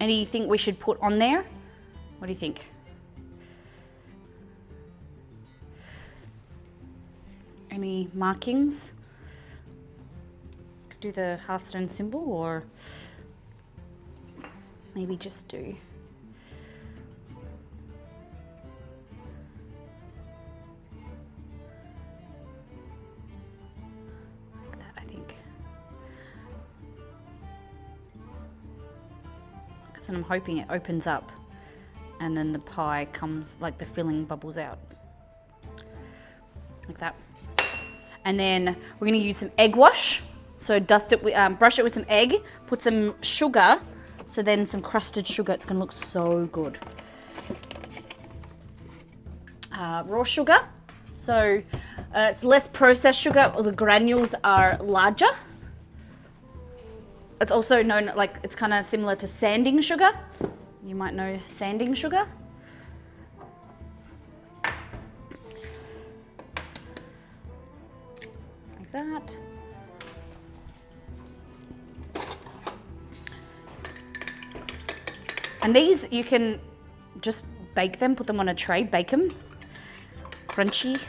Anything we should put on there? What do you think? Any markings? Could do the Hearthstone symbol, or maybe just do. Like that, I think. Because then I'm hoping it opens up and then the pie comes, like the filling bubbles out. Like that. And then we're going to use some egg wash. So dust it, brush it with some egg, put some sugar, so then some crusted sugar. It's going to look so good. Raw sugar. So it's less processed sugar. The granules are larger. It's also known, like, it's kind of similar to sanding sugar. You might know sanding sugar. Like that. And these, you can just bake them, put them on a tray, bake them. Crunchy.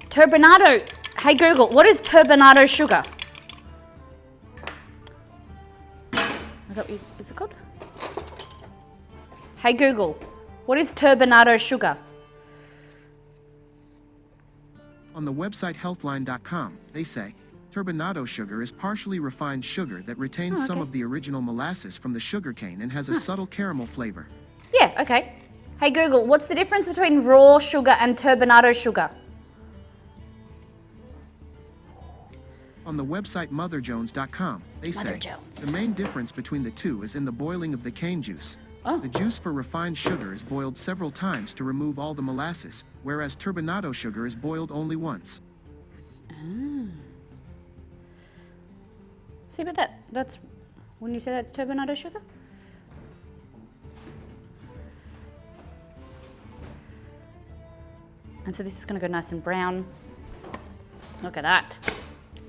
Turbinado. Hey Google, what is turbinado sugar? Is it called? Hey Google, what is turbinado sugar? On the website healthline.com, they say, turbinado sugar is partially refined sugar that retains some of the original molasses from the sugarcane and has a subtle caramel flavor. Yeah, okay. Hey Google, what's the difference between raw sugar and turbinado sugar? On the website motherjones.com, they say, the main difference between the two is in the boiling of the cane juice. The juice for refined sugar is boiled several times to remove all the molasses, whereas turbinado sugar is boiled only once. See, but that's, wouldn't you say that's turbinado sugar? And so this is gonna go nice and brown. Look at that.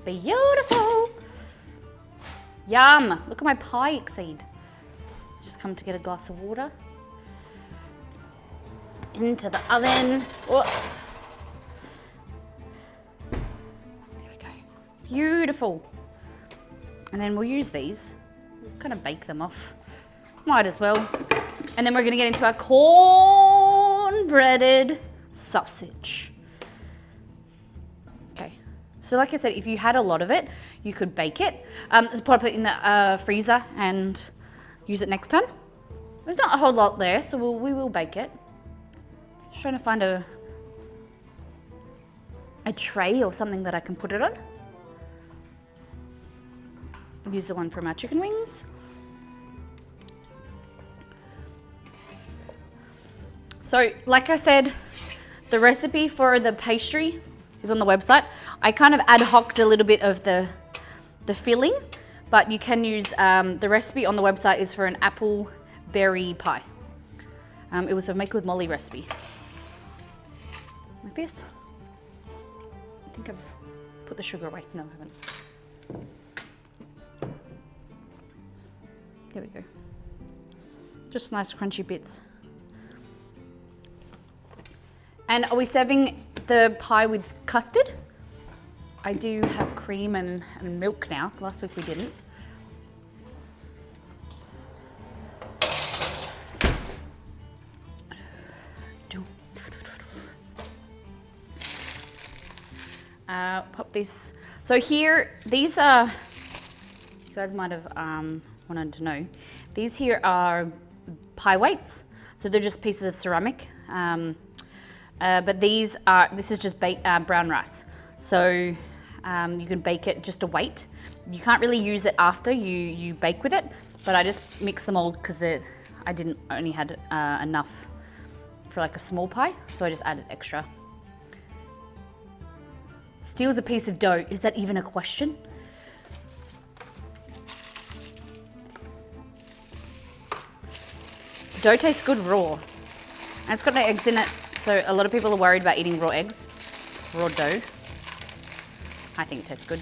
Beautiful. Yum. Look at my pie exceed. Just come to get a glass of water. Into the oven. Oh. There we go. Beautiful. And then we'll use these. We'll kind of bake them off. Might as well. And then we're gonna get into our corn-breaded sausage. Okay. So like I said, if you had a lot of it, you could bake it. Just put it in the freezer and use it next time. There's not a whole lot there, so we will bake it. Just trying to find a tray or something that I can put it on. Use the one from our chicken wings. So, like I said, the recipe for the pastry is on the website. I kind of ad hoc'd a little bit of the filling, but you can use, the recipe on the website is for an apple berry pie. It was a Make with Molly recipe. Like this. I think I've put the sugar away. No, I haven't. There we go. Just nice crunchy bits. And are we serving the pie with custard? I do have cream and milk now. Last week we didn't. Pop this. So here, these are, you guys might have wanted to know, these here are pie weights. So they're just pieces of ceramic. But this is just brown rice. So you can bake it just a weight. You can't really use it after you bake with it, but I just mix them all because I only had enough for like a small pie, so I just added extra. Steals a piece of dough. Is that even a question? Dough tastes good raw. And it's got no eggs in it, so a lot of people are worried about eating raw eggs. Raw dough. I think it tastes good.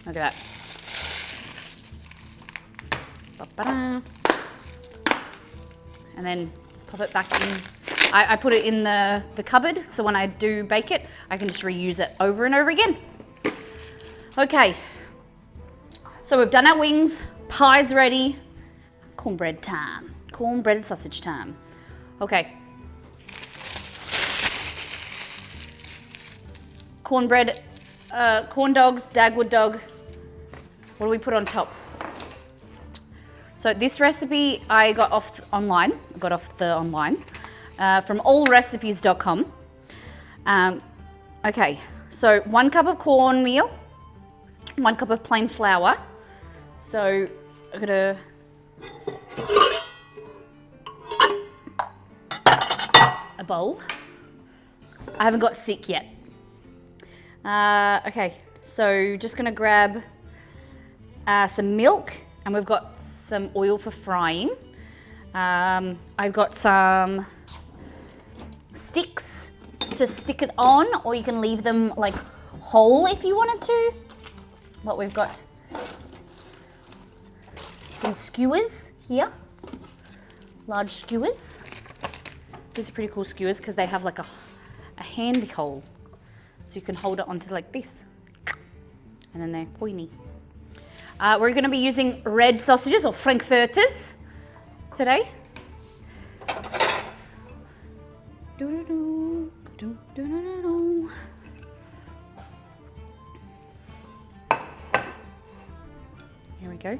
Look at that. Ba-ba-da. And then just pop it back in. I put it in the cupboard, so when I do bake it, I can just reuse it over and over again. Okay, so we've done our wings, pie's ready, cornbread time, cornbread sausage time. Okay. Cornbread, corn dogs, Dagwood dog. What do we put on top? So this recipe I got off online, from allrecipes.com. Okay, so 1 cup of cornmeal, 1 cup of plain flour. So I'm gonna a bowl. I haven't got sick yet. Okay, so just gonna grab some milk, and we've got some oil for frying. I've got some sticks to stick it on, or you can leave them like whole if you wanted to. But we've got some skewers here, large skewers. These are pretty cool skewers because they have like a handy hole, so you can hold it onto like this, and then they're pointy. We're going to be using red sausages or frankfurters today. Here we go.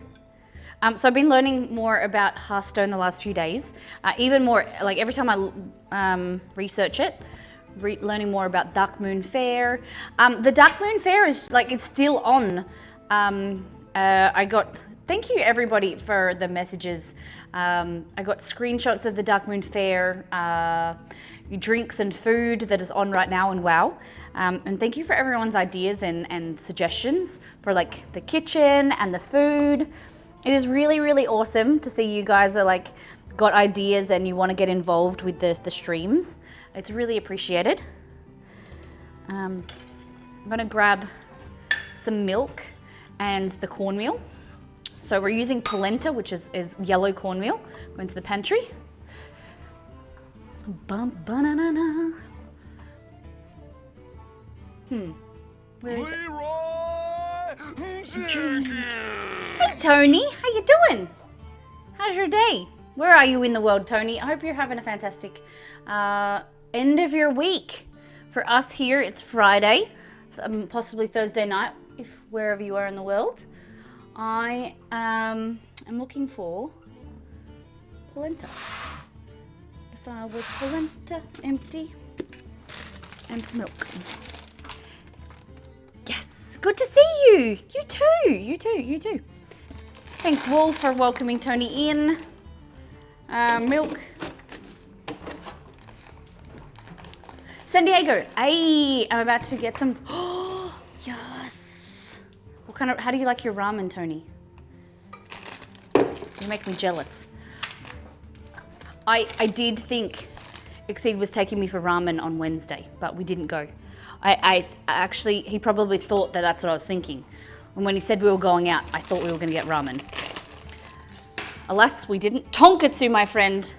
So I've been learning more about Hearthstone the last few days. Even more, like every time I research it, learning more about Dark Moon Fair. The Dark Moon Fair is like, it's still on. Thank you everybody for the messages. I got screenshots of the Dark Moon Fair, drinks and food that is on right now in WoW. And thank you for everyone's ideas and suggestions for like the kitchen and the food. It is really, really awesome to see you guys are like got ideas and you want to get involved with the streams. It's really appreciated. I'm gonna grab some milk and the cornmeal. So we're using polenta, which is yellow cornmeal. Going to the pantry. Bum-ba-na-na-na. Where is it? Leroy Jenkins! Hey Tony, how you doing? How's your day? Where are you in the world, Tony? I hope you're having a fantastic end of your week. For us here, it's Friday, possibly Thursday night, if wherever you are in the world. I am looking for polenta. If I was polenta, empty, and some milk. Yes, good to see you. You too, you too, you too. Thanks, Wolf, for welcoming Tony in. Milk. San Diego. Hey, I'm about to get some. Oh, yes. What kind of? How do you like your ramen, Tony? You make me jealous. I did think Exceed was taking me for ramen on Wednesday, but we didn't go. I actually, he probably thought that that's what I was thinking. And when he said we were going out, I thought we were going to get ramen. Alas, we didn't. Tonkatsu, my friend.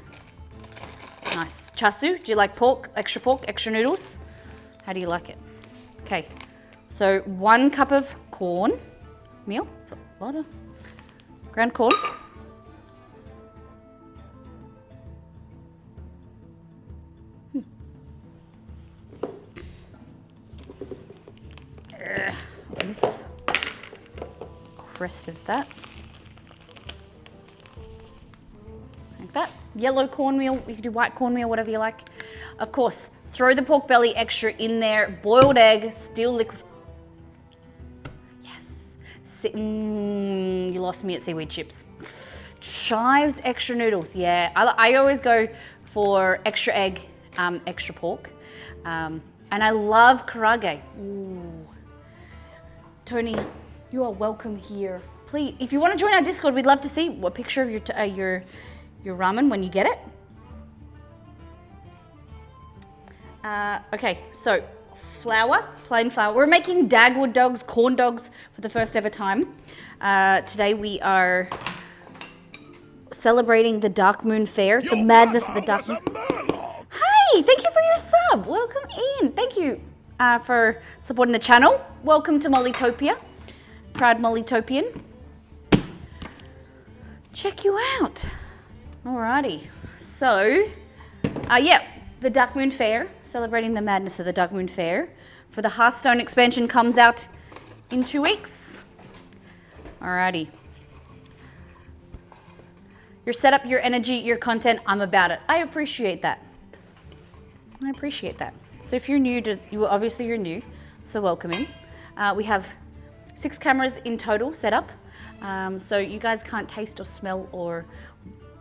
Nice. Chasu, do you like pork, extra noodles? How do you like it? Okay, so 1 cup of corn meal. It's a lot of ground corn. This rest of that. Like that. Yellow cornmeal, you can do white cornmeal, whatever you like. Of course, throw the pork belly extra in there. Boiled egg, still liquid. Yes. You lost me at seaweed chips. Chives extra noodles, yeah. I always go for extra egg, extra pork. And I love karage. Ooh. Tony, you are welcome here. Please, if you want to join our Discord, we'd love to see a picture of your ramen when you get it. Okay, so flour, plain flour. We're making Dagwood dogs, corn dogs for the first ever time. Today we are celebrating the Dark Moon Fair, the madness of the Dark Moon. Hey, thank you for your sub. Welcome in. Thank you for supporting the channel. Welcome to Mollytopia. Proud Mollytopian. Check you out. Alrighty. So, yeah, the Dark Moon Fair, celebrating the madness of the Dark Moon Fair. For the Hearthstone expansion comes out in 2 weeks. Alrighty. Your setup, your energy, your content, I'm about it. I appreciate that. I appreciate that. So if you're new to, obviously you're new, so welcome in. We have 6 cameras in total set up. So you guys can't taste or smell or,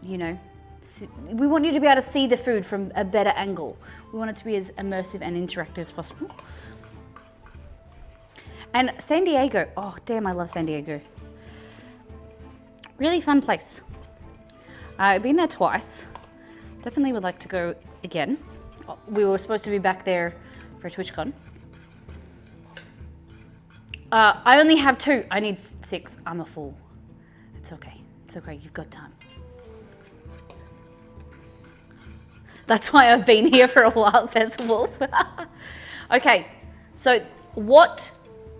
you know, we want you to be able to see the food from a better angle. We want it to be as immersive and interactive as possible. And San Diego, oh damn, I love San Diego. Really fun place. I've been there twice. Definitely would like to go again. We were supposed to be back there for TwitchCon. I only have 2. I need 6. I'm a fool. It's okay. It's okay. You've got time. That's why I've been here for a while, says Wolf. Okay. So what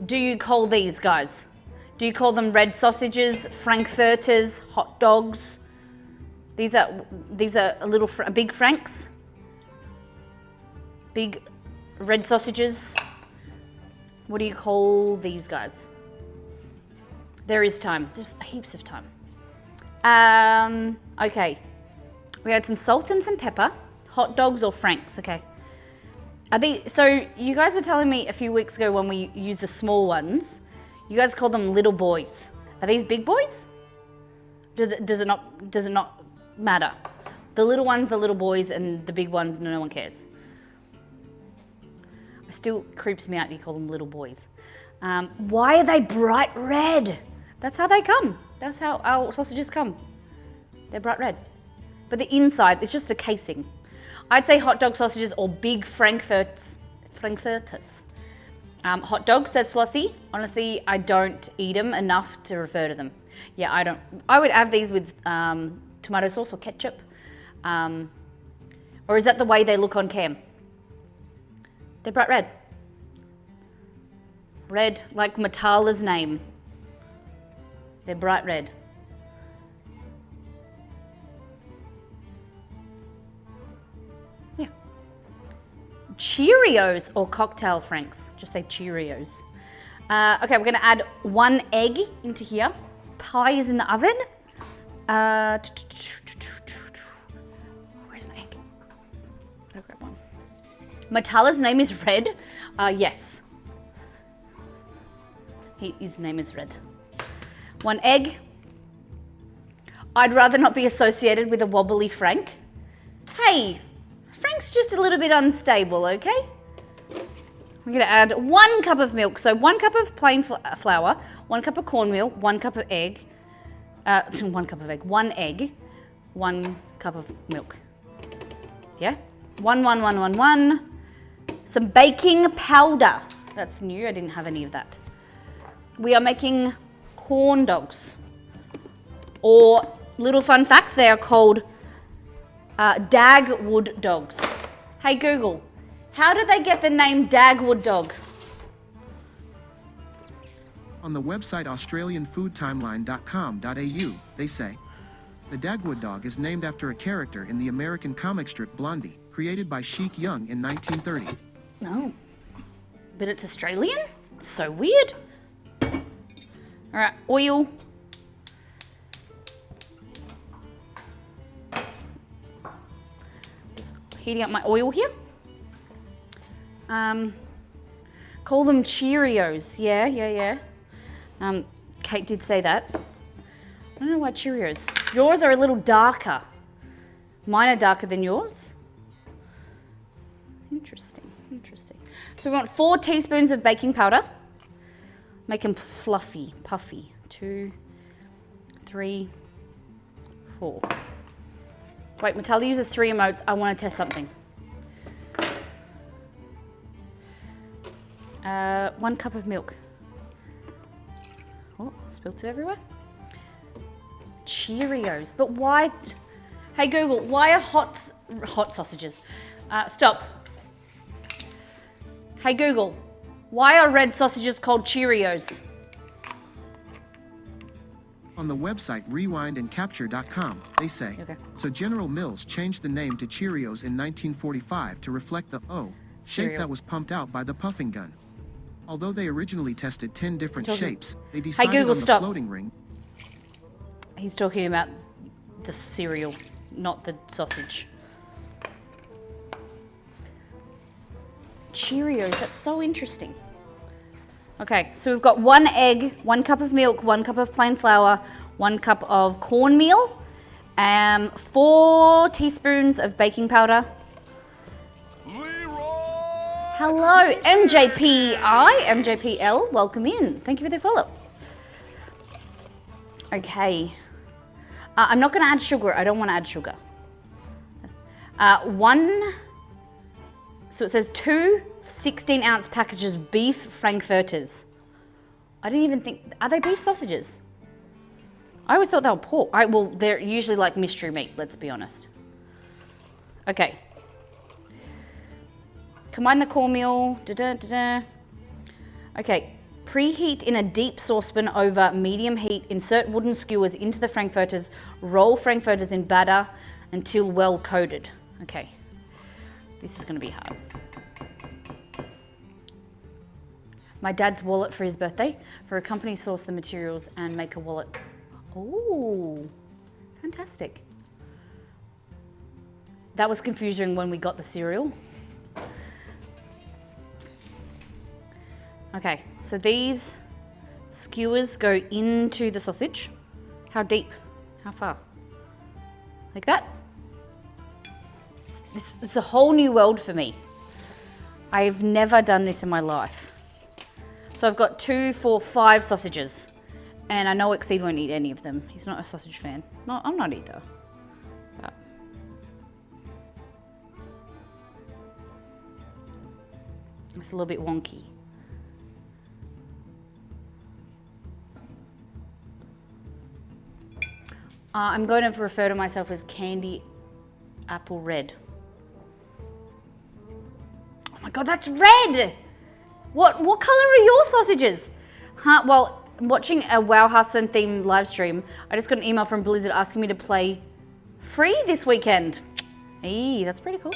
do you call these guys? Do you call them red sausages, frankfurters, hot dogs? These are a little big franks. Big red sausages. What do you call these guys? There is time. There's heaps of time. Okay. We had some salt and some pepper. Hot dogs or franks, okay. So you guys were telling me a few weeks ago when we used the small ones, you guys call them little boys. Are these big boys? Does it not matter? The little ones, the little boys, and the big ones, no one cares. It still creeps me out you call them little boys. Why are they bright red? That's how they come. That's how our sausages come. They're bright red. But the inside, it's just a casing. I'd say hot dog sausages or big Frankfurters. Hot dog, says Flossie. Honestly, I don't eat them enough to refer to them. Yeah, I don't. I would have these with tomato sauce or ketchup. Or is that the way they look on cam? They're bright red. Red, like Matala's name. They're bright red. Yeah. Cheerios or cocktail Franks. Just say Cheerios. Okay, we're gonna add 1 egg into here. Pie is in the oven. Where's my egg? I'll grab one. Matala's name is Red. Yes. His name is Red. 1 egg. I'd rather not be associated with a wobbly Frank. Hey, Frank's just a little bit unstable, okay? We're gonna add 1 cup of milk. So 1 cup of plain flour, 1 cup of cornmeal, 1 cup of egg, 1 cup of egg, 1 egg, 1 cup of milk. Yeah? 1. Some baking powder. That's new, I didn't have any of that. We are making corn dogs. Or, little fun fact, they are called Dagwood dogs. Hey Google, how did they get the name Dagwood dog? On the website australianfoodtimeline.com.au, they say, the Dagwood dog is named after a character in the American comic strip Blondie, created by Sheik Young in 1930. No. But it's Australian? So weird. All right, oil. Just heating up my oil here. Call them Cheerios. Yeah. Kate did say that. I don't know why Cheerios. Yours are a little darker. Mine are darker than yours. Interesting. So we want 4 teaspoons of baking powder. Make them fluffy, puffy. 2, 3, 4. Wait, Matala uses 3 emotes. I want to test something. 1 cup of milk. Oh, spilt it everywhere. Cheerios, but why? Hey Google, why are hot sausages? Stop. Hey Google, why are red sausages called Cheerios? On the website rewindandcapture.com, they say, Okay. so General Mills changed the name to Cheerios in 1945 to reflect the O shape Cereal. that was pumped out by the puffing gun. Although they originally tested 10 different Talking- shapes, they decided Google, on the stop. floating ring. He's talking about the cereal, not the sausage. Cheerios, that's so interesting. Okay, so we've got 1 egg, 1 cup of milk, 1 cup of plain flour, 1 cup of cornmeal, 4 teaspoons of baking powder. Hello, MJPI, MJPL, welcome in. Thank you for the follow. Okay. I'm not going to add sugar. I don't want to add sugar. So it says 2 16-ounce packages of beef frankfurters. I didn't even think, are they beef sausages? I always thought they were pork. Well, they're usually like mystery meat, let's be honest. Okay. Combine the cornmeal. Okay. Preheat in a deep saucepan over medium heat. Insert wooden skewers into the frankfurters. Roll frankfurters in batter until well coated. Okay. This is going to be hard. My dad's wallet for his birthday. For a company, source the materials and make a wallet. Oh, fantastic. That was confusing when we got the cereal. Okay, so these skewers go into the sausage. How deep? How far? Like that? It's a whole new world for me. I've never done this in my life. So I've got 2, 4, 5 sausages. And I know Exceed won't eat any of them. He's not a sausage fan. No, I'm not either. But It's a little bit wonky. I'm going to refer to myself as Candy Apple Red. Oh my God, that's red! What color are your sausages? Well, I'm watching a WoW Hearthstone themed live stream. I just got an email from Blizzard asking me to play free this weekend. Hey, that's pretty cool.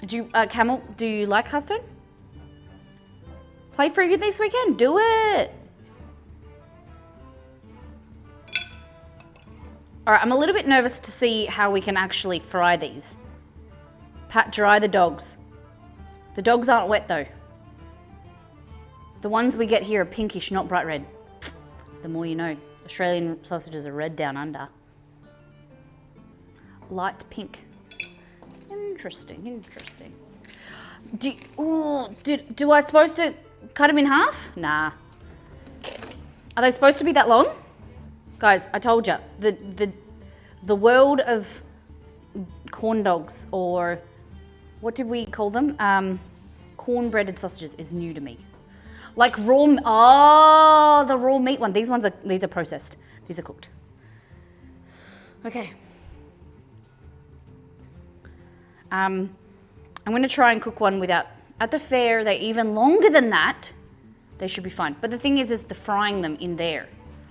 Did you, Camel, do you like Hearthstone? Play free this weekend, do it! All right, I'm a little bit nervous to see how we can actually fry these. Pat dry the dogs. The dogs aren't wet though. The ones we get here are pinkish, not bright red. The more you know. Australian sausages are red down under. Light pink. Interesting, interesting. Do I supposed to cut them in half? Nah. Are they supposed to be that long? Guys, I told you, the world of corn dogs, or what did we call them? Corn-breaded sausages is new to me. Like the raw meat one. These are processed. These are cooked. Okay. I'm gonna try and cook one without, at the fair, they're even longer than that. They should be fine. But the thing is the frying them in there,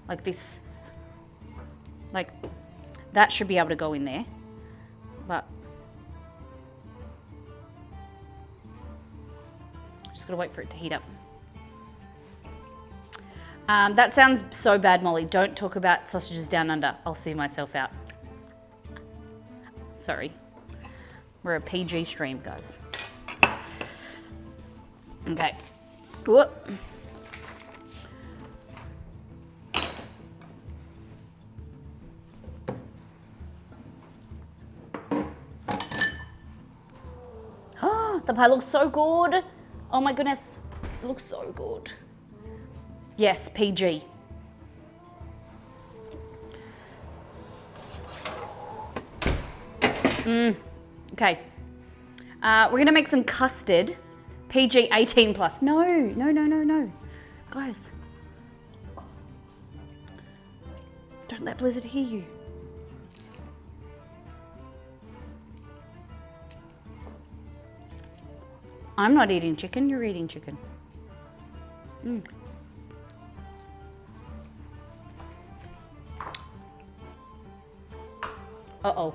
like this. Like, that should be able to go in there, but just gotta wait for it to heat up. That sounds so bad, Molly. Don't talk about sausages down under. I'll see myself out. Sorry. We're a PG stream, guys. Okay. Whoop. The pie looks so good. Oh my goodness, it looks so good. Yes, PG. Okay. We're gonna make some custard. PG 18 plus. No. Guys. Don't let Blizzard hear you. I'm not eating chicken, you're eating chicken. Uh-oh.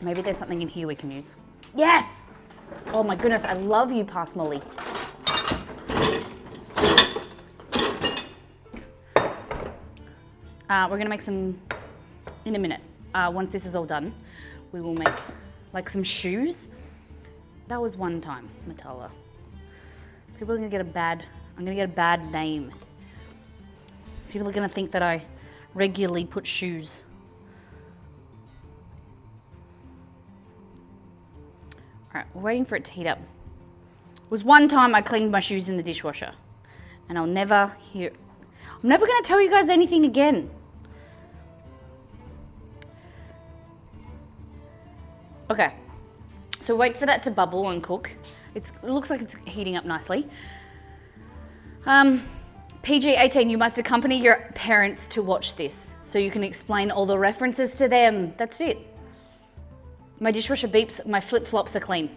Maybe there's something in here we can use. Yes! Oh my goodness, I love you, Pass Molly. We're gonna make some, in a minute, once this is all done, we will make like some shoes. That was one time, Matala. People are gonna get I'm gonna get a bad name. People are gonna think that I regularly put shoes. All right, we're waiting for it to heat up. It was one time I cleaned my shoes in the dishwasher, and I'm never gonna tell you guys anything again. Okay, so wait for that to bubble and cook. It looks like it's heating up nicely. PG 18, you must accompany your parents to watch this so you can explain all the references to them. That's it. My dishwasher beeps, my flip-flops are clean.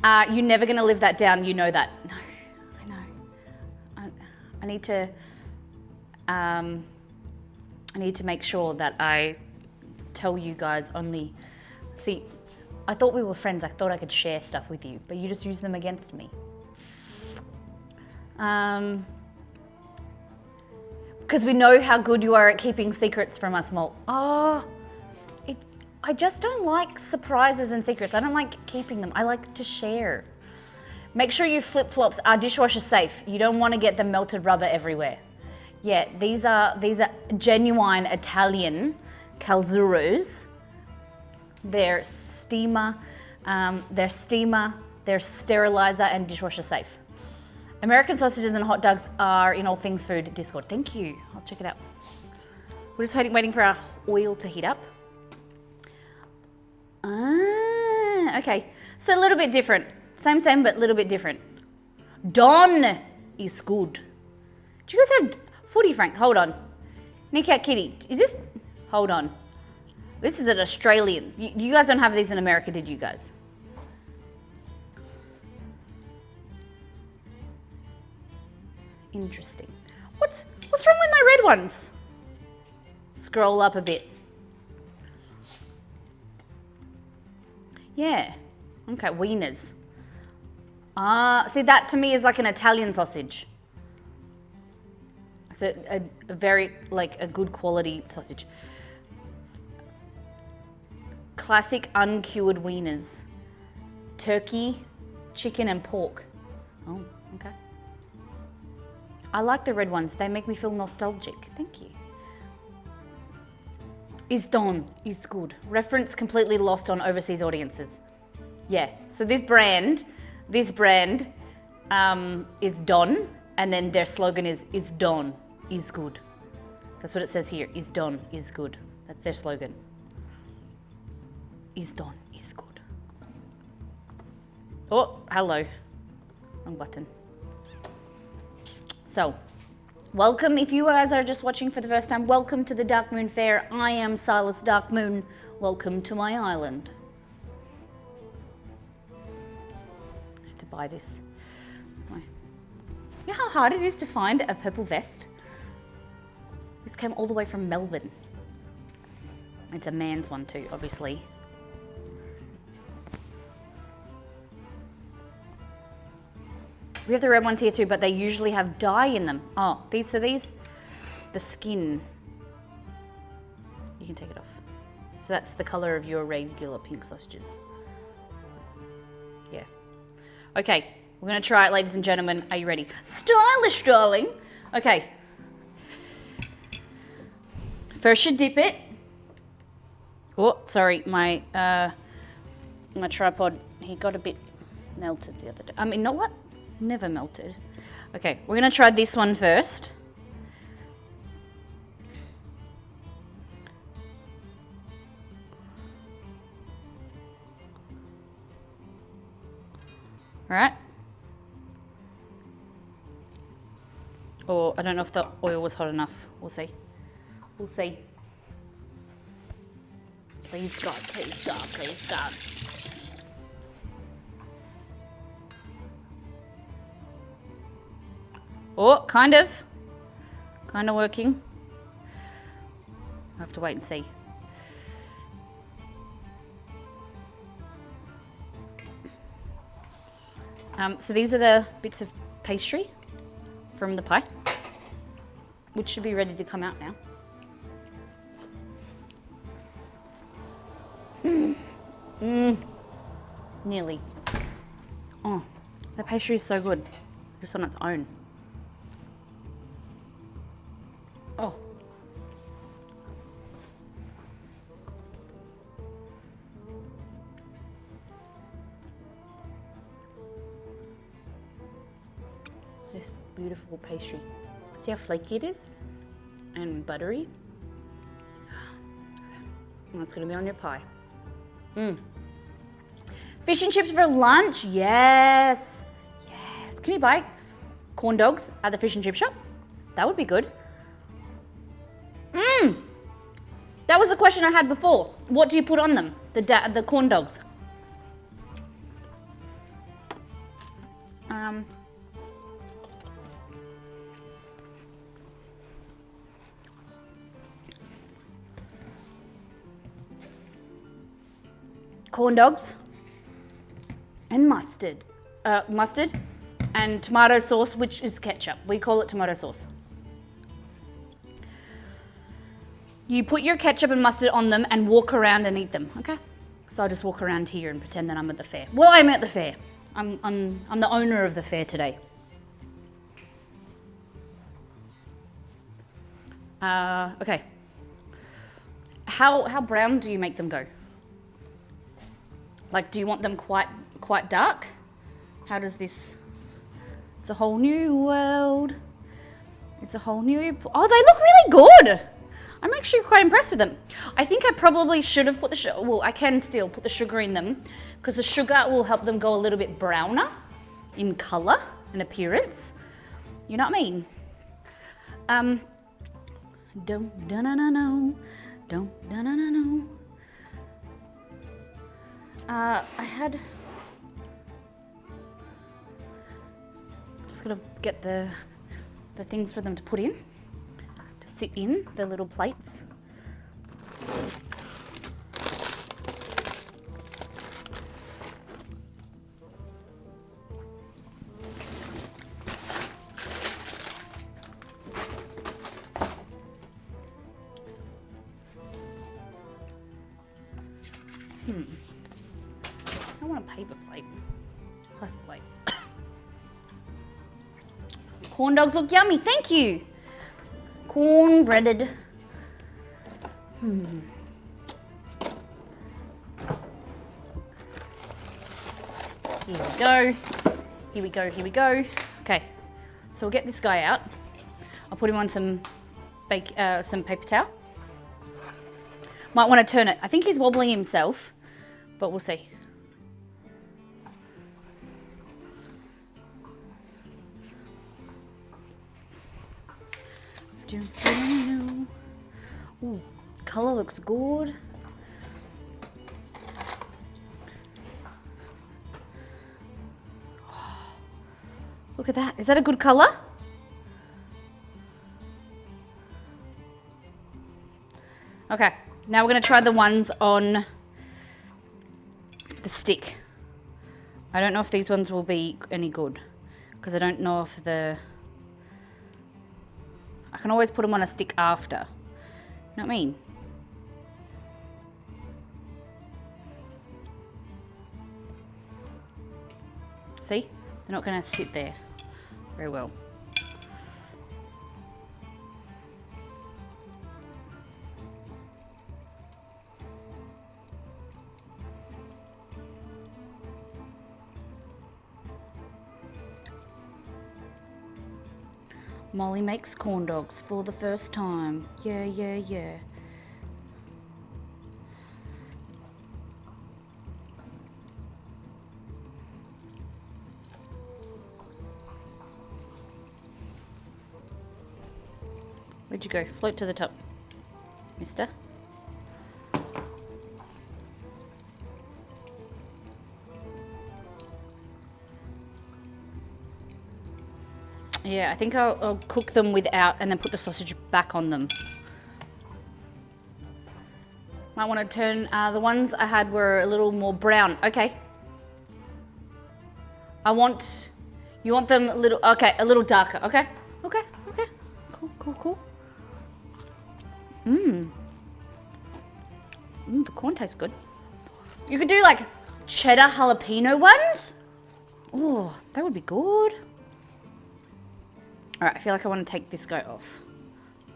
You're never gonna live that down, you know that. No, I know. I need to make sure that I tell you guys only. See, I thought we were friends. I thought I could share stuff with you, but you just use them against me. Because we know how good you are at keeping secrets from us, Mol. I just don't like surprises and secrets. I don't like keeping them. I like to share. Make sure your flip-flops are dishwasher safe. You don't want to get the melted rubber everywhere. Yeah, these are genuine Italian calzuros. They're steamer, they're sterilizer and dishwasher safe. American sausages and hot dogs are in All Things Food Discord. Thank you. I'll check it out. We're just waiting for our oil to heat up. Ah, okay. So a little bit different. Same, but a little bit different. Don is good. Do you guys have footy, Frank? Hold on. Nick Cat Kitty, is this? Hold on. This is an Australian. You guys don't have these in America, did you guys? Interesting. What's wrong with my red ones? Scroll up a bit. Yeah. Okay, wieners. See, that to me is like an Italian sausage. It's a very, like, a good quality sausage. Classic uncured wieners. Turkey, chicken, and pork. Oh, okay. I like the red ones. They make me feel nostalgic. Thank you. Is Don is good. Reference completely lost on overseas audiences. Yeah. So this brand is Don, and then their slogan is Don is good. That's what it says here. Is Don is good. That's their slogan. Is Don is good. Oh, hello. Wrong button. So, welcome. If you guys are just watching for the first time, welcome to the Dark Moon Fair. I am Silas Dark Moon. Welcome to my island. I had to buy this. Why? You know how hard it is to find a purple vest? This came all the way from Melbourne. It's a man's one too, obviously. We have the red ones here too, but they usually have dye in them. Oh, the skin. You can take it off. So that's the color of your regular pink sausages. Yeah. Okay, we're gonna try it, ladies and gentlemen. Are you ready? Stylish, darling. Okay. First you dip it. Oh, sorry, my tripod, he got a bit melted the other day. I mean, not what? Never melted. Okay, we're gonna try this one first. All right. Or I don't know if the oil was hot enough. We'll see. We'll see. Please God, please God, please God. Oh, kind of working. I have to wait and see. So these are the bits of pastry from the pie, which should be ready to come out now. Nearly. Oh, the pastry is so good, just on its own. Oh. This beautiful pastry. See how flaky it is? And buttery. And that's gonna be on your pie. Fish and chips for lunch? Yes. Yes. Can you buy corn dogs at the fish and chip shop? That would be good. That was a question I had before. What do you put on them? The corn dogs. Corn dogs and mustard. Mustard and tomato sauce, which is ketchup. We call it tomato sauce. You put your ketchup and mustard on them and walk around and eat them, okay? So I'll just walk around here and pretend that I'm at the fair. Well, I'm at the fair. I'm the owner of the fair today. Okay. How brown do you make them go? Like, do you want them quite dark? How does this? It's a whole new world. It's a whole new. Oh, they look really good. I'm actually quite impressed with them. I think I probably should have put the sugar, well, I can still put the sugar in them because the sugar will help them go a little bit browner in color and appearance. You know what I mean? Don't, da-na-na-no, don't, da-na-na-no. I had, just gonna get the things for them to put in, to sit in the little plates. I want a paper plate, plastic plate. Corn dogs look yummy, thank you. Corn breaded. Here we go. Here we go, here we go. Okay, so we'll get this guy out. I'll put him on some paper towel. Might want to turn it. I think he's wobbling himself, but we'll see. Ooh, color looks good. Oh, look at that. Is that a good color? Okay, now we're going to try the ones on the stick. I don't know if these ones will be any good because I don't know if I can always put them on a stick after. You know what I mean? See? They're not going to sit there very well. Molly makes corn dogs for the first time. Yeah, yeah, yeah. Where'd you go? Float to the top, mister. Yeah, I think I'll cook them without and then put the sausage back on them. Might want to turn, the ones I had were a little more brown. Okay. You want them a little, okay, a little darker. Okay, okay, okay. Cool, cool, cool. The corn tastes good. You could do like cheddar jalapeno ones. Oh, that would be good. All right, I feel like I want to take this guy off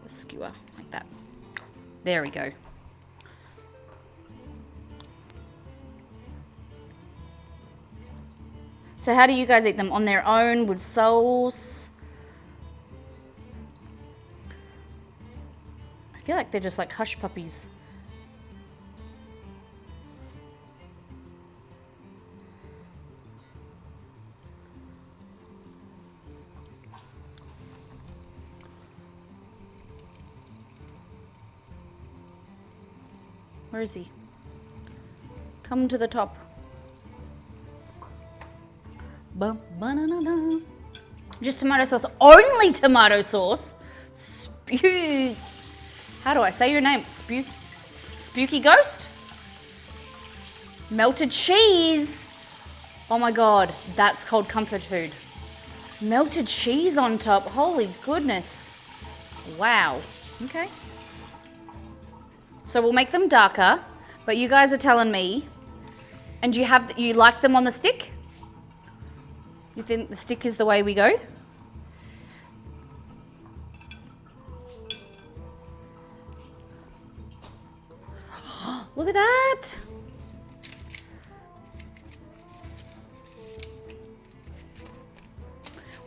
the skewer like that. There we go. So how do you guys eat them? On their own with sauce? I feel like they're just like hush puppies. Where is he? Come to the top. Just tomato sauce. Only tomato sauce? Spew. How do I say your name? Spooky Ghost? Melted cheese. Oh my God, that's called comfort food. Melted cheese on top. Holy goodness. Wow. Okay. So we'll make them darker, but you guys are telling me, and you like them on the stick? You think the stick is the way we go? Look at that.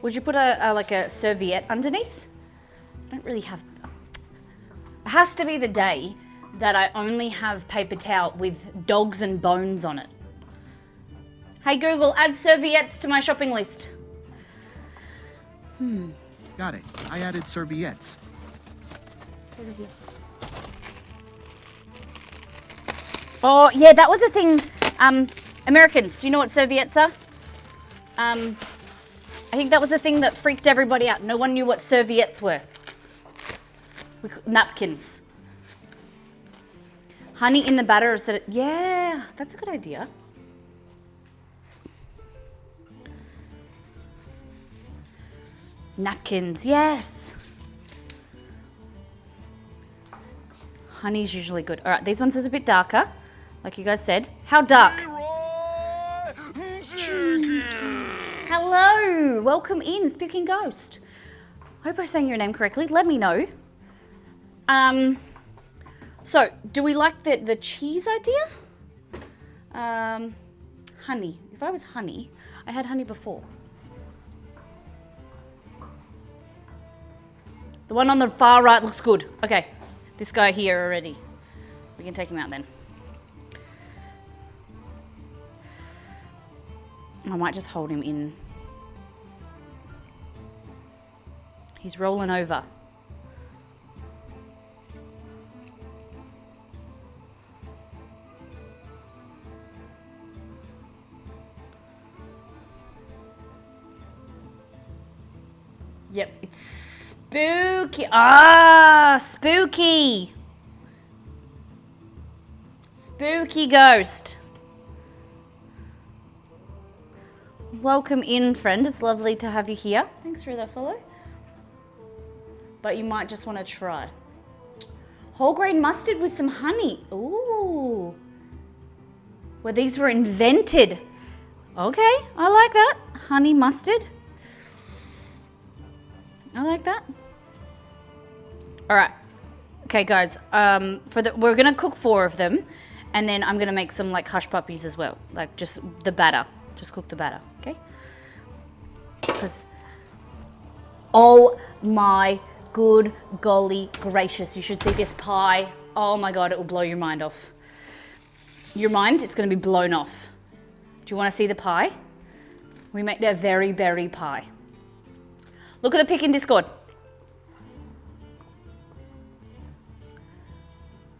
Would you put like a serviette underneath? I don't really have, I has to be the day that I only have paper towel with dogs and bones on it. Hey Google, add serviettes to my shopping list. Got it. I added serviettes. Serviettes. Oh yeah, that was a thing. Americans, do you know what serviettes are? I think that was the thing that freaked everybody out. No one knew what serviettes were. Napkins. Honey in the batter. Yeah, that's a good idea. Napkins, yes. Honey's usually good. All right, these ones is a bit darker, like you guys said. How dark? Hello, welcome in, Speaking Ghost. Hope I'm saying your name correctly. Let me know. So, do we like the cheese idea? Honey. If I was honey, I had honey before. The one on the far right looks good. Okay, this guy here already. We can take him out then. I might just hold him in. He's rolling over. Yep, it's spooky. Ah, spooky. Spooky ghost. Welcome in, friend. It's lovely to have you here. Thanks for that follow. But you might just want to try. Whole grain mustard with some honey. Ooh. Well, these were invented. Okay, I like that. Honey mustard. I like that. All right. Okay, guys. We're gonna cook 4 of them, and then I'm gonna make some like hush puppies as well, like just the batter. Just cook the batter, okay? Because, oh my good golly gracious, you should see this pie. Oh my God, it will blow your mind off. Your mind, it's gonna be blown off. Do you wanna see the pie? We make their very berry pie. Look at the pic in Discord.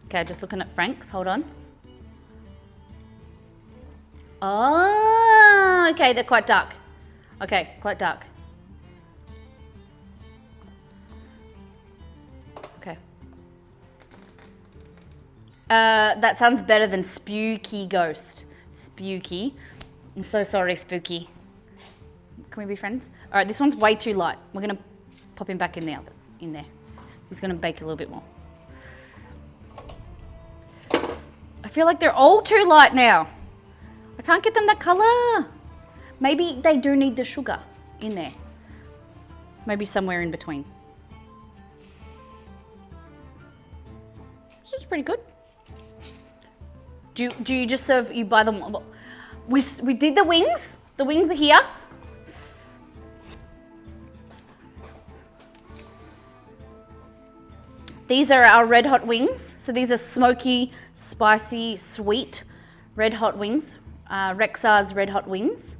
Okay, just looking at Frank's, hold on. Oh, okay, they're quite dark. Okay, quite dark. Okay. That sounds better than spooky ghost. Spooky. I'm so sorry, spooky. Can we be friends? All right, this one's way too light. We're gonna pop him back in the oven, in there. He's gonna bake a little bit more. I feel like they're all too light now. I can't get them that color. Maybe they do need the sugar in there. Maybe somewhere in between. This is pretty good. Do you just serve, you buy them? We did the wings. The wings are here. These are our red hot wings. So these are smoky, spicy, sweet red hot wings. Rexxar's red hot wings.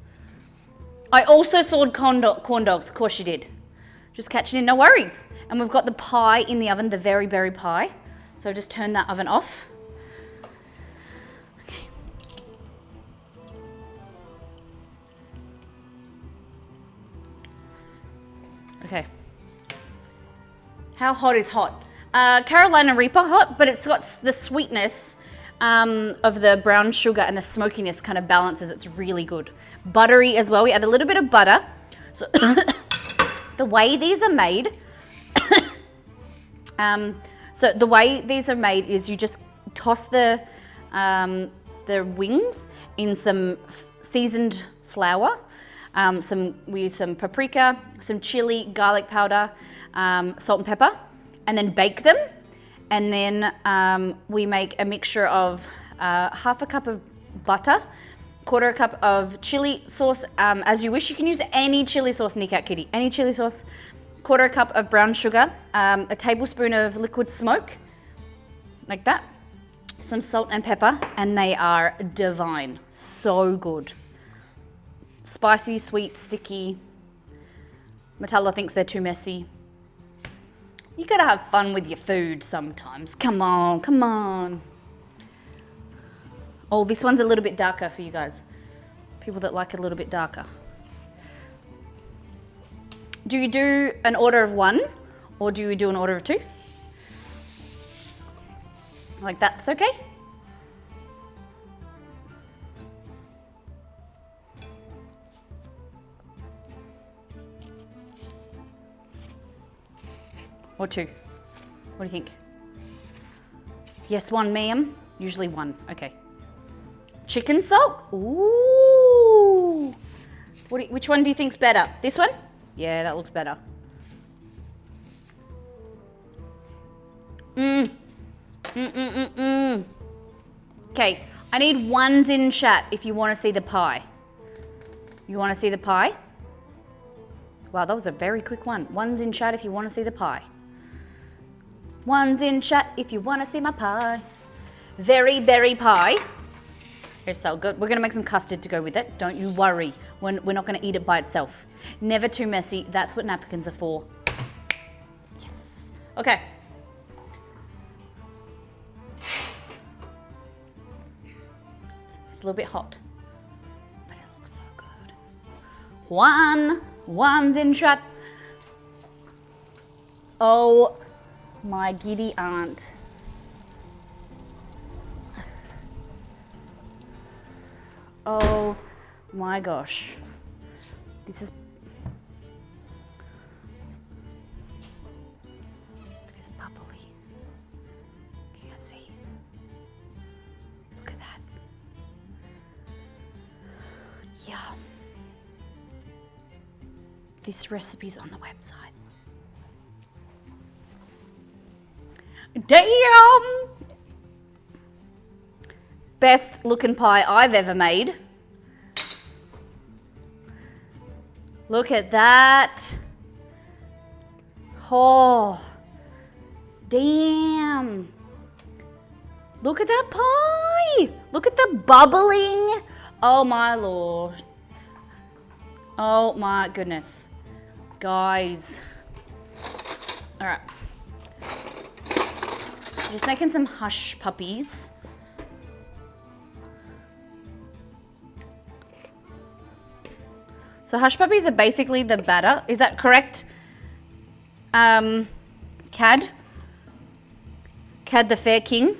I also sawed corn dogs, of course you did. Just catching in, no worries. And we've got the pie in the oven, the very berry pie. So I've just turned that oven off. Okay. Okay. How hot is hot? Carolina Reaper hot, but it's got the sweetness of the brown sugar and the smokiness kind of balances. It's really good. Buttery as well. We add a little bit of butter. So the way these are made, is you just toss the wings in some seasoned flour. We use some paprika, some chili, garlic powder, salt and pepper, and then bake them. And then we make a mixture of half a cup of butter, quarter a cup of chili sauce, as you wish. You can use any chili sauce, Kneecat Kitty, any chili sauce, quarter a cup of brown sugar, a tablespoon of liquid smoke, like that. Some salt and pepper, and they are divine. So good. Spicy, sweet, sticky. Matala thinks they're too messy. You gotta have fun with your food sometimes. Come on, come on. Oh, this one's a little bit darker for you guys. People that like it a little bit darker. Do you do an order of one, or do you do an order of two? Like that's okay? Or two? What do you think? Yes, one, ma'am. Usually one. Okay. Chicken salt? Ooh. Which one do you think's better? This one? Yeah, that looks better. Okay, I need ones in chat if you want to see the pie. You want to see the pie? Wow, that was a very quick one. Ones in chat if you want to see the pie. Ones in chat if you want to see my pie. Very berry pie. It's so good. We're going to make some custard to go with it. Don't you worry. We're not going to eat it by itself. Never too messy. That's what napkins are for. Yes. Okay. It's a little bit hot, but it looks so good. One's in chat. Oh, my giddy aunt. Oh my gosh. This is... It's bubbly. Can you see? Look at that. Yum. This recipe's on the website. Damn! Best looking pie I've ever made. Look at that. Oh, damn. Look at that pie. Look at the bubbling. Oh my Lord. Oh my goodness. Guys. All right. Just making some hush puppies. So hush puppies are basically the batter. Is that correct? Cad the Fair King.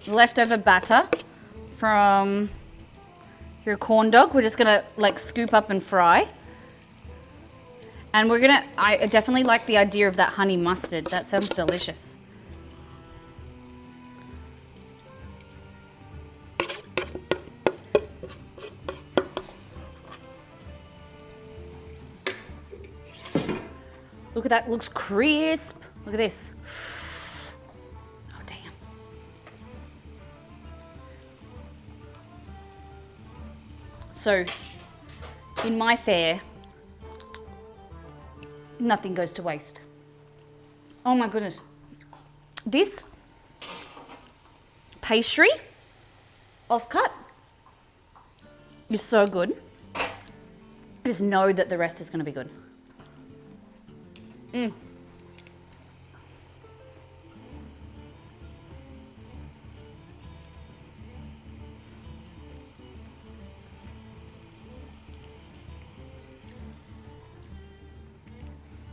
Leftover batter from your corn dog. We're just gonna like scoop up and fry. And I definitely like the idea of that honey mustard. That sounds delicious. Look at that, looks crisp. Look at this. Oh, damn. So, in my fair, nothing goes to waste. Oh my goodness. This pastry offcut is so good. I just know that the rest is going to be good.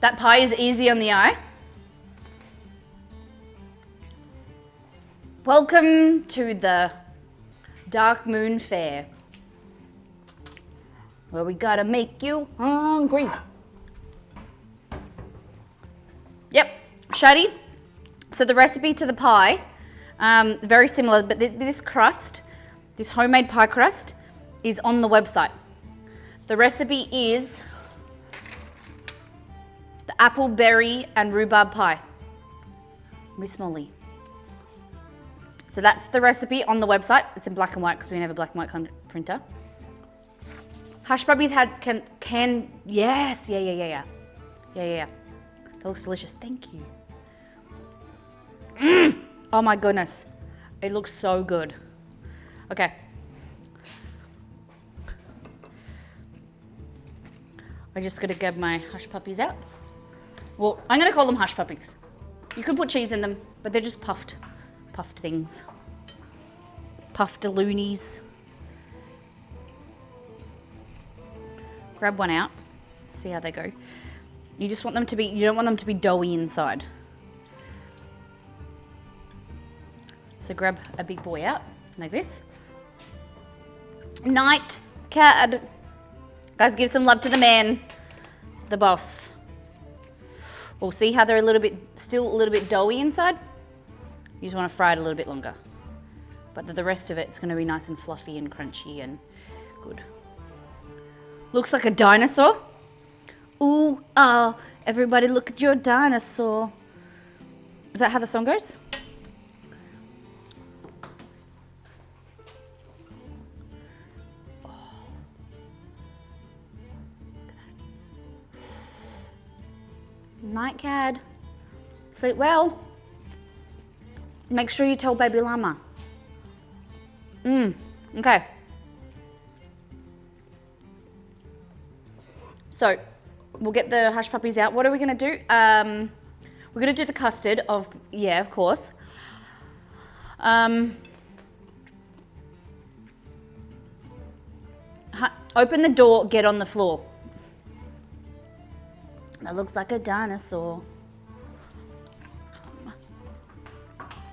That pie is easy on the eye. Welcome to the Dark Moon Fair, where we gotta make you hungry. Yep, Shadi. So the recipe to the pie, very similar, but this crust, this homemade pie crust, is on the website. The recipe is the apple, berry, and rhubarb pie. Miss Molly. So that's the recipe on the website. It's in black and white because we don't have a black and white printer. Hush puppies can yes, yeah. It's That looks delicious. Thank you. Oh my goodness. It looks so good. Okay. I just gotta get my hush puppies out. Well, I'm gonna call them hush puppies. You could put cheese in them, but they're just puffed things. Puffed loonies. Grab one out, see how they go. You just want them to be, you don't want them to be doughy inside. So grab a big boy out, like this. Night cat. Guys, give some love to the man, the boss. We'll see how they're still a little bit doughy inside. You just want to fry it a little bit longer. But the rest of it's going to be nice and fluffy and crunchy and good. Looks like a dinosaur. Ooh, ah, everybody look at your dinosaur. Is that how the song goes? Night cat. Sleep well. Make sure you tell baby llama. Okay. So, we'll get the hush puppies out. What are we gonna do? We're gonna do the custard of course. Open the door, get on the floor. That looks like a dinosaur.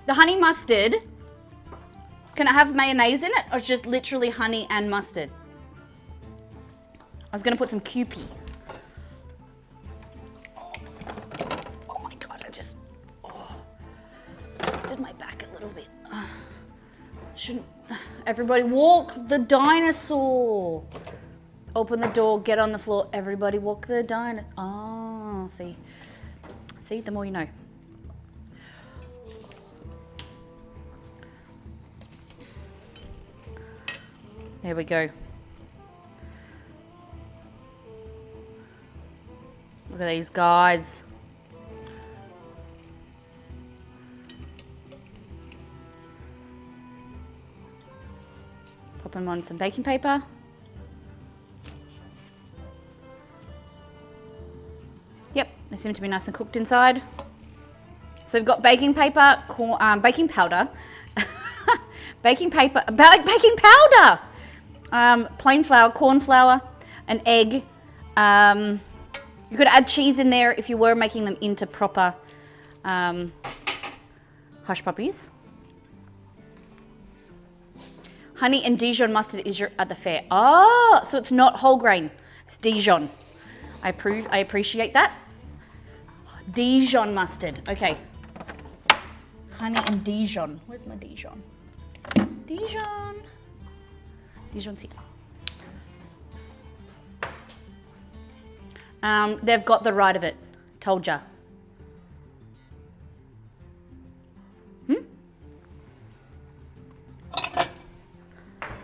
The honey mustard, can it have mayonnaise in it or just literally honey and mustard? I was gonna put some Kewpie. Oh my God, I just twisted my back a little bit. Shouldn't, everybody walk the dinosaur. Open the door, get on the floor, everybody walk the dinosaur. Oh, see, the more you know. There we go. Look at these guys. Pop them on some baking paper. Yep, they seem to be nice and cooked inside. So we've got baking paper, baking powder, baking powder, plain flour, corn flour, an egg. You could add cheese in there if you were making them into proper hush puppies. Honey and Dijon mustard is at the fair. Oh, so it's not whole grain, it's Dijon. I appreciate that. Dijon mustard, okay. Honey and Dijon. Where's my Dijon? Dijon's here. They've got the right of it. Told ya.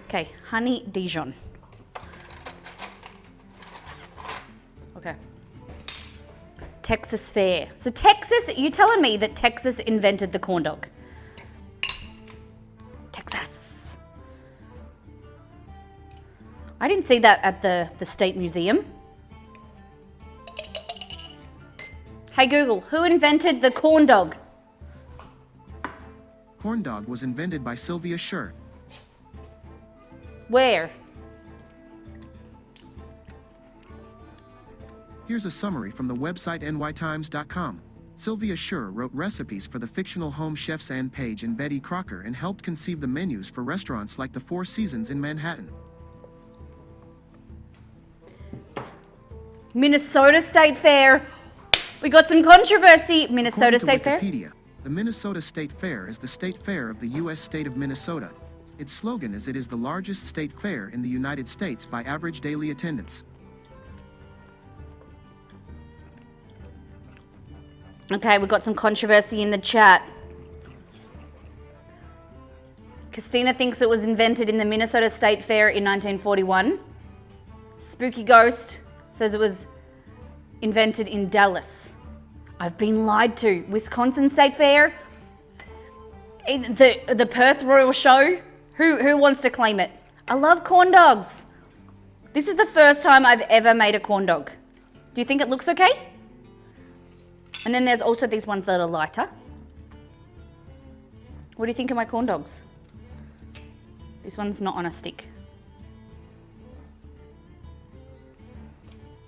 Okay, honey Dijon. Okay. Texas Fair. So Texas, you're telling me that Texas invented the corn dog? Texas. I didn't see that at the State Museum. Hey Google, who invented the corn dog? Corn dog was invented by Sylvia Sher. Where? Here's a summary from the website nytimes.com. Sylvia Sher wrote recipes for the fictional home chefs Ann Page and Betty Crocker and helped conceive the menus for restaurants like the Four Seasons in Manhattan. Minnesota State Fair. We got some controversy. Minnesota State Fair. Wikipedia, the Minnesota State Fair is the state fair of the U.S. state of Minnesota. Its slogan is, "It is the largest state fair in the United States by average daily attendance." Okay, we've got some controversy in the chat. Christina thinks it was invented in the Minnesota State Fair in 1941. Spooky Ghost says it was invented in Dallas. I've been lied to. Wisconsin State Fair, the Perth Royal Show. Who wants to claim it? I love corn dogs. This is the first time I've ever made a corn dog. Do you think it looks okay? And then there's also these ones that are lighter. What do you think of my corn dogs? This one's not on a stick.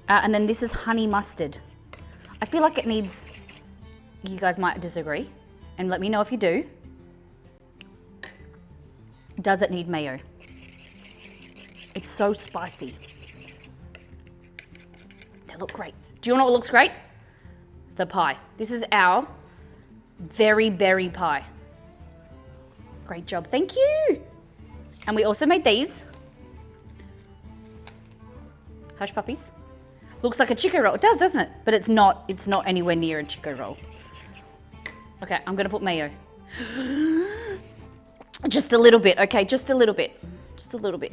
And then this is honey mustard. I feel like it needs, you guys might disagree, and let me know if you do. Does it need mayo? It's so spicy. They look great. Do you know what looks great? The pie. This is our very berry pie. Great job, thank you. And we also made these. Hush puppies. Looks like a chicken roll. It does, doesn't it? But it's not anywhere near a chicken roll. Okay, I'm gonna put mayo. Just a little bit, okay, just a little bit. Just a little bit.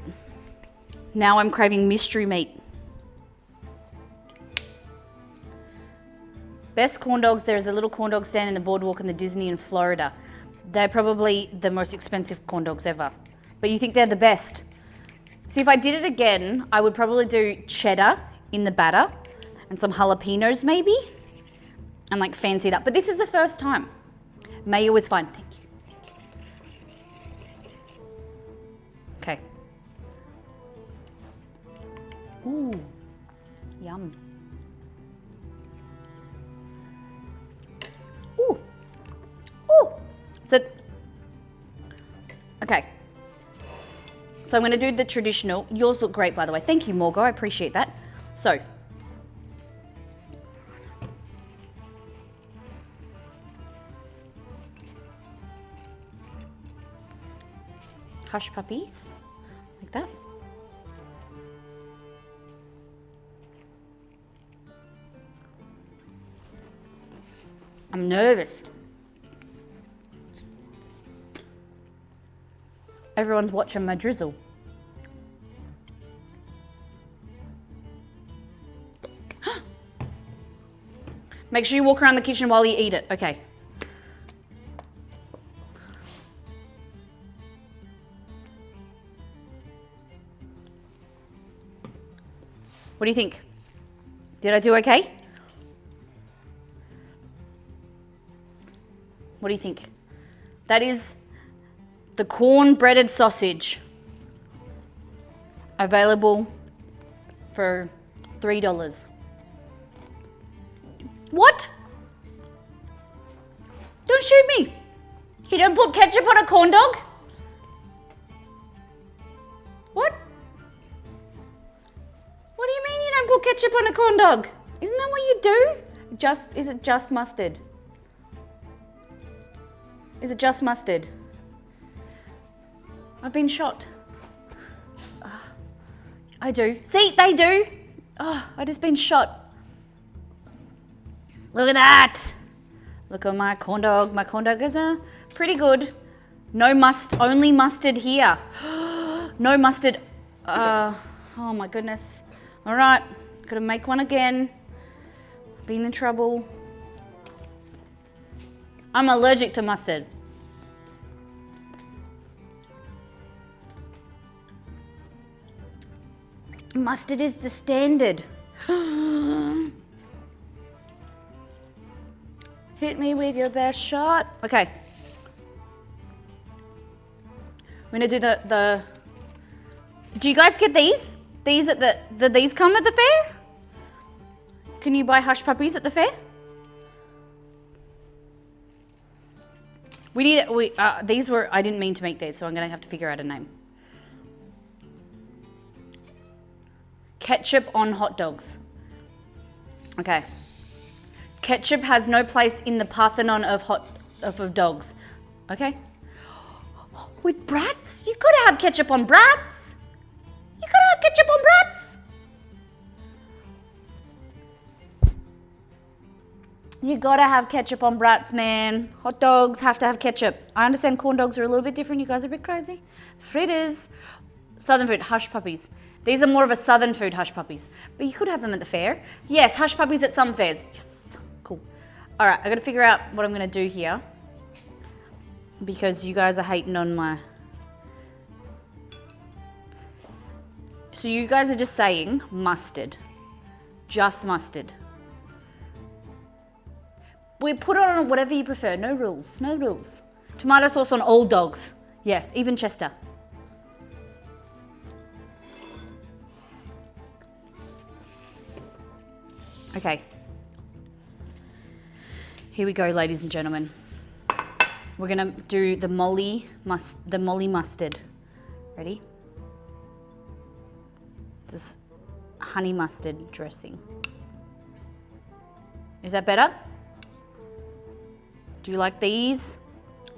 Now I'm craving mystery meat. Best corn dogs, there's a little corn dog stand in the boardwalk in the Disney in Florida. They're probably the most expensive corn dogs ever. But you think they're the best. See, if I did it again, I would probably do cheddar in the batter and some jalapenos maybe, and like fancy it up. But this is the first time. Mayo is fine, thank you. Okay. Ooh, yum. Ooh, ooh. So, okay. So I'm gonna do the traditional. Yours look great, by the way. Thank you, Morgo, I appreciate that. So, hush puppies, like that. I'm nervous. Everyone's watching my drizzle. Make sure you walk around the kitchen while you eat it. Okay. What do you think? Did I do okay? What do you think? That is the corn breaded sausage. Available for $3. What? Don't shoot me. You don't put ketchup on a corn dog? What? What do you mean you don't put ketchup on a corn dog? Isn't that what you do? Is it just mustard? Is it just mustard? I've been shot. I do. See, they do. Oh, I just been shot. Look at that. Look at my corn dog. My corn dog is pretty good. No only mustard here. No mustard. Oh my goodness. All right, gotta make one again. Been in trouble. I'm allergic to mustard. Mustard is the standard. Hit me with your best shot. Okay. I'm gonna do the do you guys get these? These at these come at the fair? Can you buy hush puppies at the fair? These were, I didn't mean to make these, so I'm gonna have to figure out a name. Ketchup on hot dogs. Okay. Ketchup has no place in the Parthenon of dogs. Okay. With brats? You gotta have ketchup on brats. You gotta have ketchup on brats. You gotta have ketchup on brats, man. Hot dogs have to have ketchup. I understand corn dogs are a little bit different. You guys are a bit crazy. Fritters. Southern food, hush puppies. These are more of a southern food, hush puppies. But you could have them at the fair. Yes, hush puppies at some fairs. Yes, cool. All right, I gotta figure out what I'm gonna do here because you guys are hating on my... So you guys are just saying mustard, just mustard. We put it on whatever you prefer, no rules, no rules. Tomato sauce on all dogs, yes, even Chester. Okay. Here we go, ladies and gentlemen. We're gonna do the Molly mustard. Ready? This honey mustard dressing. Is that better? Do you like these?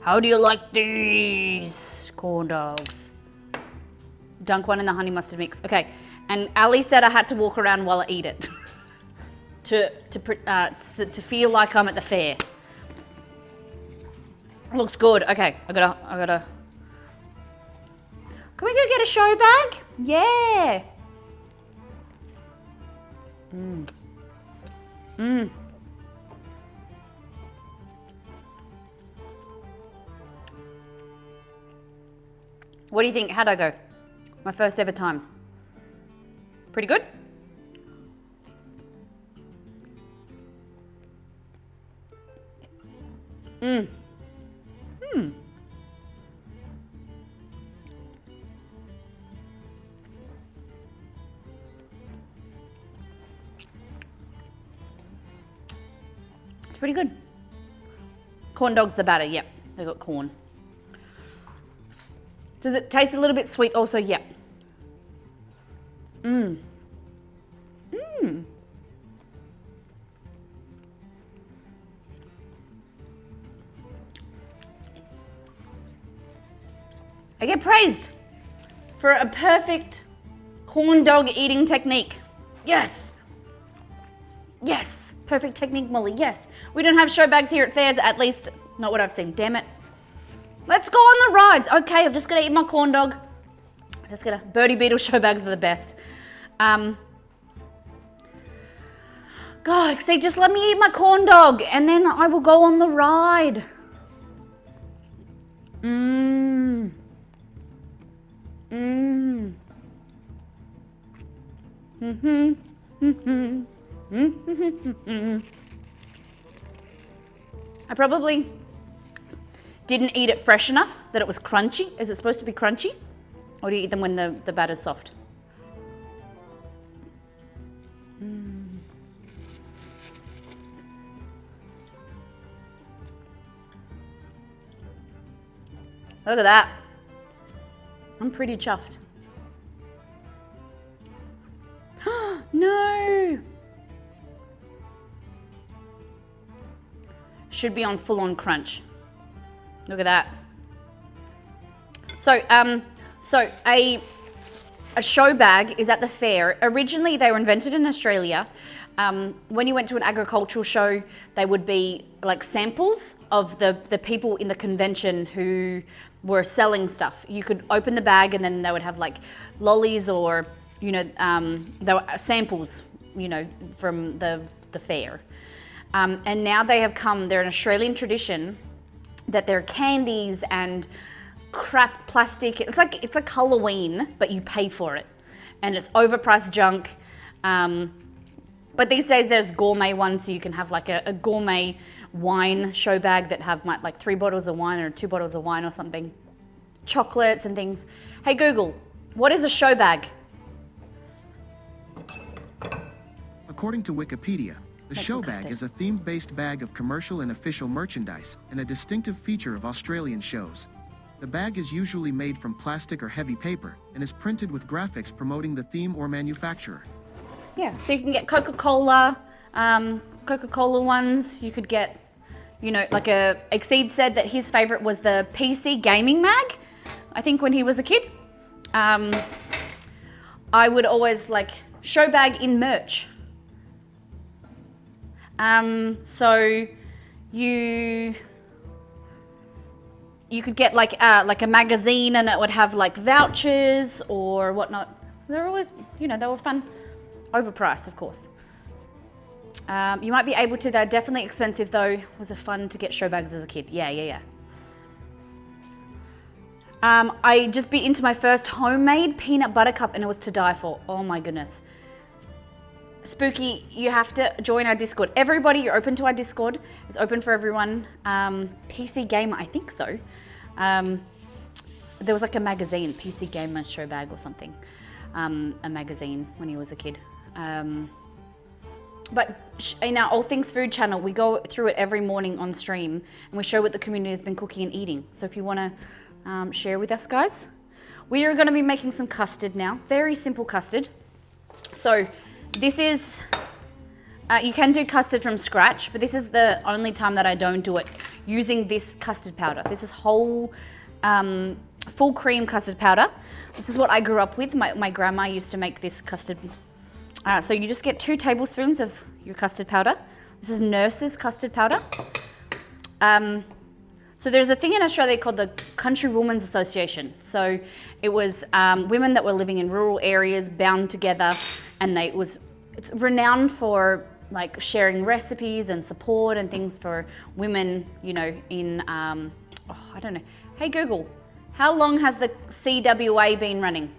How do you like these corn dogs? Dunk one in the honey mustard mix. Okay, and Ali said I had to walk around while I eat it to feel like I'm at the fair. Looks good. Okay, I gotta. Can we go get a show bag? Yeah. What do you think? How'd I go? My first ever time. Pretty good? It's pretty good. Corn dog's the batter, yep. They got corn. Does it taste a little bit sweet also? Yep. I get praised for a perfect corn dog eating technique. Yes. Yes. Perfect technique, Molly. Yes. We don't have show bags here at fairs, at least not what I've seen. Damn it. Let's go on the rides. Okay, I'm just gonna eat my corn dog. Birdie Beetle show bags are the best. God, see, just let me eat my corn dog and then I will go on the ride. I probably didn't eat it fresh enough that it was crunchy. Is it supposed to be crunchy? Or do you eat them when the batter's soft? Look at that. I'm pretty chuffed. No. Should be on full-on crunch. Look at that. So a show bag is at the fair. Originally, they were invented in Australia. When you went to an agricultural show, they would be like samples of the people in the convention who were selling stuff. You could open the bag and then they would have like lollies or, you know, they were samples, you know, from the fair. And now they have come, they're an Australian tradition that they're candies and crap plastic. It's like Halloween, but you pay for it. And it's overpriced junk. But these days there's gourmet ones, so you can have like a gourmet wine show bag that have like 3 bottles of wine or 2 bottles of wine or something. Chocolates and things. Hey Google, what is a show bag? According to Wikipedia, the show bag is a theme-based bag of commercial and official merchandise and a distinctive feature of Australian shows. The bag is usually made from plastic or heavy paper and is printed with graphics promoting the theme or manufacturer. Yeah, so you can get Coca-Cola ones. You could get, you know, like Exceed said that his favorite was the PC gaming mag, I think when he was a kid. I would always like show bag in merch. So you could get like a magazine and it would have like vouchers or whatnot. They're always, you know, they were fun. Overpriced, of course. You might be able to. They're definitely expensive though. Was it fun to get show bags as a kid? Yeah. I just beat into my first homemade peanut butter cup and it was to die for. Oh my goodness. Spooky, you have to join our Discord. Everybody, you're open to our Discord. It's open for everyone. PC Gamer, I think so. There was like a magazine, PC Gamer show bag or something. A magazine when he was a kid. But in our All Things Food channel, we go through it every morning on stream and we show what the community has been cooking and eating. So if you want to share with us, guys. We are going to be making some custard now. Very simple custard. So this is, you can do custard from scratch, but this is the only time that I don't do it using this custard powder. This is whole, full cream custard powder. This is what I grew up with. My grandma used to make this custard. So you just get 2 tablespoons of your custard powder. This is Nurse's custard powder. So there's a thing in Australia called the Country Women's Association. So it was women that were living in rural areas bound together, and it's renowned for like sharing recipes and support and things for women, you know, in, I don't know. Hey Google, how long has the CWA been running?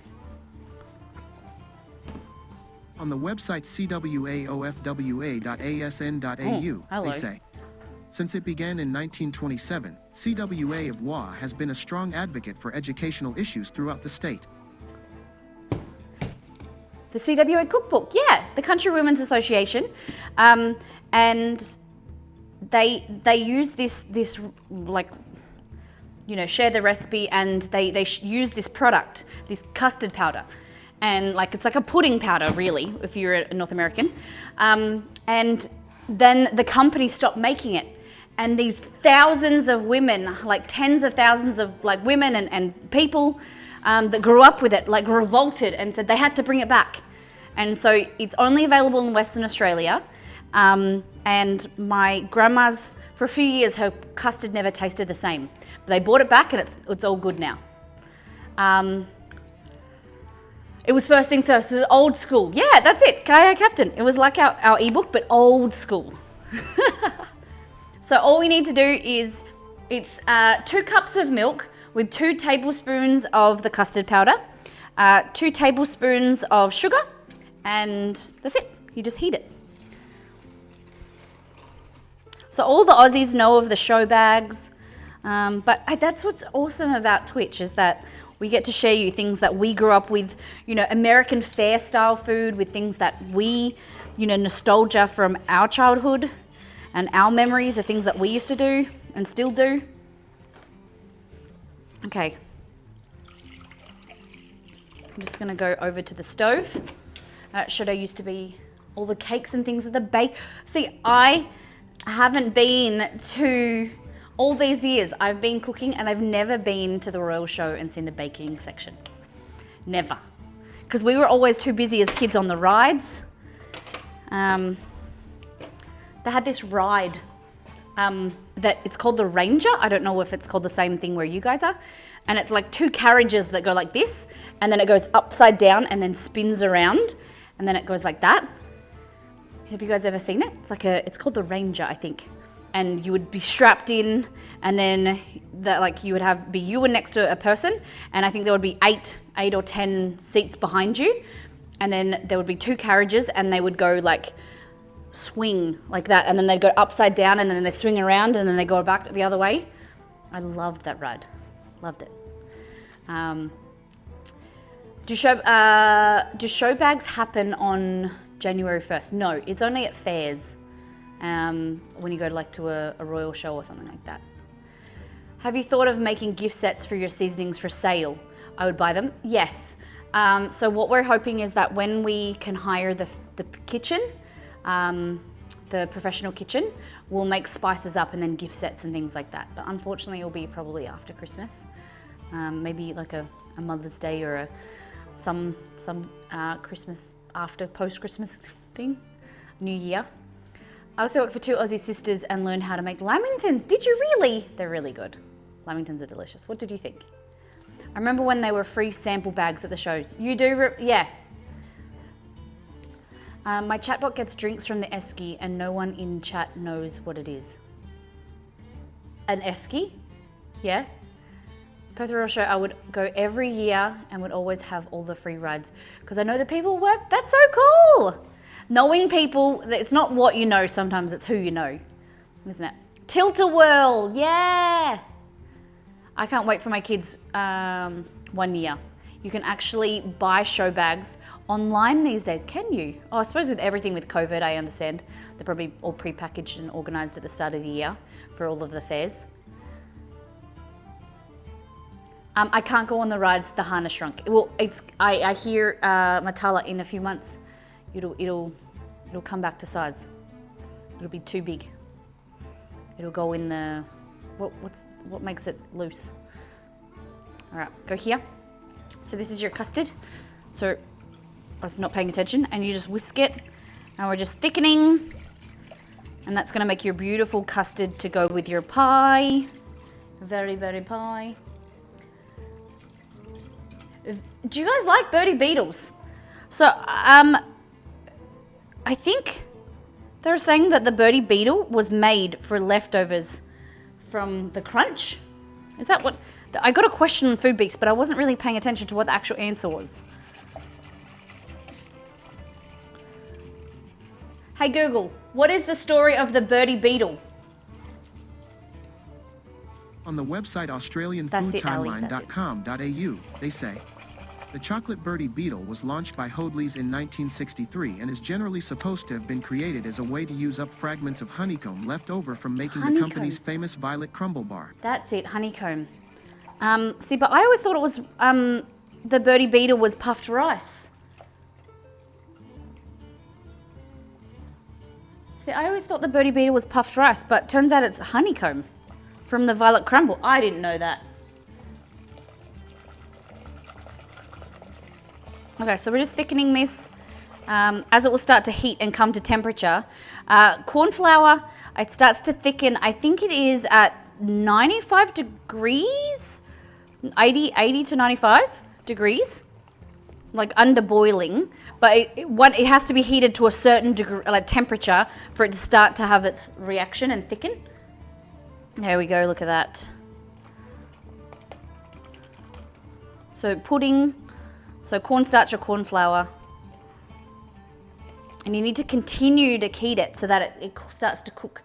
On the website cwaofwa.asn.au, they say, since it began in 1927, CWA of WA has been a strong advocate for educational issues throughout the state. The CWA cookbook, yeah, the Country Women's Association, and they use this like, you know, share the recipe, and they use this product, this custard powder, and like it's like a pudding powder really, if you're a North American, and then the company stopped making it, and these thousands of women, like tens of thousands of like women and people that grew up with it, like revolted and said they had to bring it back. And so it's only available in Western Australia. And my grandma's, for a few years, her custard never tasted the same. But they bought it back and it's all good now. It was first things first, it was old school. Yeah, that's it, Kayak Captain. It was like our ebook, but old school. So all we need to do is, it's 2 cups of milk with 2 tablespoons of the custard powder, 2 tablespoons of sugar, and that's it. You just heat it. So all the Aussies know of the show bags, but that's what's awesome about Twitch, is that we get to share you things that we grew up with, you know, American fare style food, with things that we, you know, nostalgia from our childhood and our memories of things that we used to do and still do. Okay. I'm just gonna go over to the stove. Should I used to be all the cakes and things at the bake? See, I haven't been to, all these years I've been cooking and I've never been to the Royal Show and seen the baking section. Never. Because we were always too busy as kids on the rides. They had this ride that it's called the Ranger. I don't know if it's called the same thing where you guys are. And it's like 2 carriages that go like this, and then it goes upside down and then spins around, and then it goes like that. Have you guys ever seen it? It's called the Ranger, I think. And you would be strapped in, and then you would be you and next to a person, and I think there would be 8 or 10 seats behind you, and then there would be 2 carriages, and they would go like swing like that, and then they'd go upside down, and then they swing around, and then they go back the other way. I loved that ride. Loved it. Do show bags happen on January 1st? No, it's only at fairs. When you go to a royal show or something like that. Have you thought of making gift sets for your seasonings for sale? I would buy them. Yes. So what we're hoping is that when we can hire the kitchen, the professional kitchen, we'll make spices up and then gift sets and things like that. But unfortunately, it'll be probably after Christmas. Maybe like a Mother's Day or some Christmas post-Christmas thing, New Year. I also worked for 2 Aussie sisters and learned how to make lamingtons. Did you really? They're really good. Lamingtons are delicious. What did you think? I remember when they were free sample bags at the show. You do, yeah. My chatbot gets drinks from the esky and no one in chat knows what it is. An esky? Yeah. Perth Royal Show, I would go every year and would always have all the free rides because I know the people work. That's so cool. Knowing people, it's not what you know sometimes, it's who you know, isn't it? Tilt-A-Whirl, yeah. I can't wait for my kids 1 year. You can actually buy show bags online these days, can you? Oh, I suppose with everything with COVID, I understand. They're probably all pre-packaged and organised at the start of the year for all of the fairs. I can't go on the rides, the harness shrunk. Well, I hear Matala in a few months, it'll come back to size. It'll be too big. It'll go in the, what makes it loose? All right, go here. So this is your custard. So I was not paying attention, and you just whisk it, and we're just thickening, and that's gonna make your beautiful custard to go with your pie. Very, very pie. Do you guys like birdie beetles? So I think they're saying that the birdie beetle was made for leftovers from the crunch. Is that what? I got a question on Food Beaks, but I wasn't really paying attention to what the actual answer was. Hey Google, what is the story of the birdie beetle? On the website That's it, Ali, australianfoodtimeline.com.au, they say, the chocolate birdie beetle was launched by Hoadleys in 1963 and is generally supposed to have been created as a way to use up fragments of honeycomb left over from making the company's famous violet crumble bar. That's it, honeycomb. See, but I always thought it was, the birdie beetle was puffed rice. See, I always thought the birdie beetle was puffed rice, but turns out it's honeycomb from the violet crumble. I didn't know that. Okay, so we're just thickening this as it will start to heat and come to temperature. Corn flour, it starts to thicken. I think it is at 95 degrees, 80 to 95 degrees, like under boiling. But it has to be heated to a certain degree, like temperature, for it to start to have its reaction and thicken. There we go, look at that. So pudding, so cornstarch or corn flour. And you need to continue to heat it so that it starts to cook.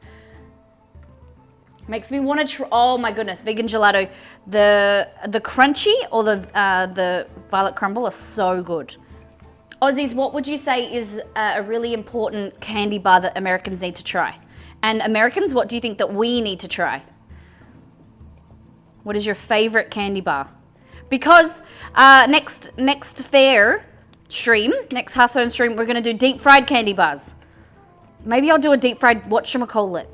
Makes me want to try, oh my goodness, vegan gelato. The crunchy or the violet crumble are so good. Aussies, what would you say is a really important candy bar that Americans need to try? And Americans, what do you think that we need to try? What is your favorite candy bar? Because next fair stream, next Hearthstone stream, we're gonna do deep fried candy bars. Maybe I'll do a deep fried, whatchamacallit.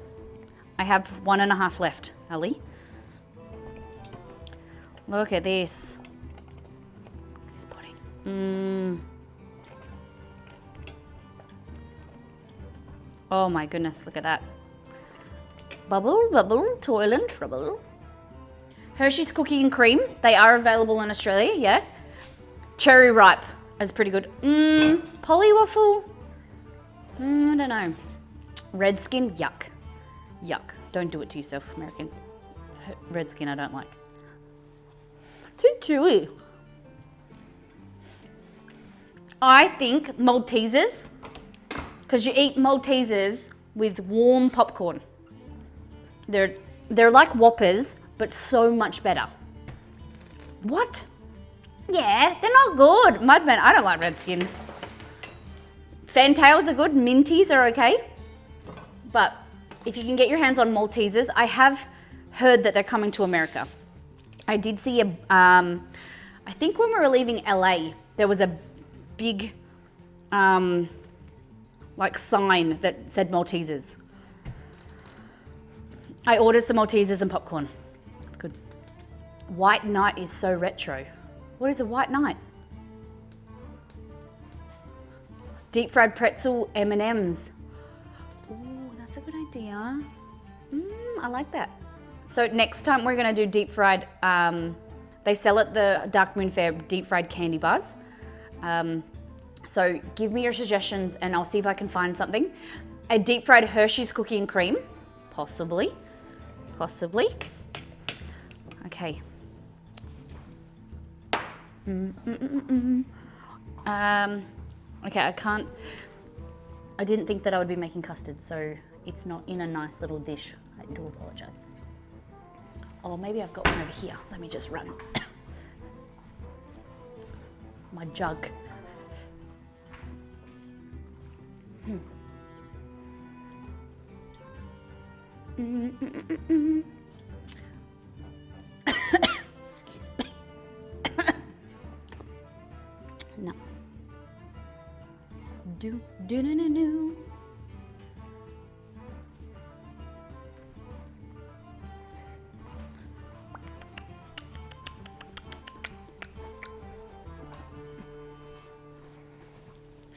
I have 1.5 left, Ali. Look at this. This pudding. Oh my goodness, look at that. Bubble, bubble, toil and trouble. Hershey's Cookie and Cream, they are available in Australia, yeah. Cherry Ripe is pretty good. Polywaffle, I don't know. Redskin, yuck. Yuck, don't do it to yourself, Americans. Redskin I don't like. Too chewy. I think Maltesers, because you eat Maltesers with warm popcorn. They're like Whoppers, but so much better. What? Yeah, they're not good. Mudman, I don't like Redskins. Fantails are good, Minties are okay. But if you can get your hands on Maltesers, I have heard that they're coming to America. I did see I think when we were leaving LA, there was a big, like sign that said Maltesers. I ordered some Maltesers and popcorn. It's good. White Knight is so retro. What is a White Knight? Deep fried pretzel M&Ms. Ooh, that's a good idea. I like that. So next time we're gonna do deep fried, they sell at the Dark Moon Fair deep fried candy bars. So give me your suggestions and I'll see if I can find something. A deep fried Hershey's cookie and cream, possibly. Okay. Okay, I didn't think that I would be making custard, so it's not in a nice little dish. I do apologize. Oh, maybe I've got one over here. Let me just run. My jug. Excuse me. No. Do.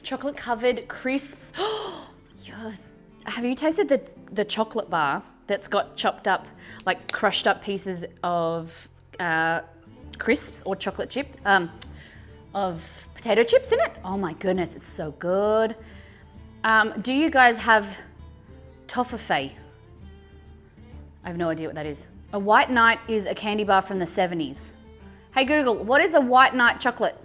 Chocolate covered crisps. Yes. Have you tasted the chocolate bar that's got chopped up, like crushed up pieces of crisps or chocolate chip, of potato chips in it? Oh my goodness, it's so good. Do you guys have toffee? I have no idea what that is. A White Knight is a candy bar from the 70s. Hey Google, what is a White Knight chocolate?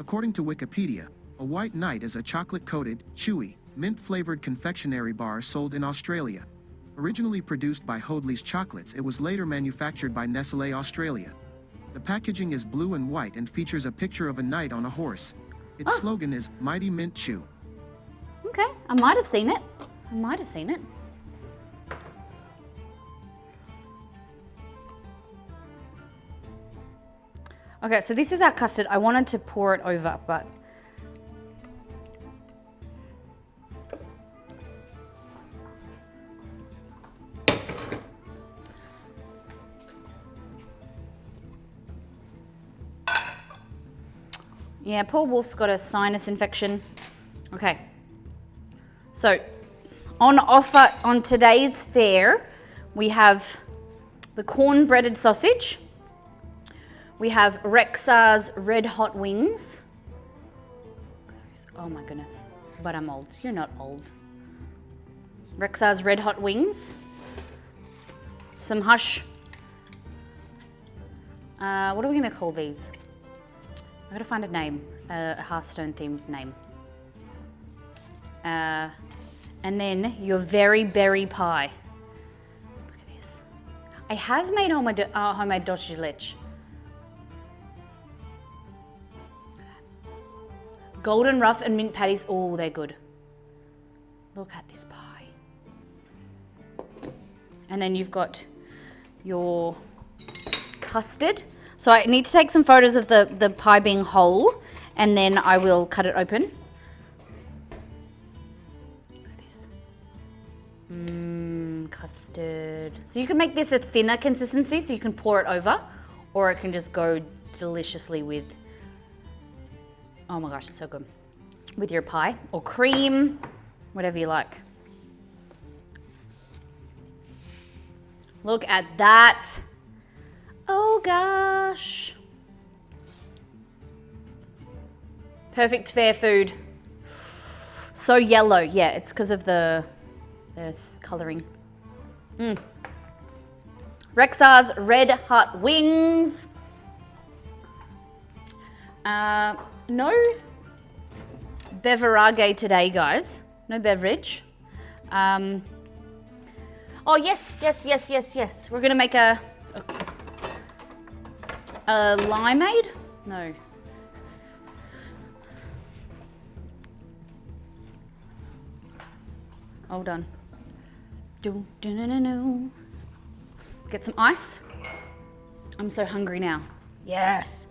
According to Wikipedia, a White Knight is a chocolate-coated, chewy, mint-flavored confectionery bar sold in Australia. Originally produced by Hoadley's Chocolates, it was later manufactured by Nestlé Australia. The packaging is blue and white and features a picture of a knight on a horse. Its slogan is Mighty Mint Chew. Okay, I might have seen it. Okay, so this is our custard. I wanted to pour it over, but yeah, poor Wolf's got a sinus infection. Okay, so on offer on today's fare, we have the corn-breaded sausage. We have Rexxar's red hot wings. Oh my goodness, but I'm old. You're not old. Rexxar's red hot wings. Some hush. What are we gonna call these? I gotta find a name, a Hearthstone themed name. And then your very berry pie. Look at this. I have made homemade dulce de leche. Golden ruff and mint patties. Oh, they're good. Look at this pie. And then you've got your custard. So I need to take some photos of the pie being whole, and then I will cut it open. Look at this. Custard. So you can make this a thinner consistency, so you can pour it over, or it can just go deliciously with, oh my gosh, it's so good, with your pie or cream, whatever you like. Look at that. Oh gosh. Perfect fair food. So yellow. Yeah, it's because of the colouring. Rexxar's red hot wings. No beverage today, guys. No beverage. Oh yes. We're gonna make a limeade? No. Hold on. Get some ice. I'm so hungry now. Yes.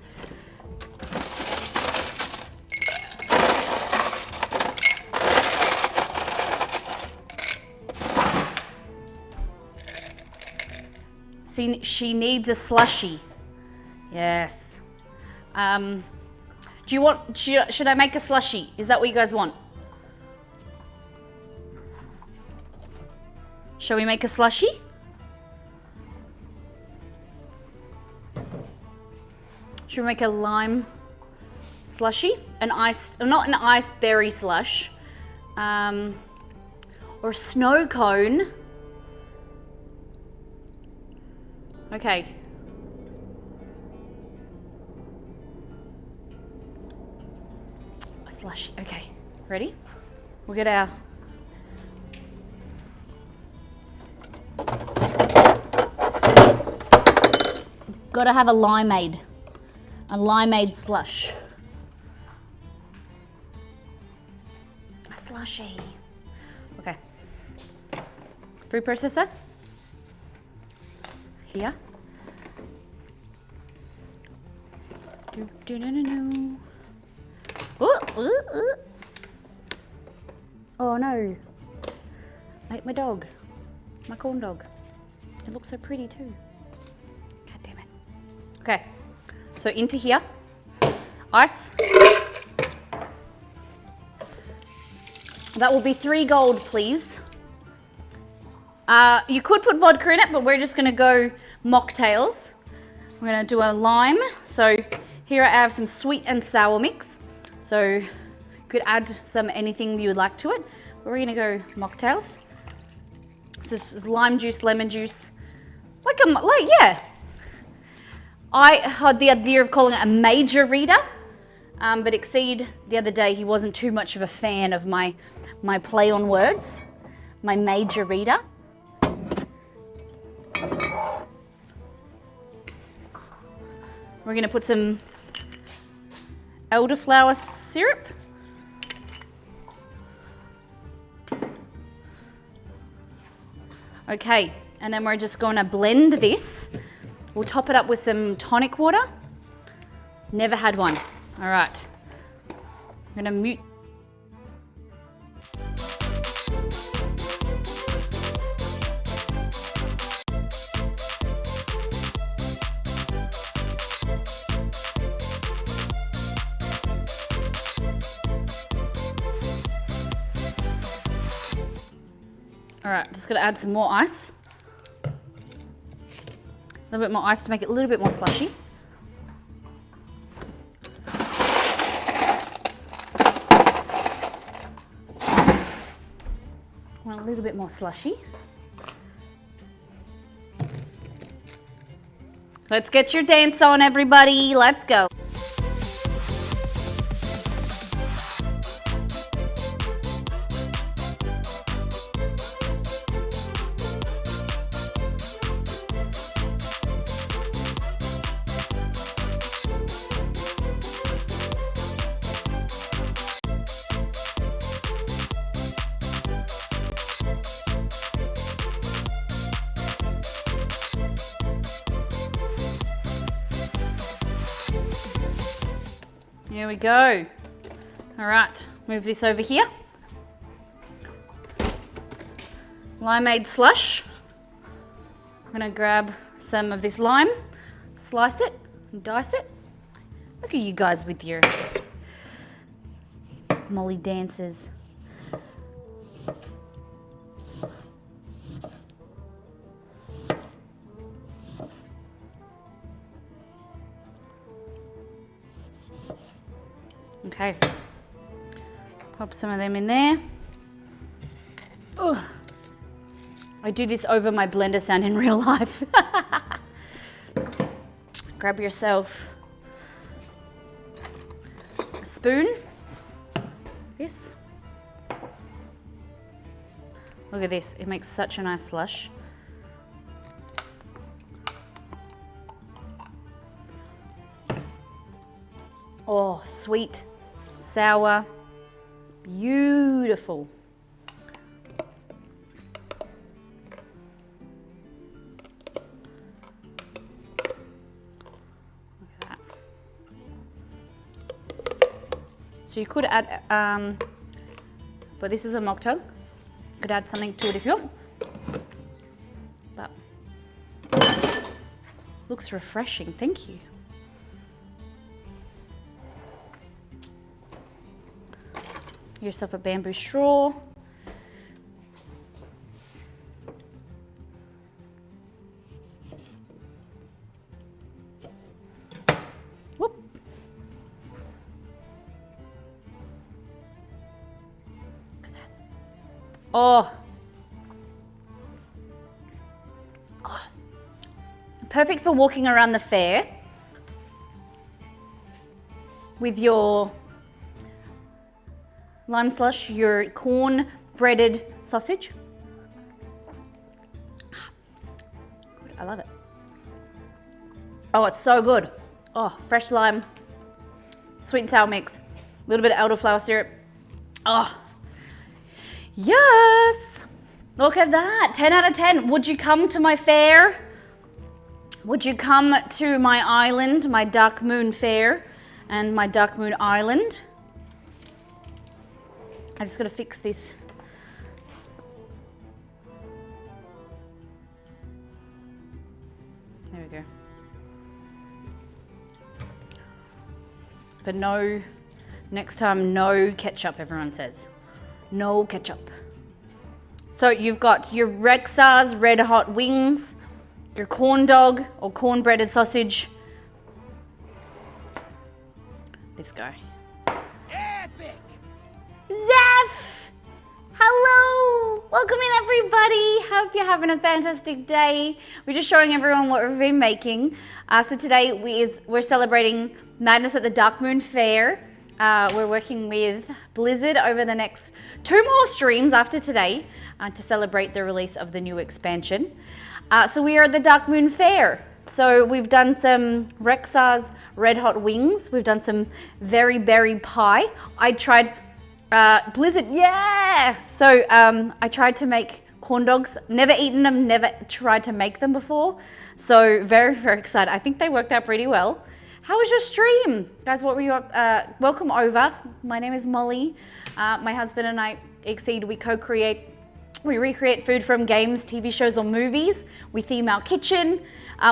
See, she needs a slushie. Yes. Do you want, should I make a slushie? Is that what you guys want? Shall we make a slushie? Should we make a lime slushy? An iced, not an iced berry slush. Or a snow cone. Okay. A slushy. Okay. Ready? We'll get our gotta have a limeade. A limeade slush. A slushy. Okay. Food processor. Here. Do. Ooh. Oh no. I ate my dog. My corn dog. It looks so pretty too. God damn it. Okay. So into here. Ice. That will be 3 gold, please. You could put vodka in it, but we're just gonna go mocktails. We're gonna do a lime. So here I have some sweet and sour mix. So you could add some anything you would like to it. But we're gonna go mocktails. So this is lime juice, lemon juice. Yeah. I had the idea of calling it a major reader, but Exceed the other day, he wasn't too much of a fan of my play on words, my major reader. We're gonna put some elderflower syrup. Okay, and then we're just gonna blend this. We'll top it up with some tonic water. Never had one. All right, I'm gonna mute. All right, just gonna add some more ice. A little bit more ice to make it a little bit more slushy. Want a little bit more slushy. Let's get your dance on, everybody. Let's go. Here we go. All right, move this over here. Limeade slush. I'm gonna grab some of this lime, slice it, and dice it. Look at you guys with your Molly dances. Okay, pop some of them in there. Ugh. I do this over my blender sound in real life. Grab yourself a spoon. This. Look at this, it makes such a nice slush. Oh, sweet, sour, beautiful. Look at that. So you could add, but this is a mocktail. You could add something to it if you want. But looks refreshing, thank you. Get yourself a bamboo straw. Whoop. Oh. Perfect for walking around the fair with your lime slush, your corn breaded sausage. Good, I love it. Oh, it's so good. Oh, fresh lime, sweet and sour mix, a little bit of elderflower syrup. Oh, yes. Look at that, 10 out of 10. Would you come to my fair? Would you come to my island, my Dark Moon Fair and my Dark Moon Island? I just gotta fix this. There we go. But no, next time, no ketchup, everyone says. No ketchup. So you've got your Rexxar's red hot wings, your corn dog or corn breaded sausage. This guy. Epic! Zeph! Hello! Welcome in, everybody. Hope you're having a fantastic day. We're just showing everyone what we've been making. So today we're celebrating Madness at the Dark Moon Fair. We're working with Blizzard over the next 2 more streams after today to celebrate the release of the new expansion. So we are at the Dark Moon Fair. So we've done some Rexxar's red hot wings. We've done some very berry pie. I tried Blizzard, yeah! So I tried to make corn dogs. Never eaten them, never tried to make them before. So very, very excited. I think they worked out pretty well. How was your stream? Guys, what were you up? Welcome over. My name is Molly. My husband and I, Exceed, we co-create. We recreate food from games, TV shows, or movies. We theme our kitchen.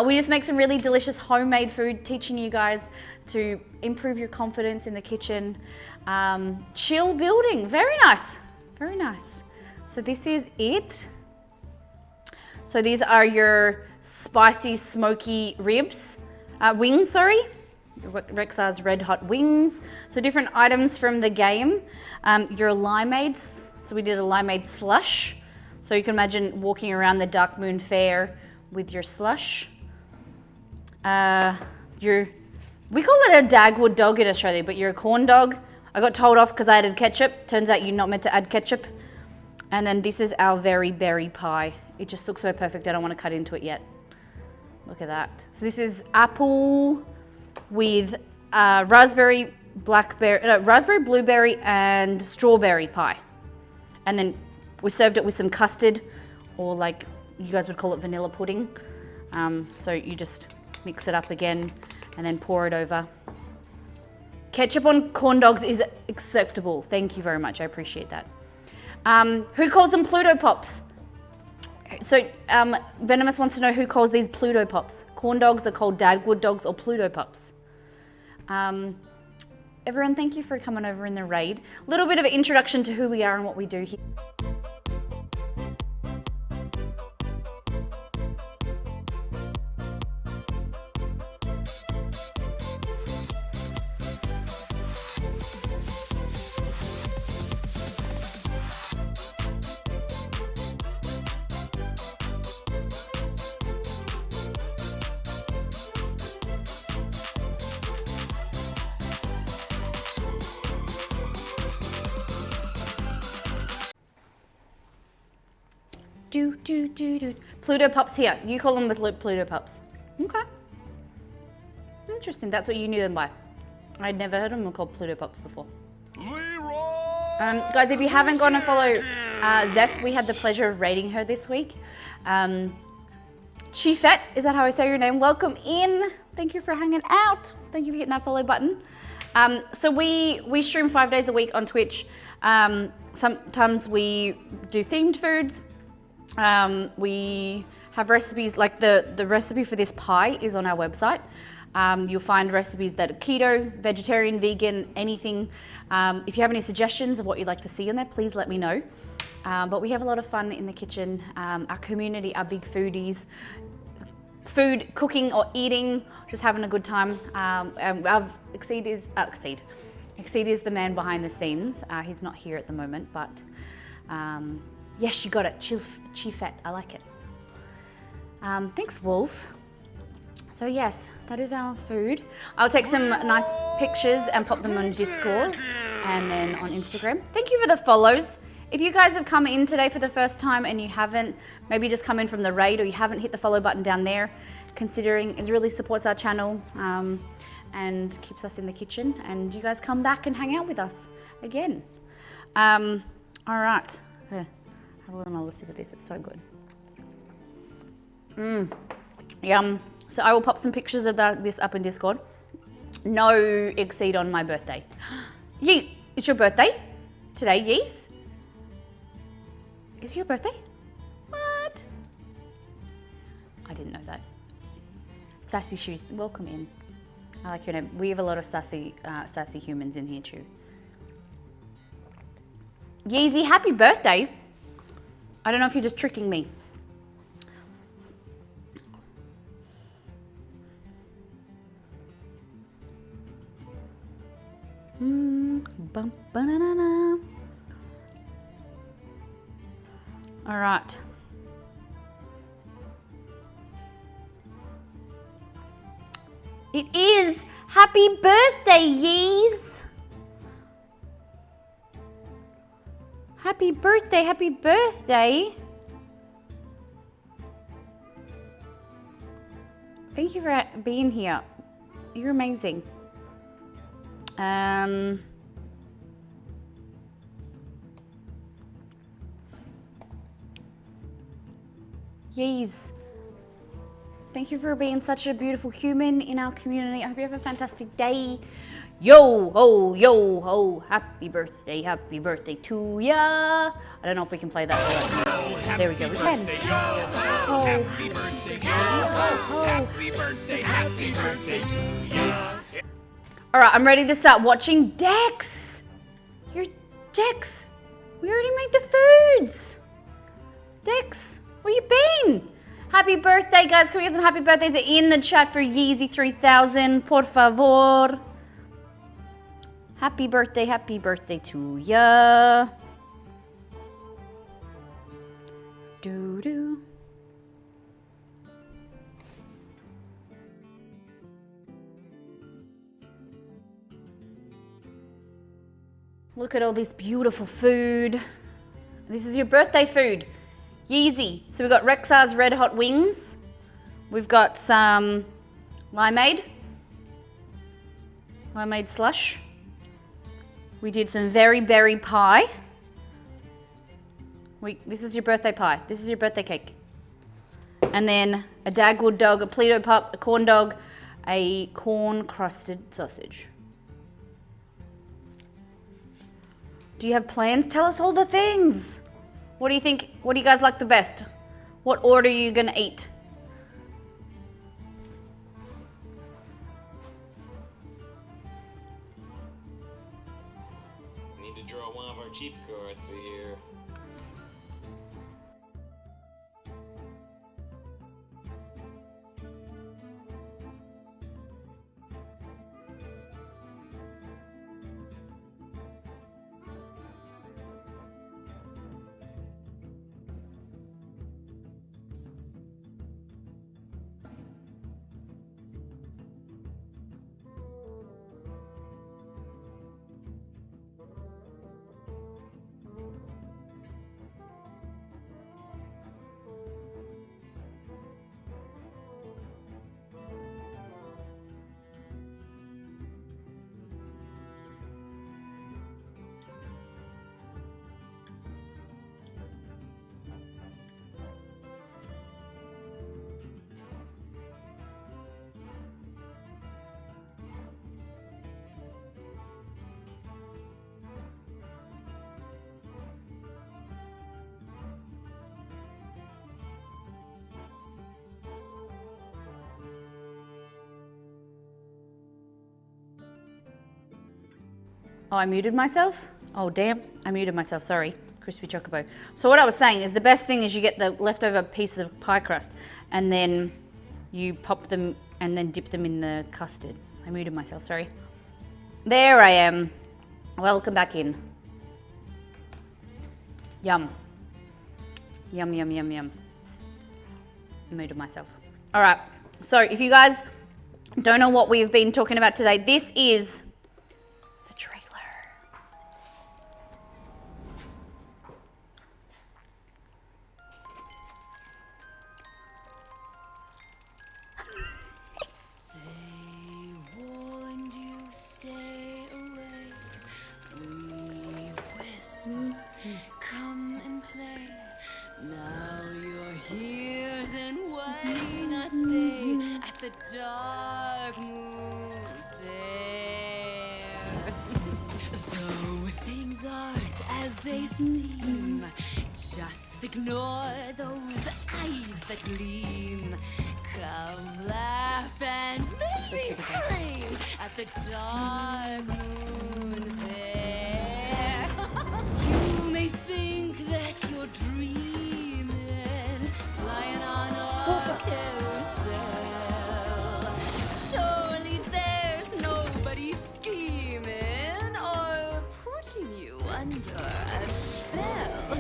We just make some really delicious homemade food, teaching you guys to improve your confidence in the kitchen. Chill building, very nice, very nice. So this is it. So these are your spicy, smoky ribs, wings, sorry. Rexxar's red hot wings. So different items from the game. Your limeades. So we did a limeade slush. So you can imagine walking around the Dark Moon Fair with your slush. We call it a Dagwood dog in Australia, but you're a corn dog. I got told off because I added ketchup. Turns out you're not meant to add ketchup. And then this is our very berry pie. It just looks so perfect. I don't want to cut into it yet. Look at that. So this is apple with raspberry, blueberry, and strawberry pie. And then we served it with some custard, or like you guys would call it vanilla pudding. So you just mix it up again and then pour it over. Ketchup on corn dogs is acceptable. Thank you very much. I appreciate that. Who calls them Pluto Pops? So Venomous wants to know who calls these Pluto Pops. Corn dogs are called Dagwood dogs or Pluto Pops. Everyone, thank you for coming over in the raid. A little bit of an introduction to who we are and what we do here. Pluto Pops here. You call them with Pluto Pops. Okay. Interesting. That's what you knew them by. I'd never heard of them called Pluto Pops before. Guys, if you haven't gone to follow Zeph, we had the pleasure of raiding her this week. Chiefette, is that how I say your name? Welcome in. Thank you for hanging out. Thank you for hitting that follow button. So we stream 5 days a week on Twitch. Sometimes we do themed foods. We have recipes, like the recipe for this pie is on our website. You'll find recipes that are keto, vegetarian, vegan, anything. If you have any suggestions of what you'd like to see in there, please let me know. But we have a lot of fun in the kitchen. Our community are big foodies. Food, cooking or eating, just having a good time. Exceed is the man behind the scenes. He's not here at the moment, but Yes, you got it. Chiefette. I like it. Thanks, Wolf. So yes, that is our food. I'll take some nice pictures and pop them on Discord and then on Instagram. Thank you for the follows. If you guys have come in today for the first time and you haven't, maybe just come in from the raid, or you haven't hit the follow button down there, considering it really supports our channel and keeps us in the kitchen, and you guys come back and hang out with us again. All right, have a little sip of this, it's so good. Yum. So I will pop some pictures of this up in Discord. No exceed on my birthday. Yee, it's your birthday today, Yees? Is it your birthday? What? I didn't know that. Sassy Shoes, welcome in. I like your name. We have a lot of sassy humans in here too. Yeezy, happy birthday. I don't know if you're just tricking me. All right. It is happy birthday, Yees. Happy birthday, happy birthday. Thank you for being here. You're amazing. Yees. Thank you for being such a beautiful human in our community. I hope you have a fantastic day. Yo, ho, yo, ho, happy birthday to ya. I don't know if we can play that. Right. There we go, we can. Oh, happy birthday, happy birthday to ya. All right, I'm ready to start watching. Dex, Dex, we already made the foods. Dex, where you been? Happy birthday, guys. Can we get some happy birthdays in the chat for Yeezy3000, por favor? Happy birthday to ya. Doo-doo. Look at all this beautiful food. This is your birthday food. Yeezy. So we've got Rexxar's Red Hot Wings. We've got some limeade slush. We did some very berry pie. This is your birthday pie. This is your birthday cake. And then a Dagwood dog, a Plito pup, a corn dog, a corn crusted sausage. Do you have plans? Tell us all the things. What do you think? What do you guys like the best? What order are you gonna eat? Need to draw one of our cheap cards here. Oh, I muted myself? Oh, damn. I muted myself. Sorry. Crispy Chocobo. So what I was saying is the best thing is you get the leftover pieces of pie crust and then you pop them and then dip them in the custard. I muted myself. Sorry. There I am. Welcome back in. Yum. Yum, yum, yum, yum. Mood of myself. All right, so if you guys don't know what we've been talking about today, this is the trailer. They warned you, stay away. We whisper, come and play. Now you're here, then why not stay at the dark moon fair? Though things aren't as they seem, just ignore those eyes that gleam. Come laugh and maybe scream at the dark moon fair. You may think that you're dreaming, flying on a carousel. Surely there's nobody scheming or putting you under a spell.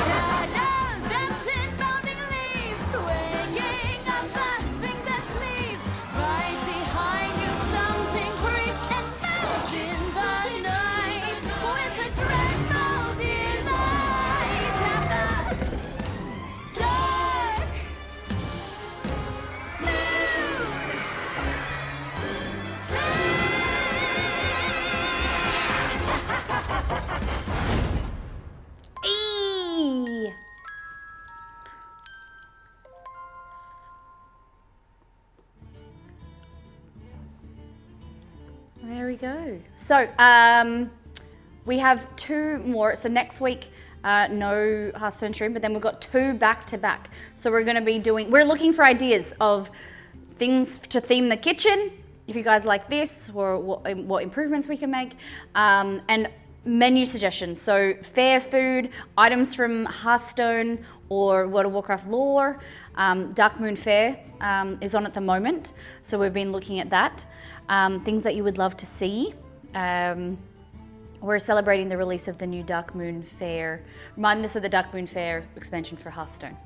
Shadows dancing, bounding leaves, swinging up the thing that sleeps. Right behind you, something creeps and melts in the night with a dreadful delight at the dark moon. Eee! There we go. So we have 2 more. So next week, no Hearthstone stream, but then we've got 2 back to back. So we're going to be we're looking for ideas of things to theme the kitchen, if you guys like this, or what improvements we can make, and menu suggestions. So fair food, items from Hearthstone or World of Warcraft lore. Dark Moon Fair is on at the moment, so we've been looking at that. Things that you would love to see. We're celebrating the release of the new Dark Moon Fair. Remind us of the Dark Moon Fair expansion for Hearthstone.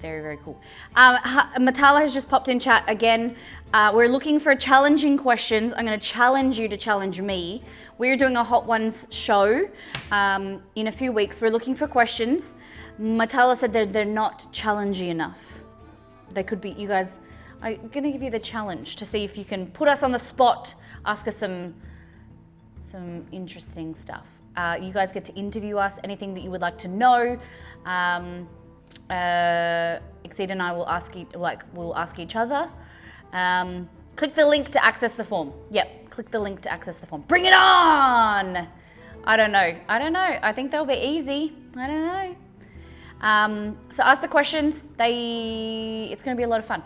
Very, very cool. Matala has just popped in chat again. We're looking for challenging questions. I'm going to challenge you to challenge me. We're doing a Hot Ones show in a few weeks. We're looking for questions. Matala said they're not challenging enough. They could be, you guys, I'm going to give you the challenge to see if you can put us on the spot, ask us some interesting stuff. You guys get to interview us, anything that you would like to know. Exceed and I will ask each other. Click the link to access the form. Yep, click the link to access the form. Bring it on! I don't know. I think they'll be easy. I don't know. So ask the questions. It's going to be a lot of fun.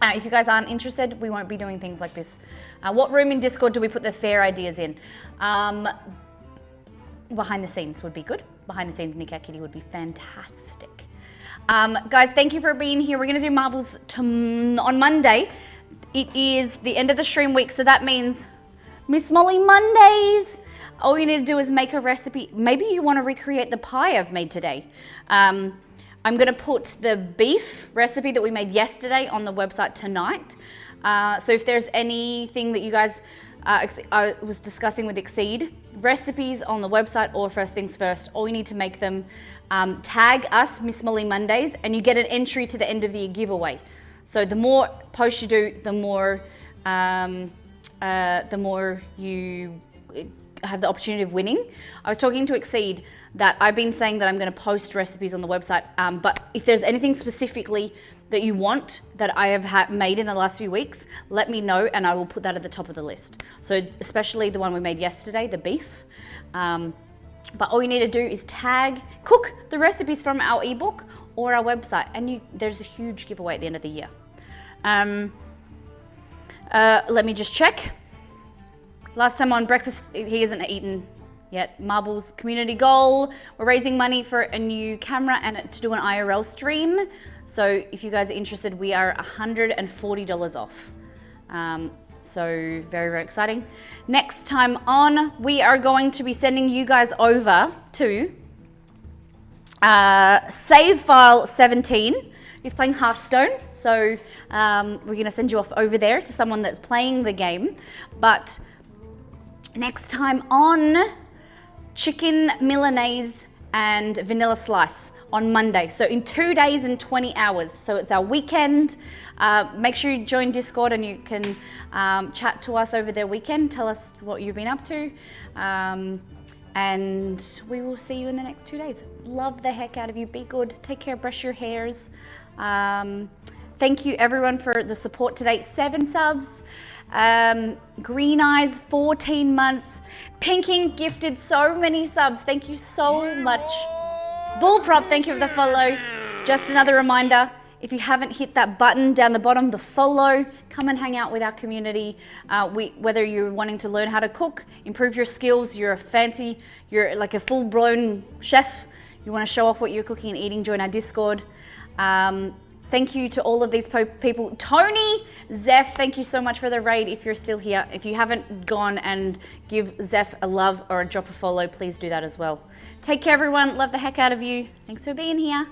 If you guys aren't interested, we won't be doing things like this. What room in Discord do we put the fair ideas in? Behind the scenes would be good. Behind the scenes, Nick Kitty would be fantastic. Guys, thank you for being here. We're going to do marbles on Monday. It is the end of the stream week, so that means Miss Molly Mondays. All you need to do is make a recipe. Maybe you want to recreate the pie I've made today. I'm going to put the beef recipe that we made yesterday on the website tonight. So if there's anything that you guys I was discussing with Exceed, recipes on the website or First Things First, all you need to make them, tag us, Miss Molly Mondays, and you get an entry to the end of the year giveaway. So the more posts you do, the more you have the opportunity of winning. I was talking to Exceed that I've been saying that I'm going to post recipes on the website, but if there's anything specifically that you want that I have made in the last few weeks, let me know and I will put that at the top of the list. So especially the one we made yesterday, the beef. But all you need to do is cook the recipes from our ebook or our website, and there's a huge giveaway at the end of the year. Let me just check. Last time on breakfast, he hasn't eaten yet. Marbles community goal. We're raising money for a new camera and to do an IRL stream. So if you guys are interested, we are $140 off. So very, very exciting. Next time on, we are going to be sending you guys over to save file 17. He's playing Hearthstone, so we're going to send you off over there to someone that's playing the game. But next time on, chicken Milanese and vanilla slice on Monday. So in 2 days and 20 hours. So it's our weekend. Make sure you join Discord and you can chat to us over their weekend. Tell us what you've been up to. And we will see you in the next 2 days. Love the heck out of you. Be good. Take care. Brush your hairs. Thank you everyone for the support today. 7 subs. Green Eyes, 14 months. Pinking gifted so many subs. Thank you so much. Bullprop, thank you for the follow. Just another reminder, if you haven't hit that button down the bottom, the follow, come and hang out with our community. Whether you're wanting to learn how to cook, improve your skills, you're like a full-blown chef, you want to show off what you're cooking and eating, join our Discord. Thank you to all of these people. Tony, Zeph, thank you so much for the raid if you're still here. If you haven't gone and give Zeph a love or a drop a follow, please do that as well. Take care everyone, love the heck out of you. Thanks for being here.